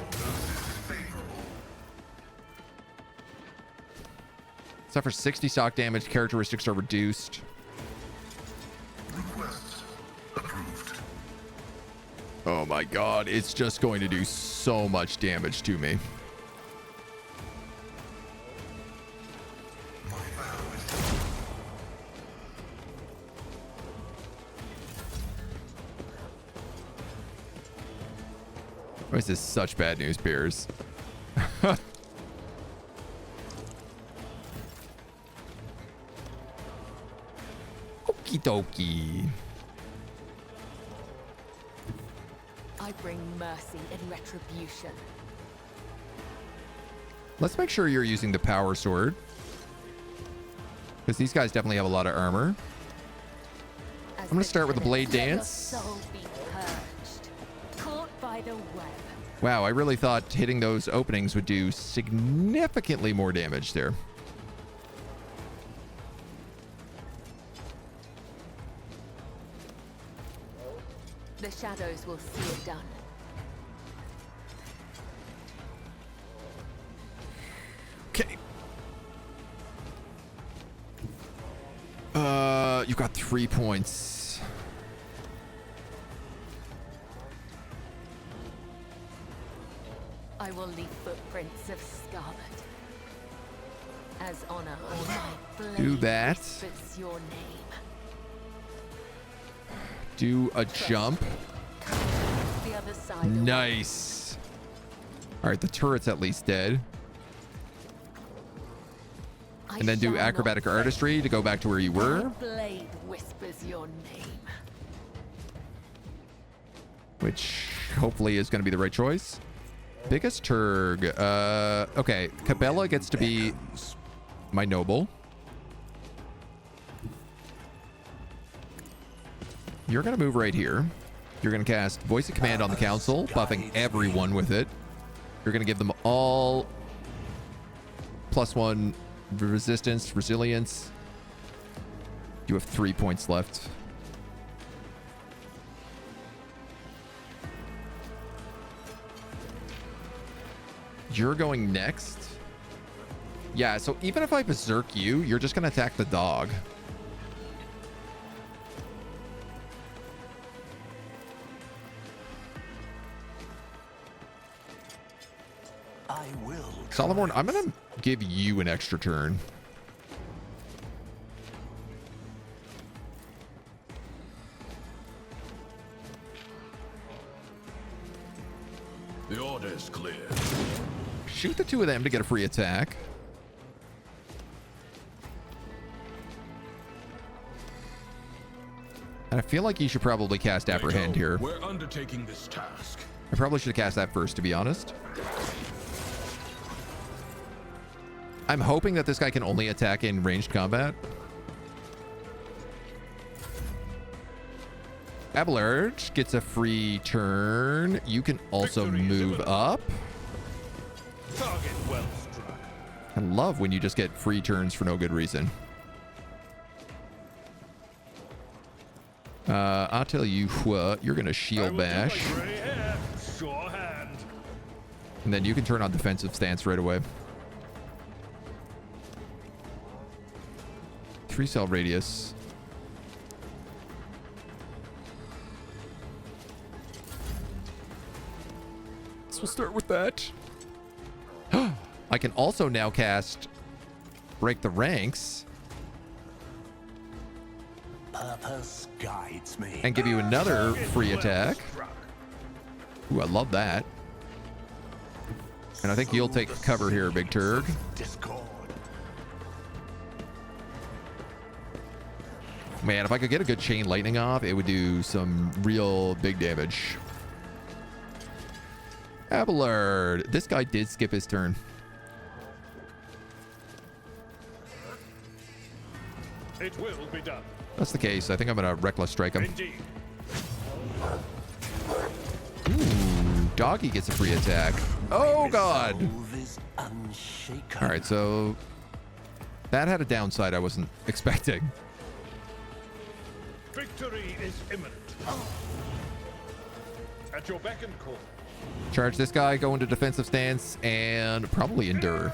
[SPEAKER 1] Suffers 60 shock damage. Characteristics are reduced.
[SPEAKER 4] Request approved.
[SPEAKER 1] Oh my god, it's just going to do so much damage to me.
[SPEAKER 4] My vow is to
[SPEAKER 1] Why is this such bad news, Beers? Okie dokie.
[SPEAKER 2] I bring mercy and retribution.
[SPEAKER 1] Let's make sure you're using the power sword, because these guys definitely have a lot of armor. I'm gonna start with the blade dance.
[SPEAKER 2] Let your soul be purged, caught by the web.
[SPEAKER 1] Wow, I really thought hitting those openings would do significantly more damage there.
[SPEAKER 2] The shadows will see it done.
[SPEAKER 1] Okay. You've got 3 points.
[SPEAKER 2] I will leave footprints of scarlet. As honor or my blade
[SPEAKER 1] Do that.
[SPEAKER 2] whispers your name.
[SPEAKER 1] Do a jump.
[SPEAKER 2] The other side.
[SPEAKER 1] Nice. All right, the turret's at least dead. And then do acrobatic artistry to go back to where you were.
[SPEAKER 2] My blade whispers your name.
[SPEAKER 1] Which hopefully is going to be the right choice. Biggest Turg. Okay, Kibellah gets to be my noble. You're going to move right here. You're going to cast Voice of Command on the Council, buffing everyone with it. You're going to give them all +1 resistance, resilience. You have 3 points left. You're going next. Yeah, so even if I berserk you, you're just going to attack the dog.
[SPEAKER 6] I will.
[SPEAKER 1] Solomon, I'm going to give you an extra turn.
[SPEAKER 6] The order is clear.
[SPEAKER 1] Shoot the two of them to get a free attack. And I feel like you should probably cast Apprehend here.
[SPEAKER 6] We're undertaking this task.
[SPEAKER 1] I probably should have cast that first, to be honest. I'm hoping that this guy can only attack in ranged combat. Abelard gets a free turn. You can also move up.
[SPEAKER 7] Target well struck.
[SPEAKER 1] I love when you just get free turns for no good reason. I'll tell you what, you're going to shield bash.
[SPEAKER 7] Sure hand.
[SPEAKER 1] And then you can turn on defensive stance right away. 3-cell radius. So we'll start with that. I can also now cast Break the Ranks.
[SPEAKER 6] Purpose guides me.
[SPEAKER 1] And give you another free attack. Ooh, I love that. And I think you'll take cover here, Big Turg. Man, if I could get a good chain lightning off, it would do some real big damage. Abelard. This guy did skip his turn.
[SPEAKER 7] It will be done.
[SPEAKER 1] That's the case. I think I'm going to Reckless Strike him.
[SPEAKER 7] Indeed.
[SPEAKER 1] Ooh, Doggy gets a free attack. Oh, God. All right, so that had a downside I wasn't expecting.
[SPEAKER 7] Victory is imminent. At your beck and call.
[SPEAKER 1] Charge this guy, go into defensive stance, and probably endure.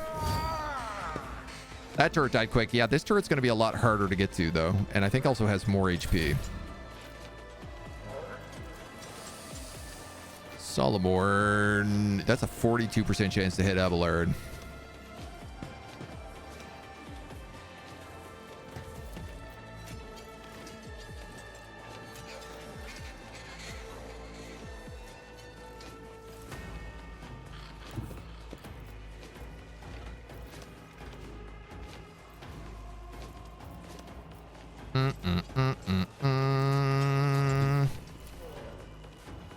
[SPEAKER 1] That turret died quick. Yeah, this turret's going to be a lot harder to get to, though. And I think also has more HP. Solomorn. That's a 42% chance to hit Abelard.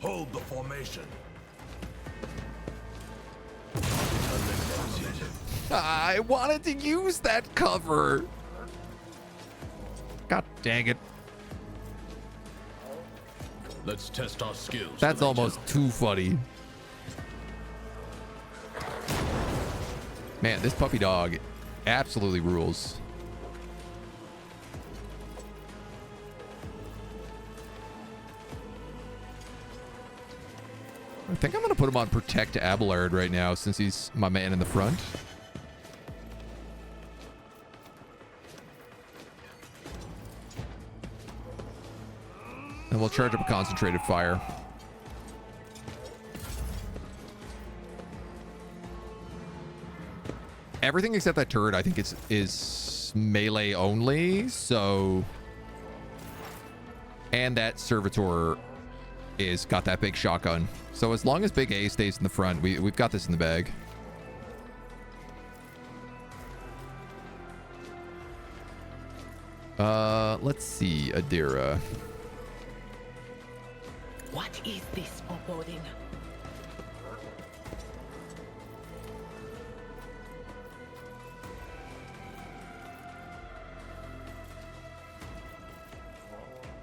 [SPEAKER 6] Hold the formation.
[SPEAKER 1] I wanted to use that cover. God dang it.
[SPEAKER 6] Let's test our skills.
[SPEAKER 1] That's almost too funny. Man, this puppy dog absolutely rules. I think I'm going to put him on Protect Abelard right now since he's my man in the front. And we'll charge up a Concentrated Fire. Everything except that turret, I think is melee only. So, and that servitor is got that big shotgun. So as long as Big A stays in the front, we've got this in the bag. Let's see, Adira.
[SPEAKER 8] What is this foreboding?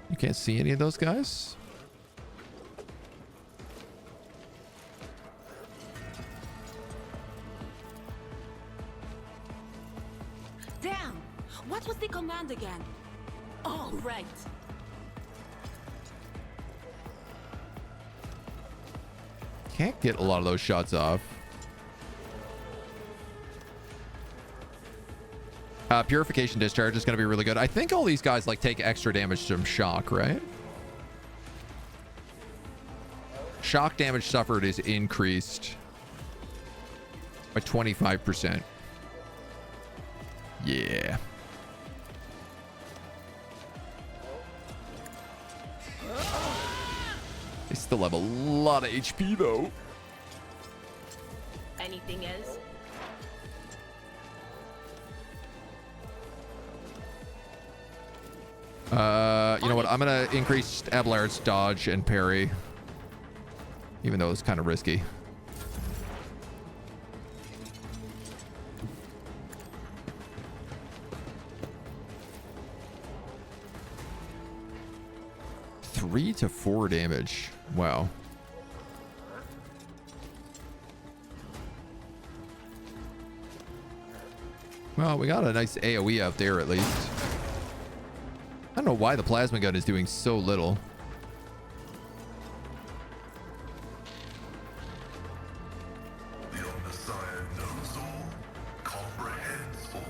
[SPEAKER 1] You can't see any of those guys?
[SPEAKER 8] Damn! What was the command again? Oh, right.
[SPEAKER 1] Can't get a lot of those shots off. Purification discharge is going to be really good. I think all these guys like take extra damage from shock, right? Shock damage suffered is increased by 25%. Yeah. They still have a lot of HP though.
[SPEAKER 8] Anything else?
[SPEAKER 1] You know what? I'm gonna increase Abelard's dodge and parry, even though it's kind of risky. Three to 4 damage. Wow. Well, we got a nice AoE out there at least. I don't know why the plasma gun is doing so little.
[SPEAKER 4] The Omniscient knows all, comprehends all.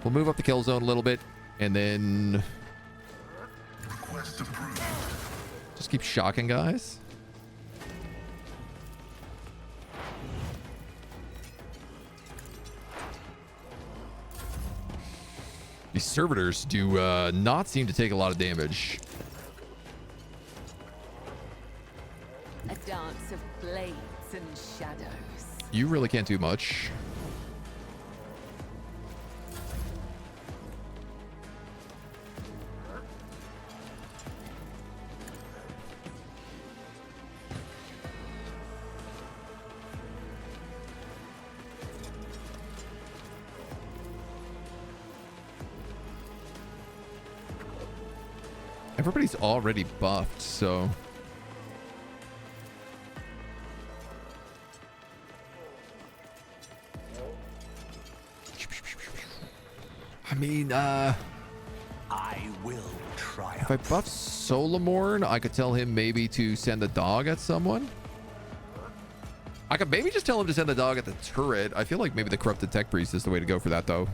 [SPEAKER 1] We'll move up the kill zone a little bit, and then
[SPEAKER 4] Request approved.
[SPEAKER 1] just keep shocking guys. These servitors do not seem to take a lot of damage.
[SPEAKER 2] A dance of blades and shadows.
[SPEAKER 1] You really can't do much. Everybody's already buffed, so... I mean,
[SPEAKER 6] I will
[SPEAKER 1] if
[SPEAKER 6] triumph.
[SPEAKER 1] I buff Solomorn, I could tell him maybe to send the dog at someone. I could maybe just tell him to send the dog at the turret. I feel like maybe the Corrupted Tech Priest is the way to go for that, though.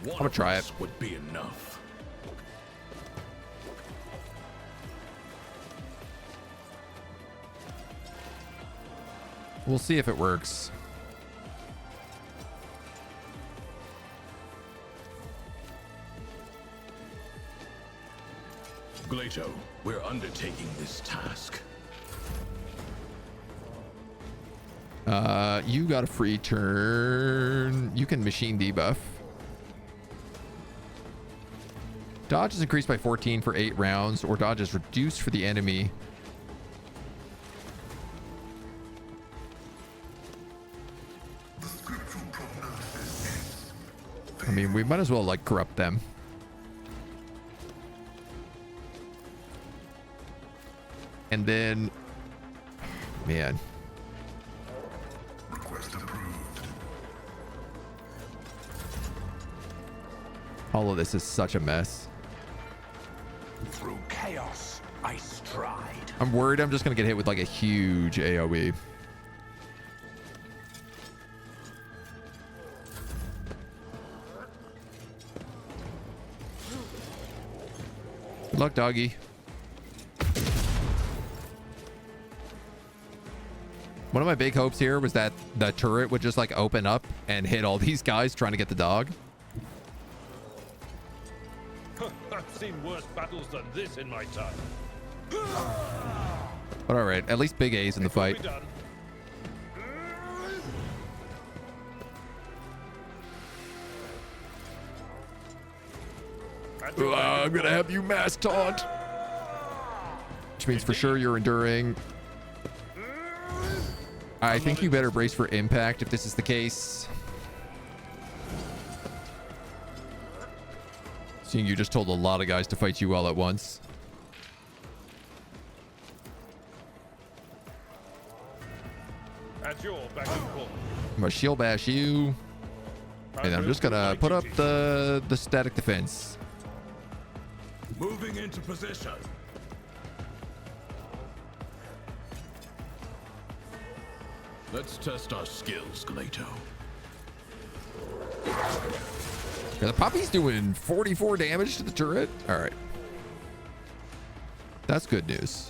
[SPEAKER 6] I'm
[SPEAKER 1] gonna try it.
[SPEAKER 6] Would be enough.
[SPEAKER 1] We'll see if it works.
[SPEAKER 6] Glato, we're undertaking this task.
[SPEAKER 1] You got a free turn. You can machine debuff. Dodge is increased by 14 for 8 rounds, or dodge is reduced for the enemy.
[SPEAKER 4] The scriptural prognosis is
[SPEAKER 1] I mean, we might as well, like, corrupt them. And then... Man.
[SPEAKER 4] request approved.
[SPEAKER 1] All of this is such a mess.
[SPEAKER 6] Through chaos, I stride.
[SPEAKER 1] I'm worried I'm just going to get hit with, like, a huge AoE. Good luck, doggy. One of my big hopes here was that the turret would just like open up and hit all these guys trying to get the dog.
[SPEAKER 7] I've seen worse battles than this in my time.
[SPEAKER 1] But all right, at least Big A's in the fight. I'm gonna have you mass taunt, which means for sure you're enduring. I think you better brace for impact if this is the case. Seeing you just told a lot of guys to fight you all at once.
[SPEAKER 7] At your back and call.
[SPEAKER 1] I'm gonna shield bash you, and I'm just gonna put up the static defense.
[SPEAKER 6] Moving into position. Let's test our skills, Glato.
[SPEAKER 1] Yeah, the puppy's doing 44 damage to the turret. All right. That's good news.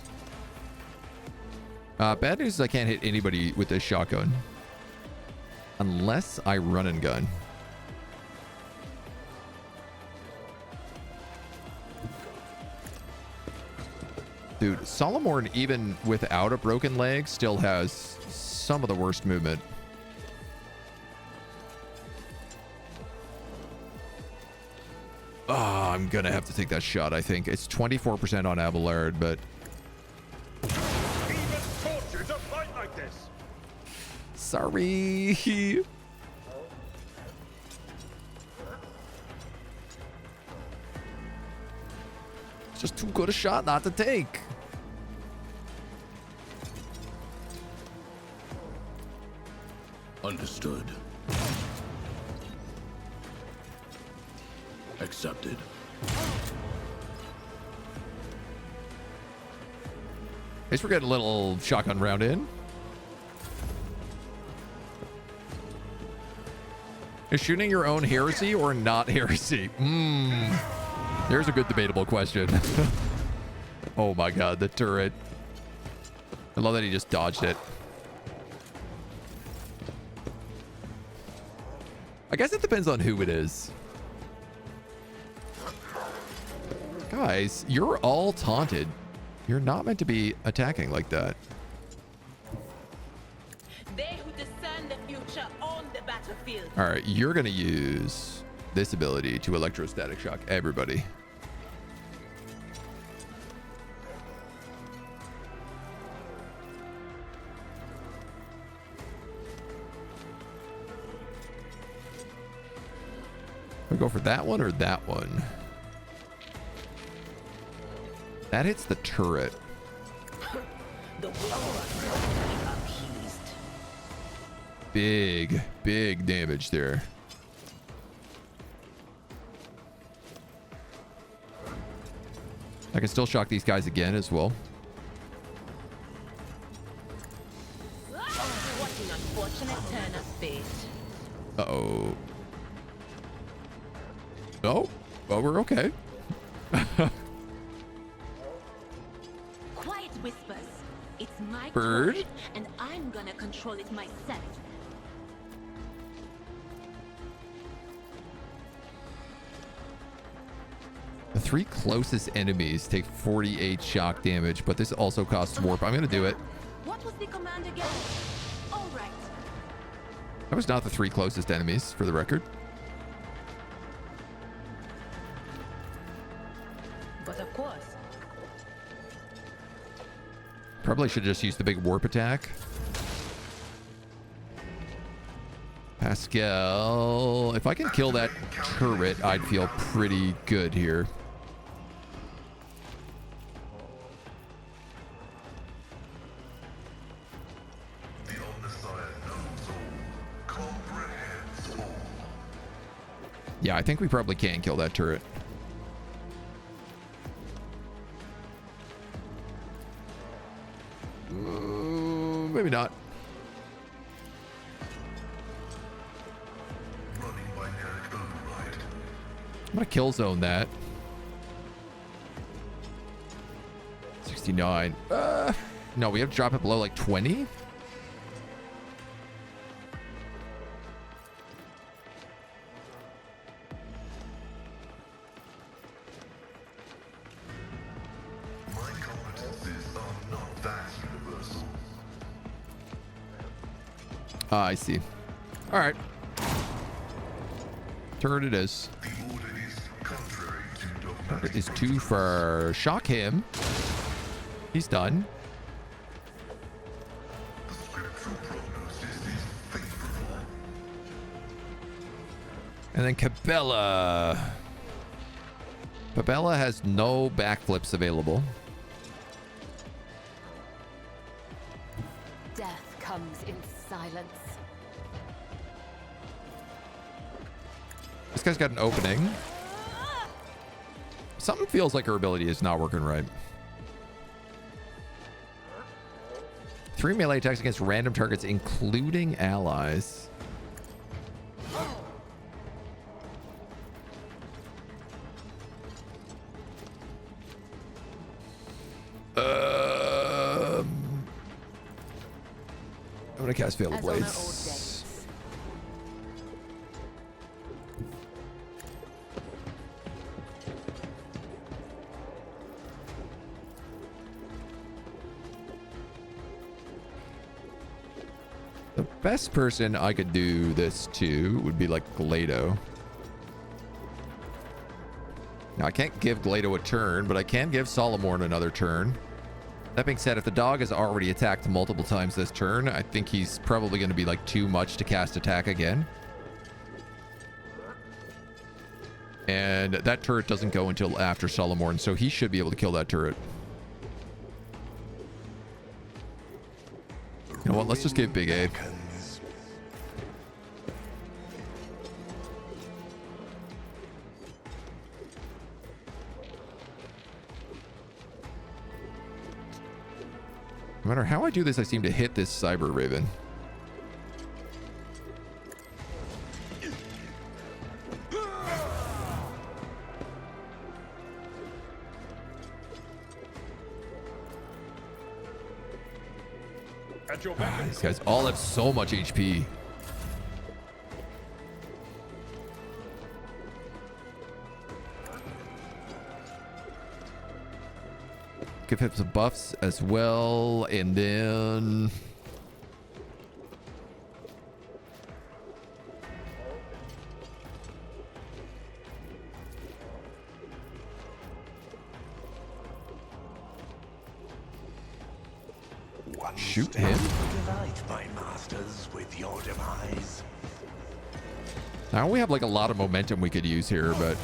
[SPEAKER 1] Bad news is I can't hit anybody with this shotgun. Unless I run and gun. Dude, Solomorn, even without a broken leg, still has some of the worst movement. Oh, I'm gonna have to take that shot, I think. It's 24% on Abelard, but...
[SPEAKER 7] Even torture to fight like this.
[SPEAKER 1] Sorry. It's just too good a shot not to take.
[SPEAKER 6] Understood. Accepted.
[SPEAKER 1] Guess we're getting a little shotgun round in. Is shooting your own heresy or not heresy? There's a good debatable question. Oh my god, the turret. I love that he just dodged it. I guess it depends on who it is. Guys, you're all taunted. You're not meant to be attacking like that.
[SPEAKER 8] They who discern the future on the battlefield.
[SPEAKER 1] All right, you're going to use this ability to electrostatic shock everybody. We go for that one or that one? That hits the turret.
[SPEAKER 8] The will be appeased.
[SPEAKER 1] Big damage there. I can still shock these guys again as well.
[SPEAKER 8] What an unfortunate turn of fate.
[SPEAKER 1] Uh-oh. Oh, well, we're okay.
[SPEAKER 8] Quiet whispers. It's my
[SPEAKER 1] Bird?
[SPEAKER 8] toy, and I'm gonna control it myself.
[SPEAKER 1] The 3 closest enemies take 48 shock damage, but this also costs warp. I'm gonna do it.
[SPEAKER 8] What was the command again? All right.
[SPEAKER 1] That was not the 3 closest enemies, for the record.
[SPEAKER 8] But of course.
[SPEAKER 1] Probably should just use the big warp attack. Pascal, if I can kill that turret, I'd feel pretty good here.
[SPEAKER 4] The Omniscient knows all, comprehends all.
[SPEAKER 1] Yeah, I think we probably can kill that turret. Maybe not.
[SPEAKER 4] Running binaric override.
[SPEAKER 1] I'm gonna kill zone that. 69. No, we have to drop it below like 20. I see. All right. Turret it is. Target is too far. Shock him. He's done. And then Kibellah. Kibellah has no backflips available.
[SPEAKER 2] Death comes in silence.
[SPEAKER 1] This guy's got an opening. Something feels like her ability is not working right. 3 melee attacks against random targets, including allies. I'm gonna cast Fatal Blades. The best person I could do this to would be like Glado. Now I can't give Glado a turn, but I can give Solomorn another turn. That being said, if the dog has already attacked multiple times this turn, I think he's probably going to be like too much to cast attack again. And that turret doesn't go until after Solomorn, so he should be able to kill that turret. You know what? Let's just give Big A. No matter how I do this, I seem to hit this Cyber Raven.
[SPEAKER 7] At your back.
[SPEAKER 1] These guys all have so much HP. Give him some buffs as well, and then shoot him.
[SPEAKER 5] Delight my masters with your demise.
[SPEAKER 1] Now we have like a lot of momentum we could use here, but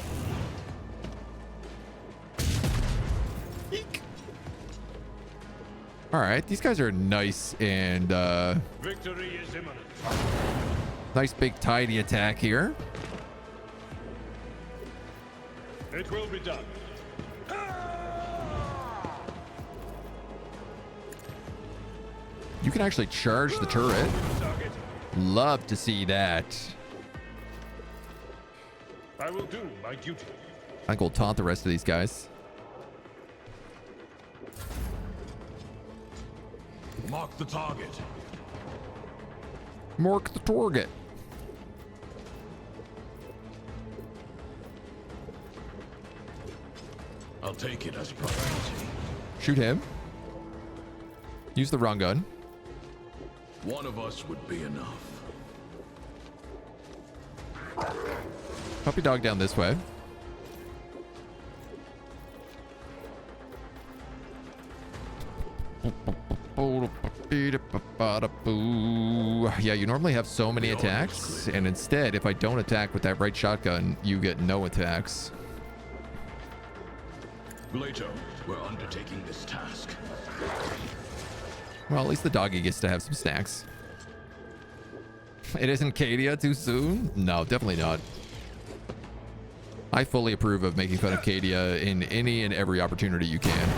[SPEAKER 1] all right, these guys are nice and
[SPEAKER 7] Victory is imminent.
[SPEAKER 1] nice big tidy attack here.
[SPEAKER 7] It will be done.
[SPEAKER 1] You can actually charge the turret. Love to see that.
[SPEAKER 7] I will do my duty.
[SPEAKER 1] I think we'll taunt the rest of these guys.
[SPEAKER 6] Mark the target.
[SPEAKER 1] Mark the target.
[SPEAKER 6] I'll take it as a priority.
[SPEAKER 1] Shoot him. Use the wrong gun.
[SPEAKER 6] One of us would be enough.
[SPEAKER 1] Puppy dog down this way. Yeah, you normally have so many attacks, and instead, if I don't attack with that right shotgun, you get no attacks.
[SPEAKER 6] Glato, we're undertaking this task.
[SPEAKER 1] Well, at least the doggy gets to have some snacks. It isn't Cadia too soon? No, definitely not. I fully approve of making fun of Cadia in any and every opportunity you can.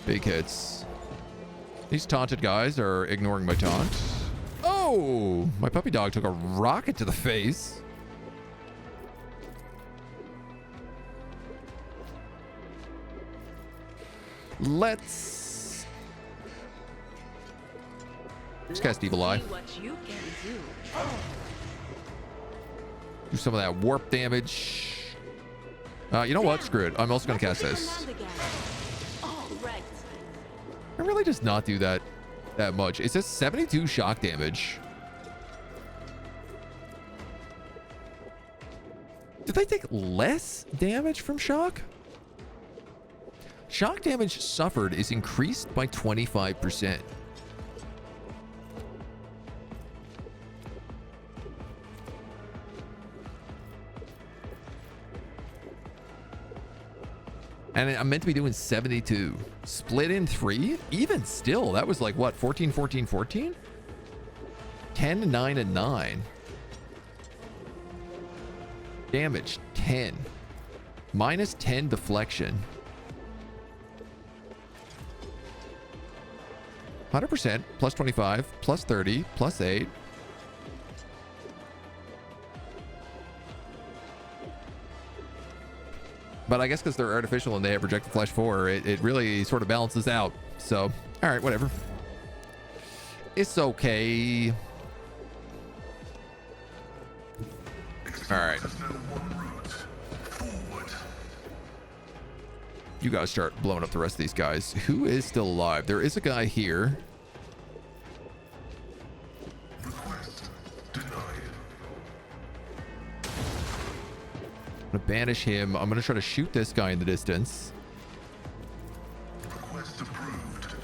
[SPEAKER 1] Big hits. These taunted guys are ignoring my taunt. Oh! My puppy dog took a rocket to the face. Let's cast Evil Eye. Do some of that warp damage. You know what? Screw it. I'm also going to cast this. It really does not do that much. It says 72 shock damage. Did they take less damage from shock? Shock damage suffered is increased by 25%. And I'm meant to be doing 72. Split in 3? Even still, that was like what? 14, 14, 14? 10, 9, and 9. Damage, 10. Minus 10 deflection. 100%, plus 25, plus 30, plus 8. But I guess because they're artificial and they have rejected flesh 4, it really sort of balances out. So, all right, whatever. It's okay. All right. You guys start blowing up the rest of these guys. Who is still alive? There is a guy here. I'm gonna banish him. I'm gonna try to shoot this guy in the distance.
[SPEAKER 4] Request approved.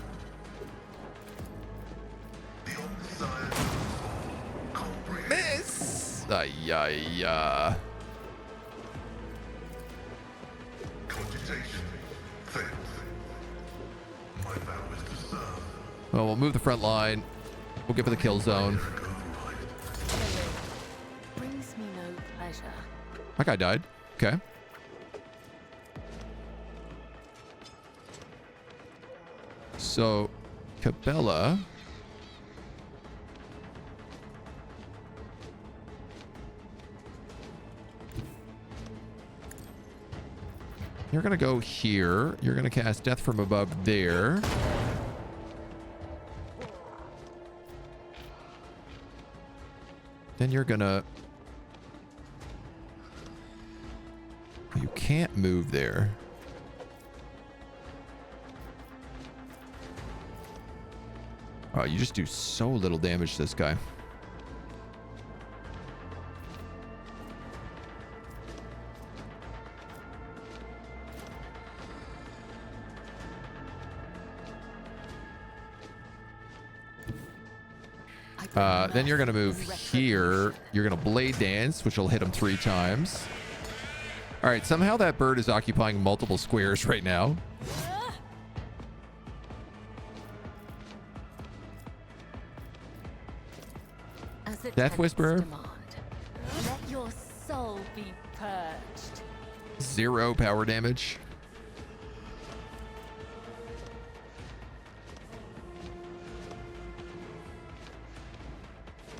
[SPEAKER 1] Miss!
[SPEAKER 4] Cogitation failed. My vow is to serve.
[SPEAKER 1] Well, we'll move the front line. We'll get for the kill zone.
[SPEAKER 2] Brings me no pleasure.
[SPEAKER 1] That guy died. Okay. So, Kibellah. You're going to go here. You're going to cast Death from Above there. Then you're going to... You can't move there. Oh, you just do so little damage to this guy. Then you're going to move here. You're going to Blade Dance, which will hit him 3 times. All right, somehow that bird is occupying multiple squares right now. Death Whisperer.
[SPEAKER 8] Let your soul be purged.
[SPEAKER 1] 0 power damage.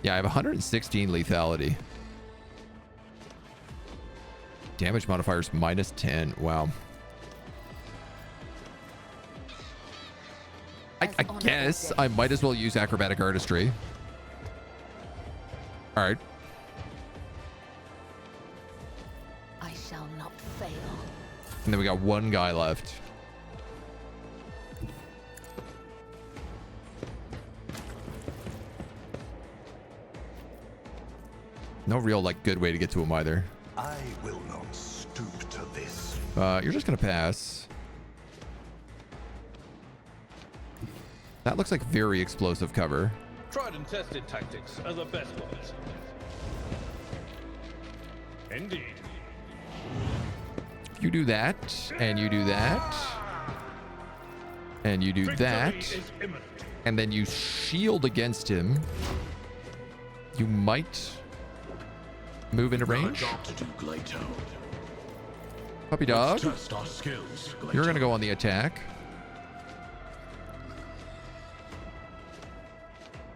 [SPEAKER 1] Yeah, I have 116 lethality. Damage modifiers minus 10. Wow. I guess I might as well use acrobatic artistry. All right.
[SPEAKER 2] I shall not fail.
[SPEAKER 1] And then we got 1 guy left. No real like good way to get to him either.
[SPEAKER 4] I will not stoop to this.
[SPEAKER 1] You're just gonna pass. That looks like very explosive cover.
[SPEAKER 7] Tried and tested tactics are the best ones. Indeed.
[SPEAKER 1] You do that, and you do that, and you do that, and then you shield against him. You might move into range. Puppy dog. You're gonna go on the attack.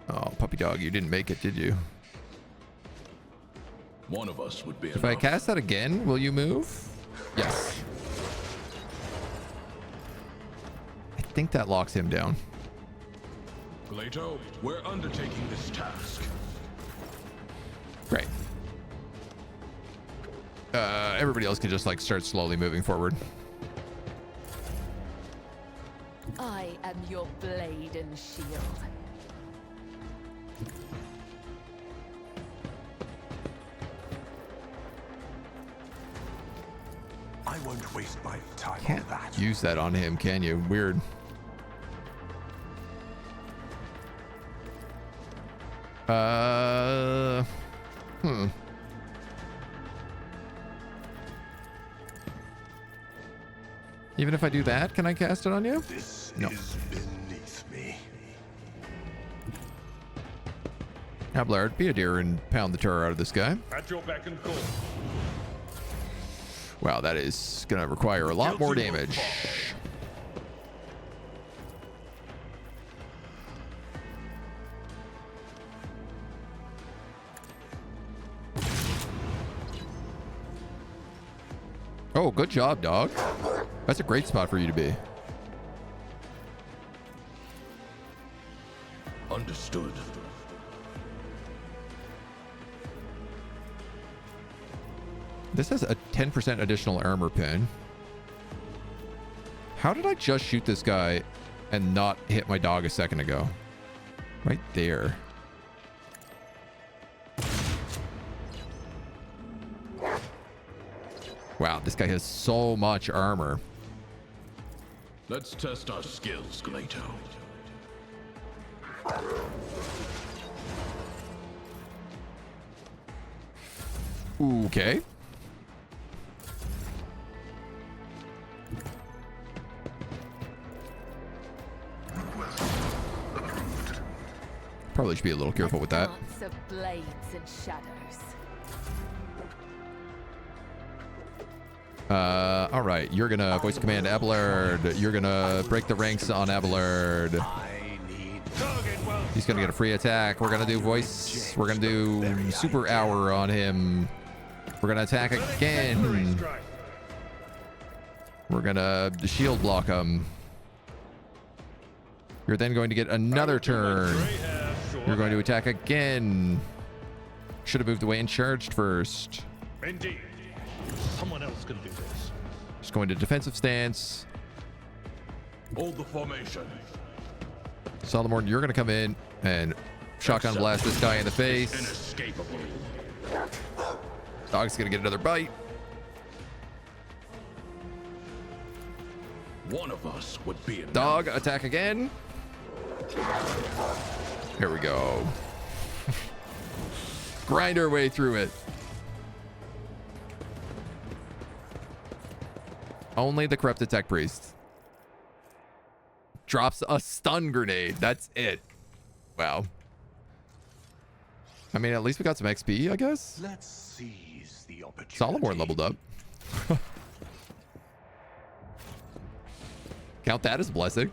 [SPEAKER 1] Oh, puppy dog, you didn't make it, did you?
[SPEAKER 6] One of us would be
[SPEAKER 1] If I cast that again, will you move? Yes. I think that locks him down.
[SPEAKER 6] Glato, we're undertaking this task.
[SPEAKER 1] Great. Everybody else can just like start slowly moving forward.
[SPEAKER 2] I am your blade and shield.
[SPEAKER 5] I won't waste my time
[SPEAKER 1] Can't
[SPEAKER 5] on that.
[SPEAKER 1] use that on him, can you? Weird. Even if I do that, can I cast it on you?
[SPEAKER 5] This
[SPEAKER 1] No.
[SPEAKER 5] is beneath me.
[SPEAKER 1] Abelard, be a dear and pound the terror out of this guy.
[SPEAKER 7] At your beck and call.
[SPEAKER 1] Wow, that is gonna require a lot more damage. Oh, good job, dog. That's a great spot for you to be.
[SPEAKER 6] Understood.
[SPEAKER 1] This has a 10% additional armor pin. How did I just shoot this guy and not hit my dog a second ago? Right there. Wow, this guy has so much armor.
[SPEAKER 6] Let's test our skills, Glato.
[SPEAKER 1] Okay. Probably should be a little careful with that.
[SPEAKER 2] Dance of blades and shadows.
[SPEAKER 1] All right, you're gonna voice command Abelard. You're gonna break the ranks on Abelard. He's gonna get a free attack. We're gonna do voice. We're gonna do super hour on him. We're gonna attack again. We're gonna shield block him. You're then going to get another turn. You're going to attack again. Should have moved away and charged first.
[SPEAKER 7] Indeed. Someone else can do this.
[SPEAKER 1] Just going to defensive stance.
[SPEAKER 6] Hold the formation.
[SPEAKER 1] Solomon, you're going to come in and shotgun blast this guy in the face.
[SPEAKER 6] Inescapable.
[SPEAKER 1] Dog's going to get another bite.
[SPEAKER 6] One of us would be enough.
[SPEAKER 1] Dog, attack again. Here we go. Grind our way through it. Only the corrupted tech priest drops a stun grenade. That's it. Wow. I mean, at least we got some XP, I guess.
[SPEAKER 5] Let's seize the opportunity.
[SPEAKER 1] Solomon leveled up. Count that as a blessing.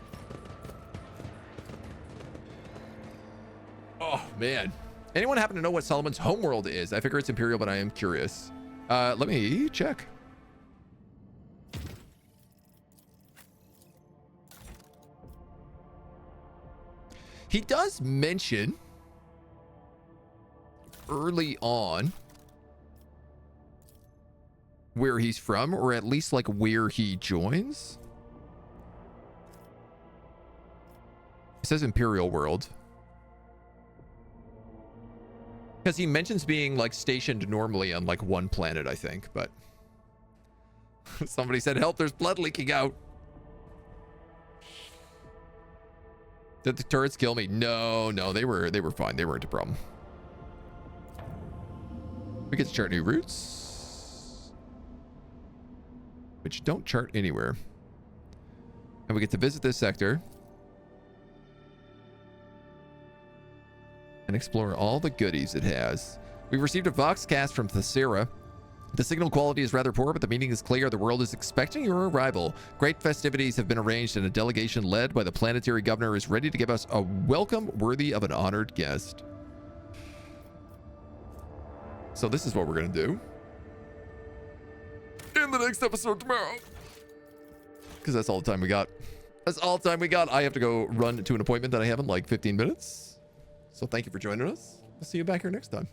[SPEAKER 1] Oh, man. Anyone happen to know what Solomon's homeworld is? I figure it's Imperial, but I am curious. Let me check. He does mention early on where he's from, or at least like where he joins. It says Imperial world. Because he mentions being like stationed normally on like one planet, I think, but somebody said, help, there's blood leaking out. Did the turrets kill me? No, they were fine. They weren't a problem. We get to chart new routes, which don't chart anywhere. And we get to visit this sector and explore all the goodies it has. We received a vox cast from Thessera. The signal quality is rather poor, but the meaning is clear. The world is expecting your arrival. Great festivities have been arranged, and a delegation led by the planetary governor is ready to give us a welcome worthy of an honored guest. So this is what we're going to do in the next episode tomorrow, because that's all the time we got. That's all the time we got. I have to go run to an appointment that I have in like 15 minutes. So thank you for joining us. I'll see you back here next time.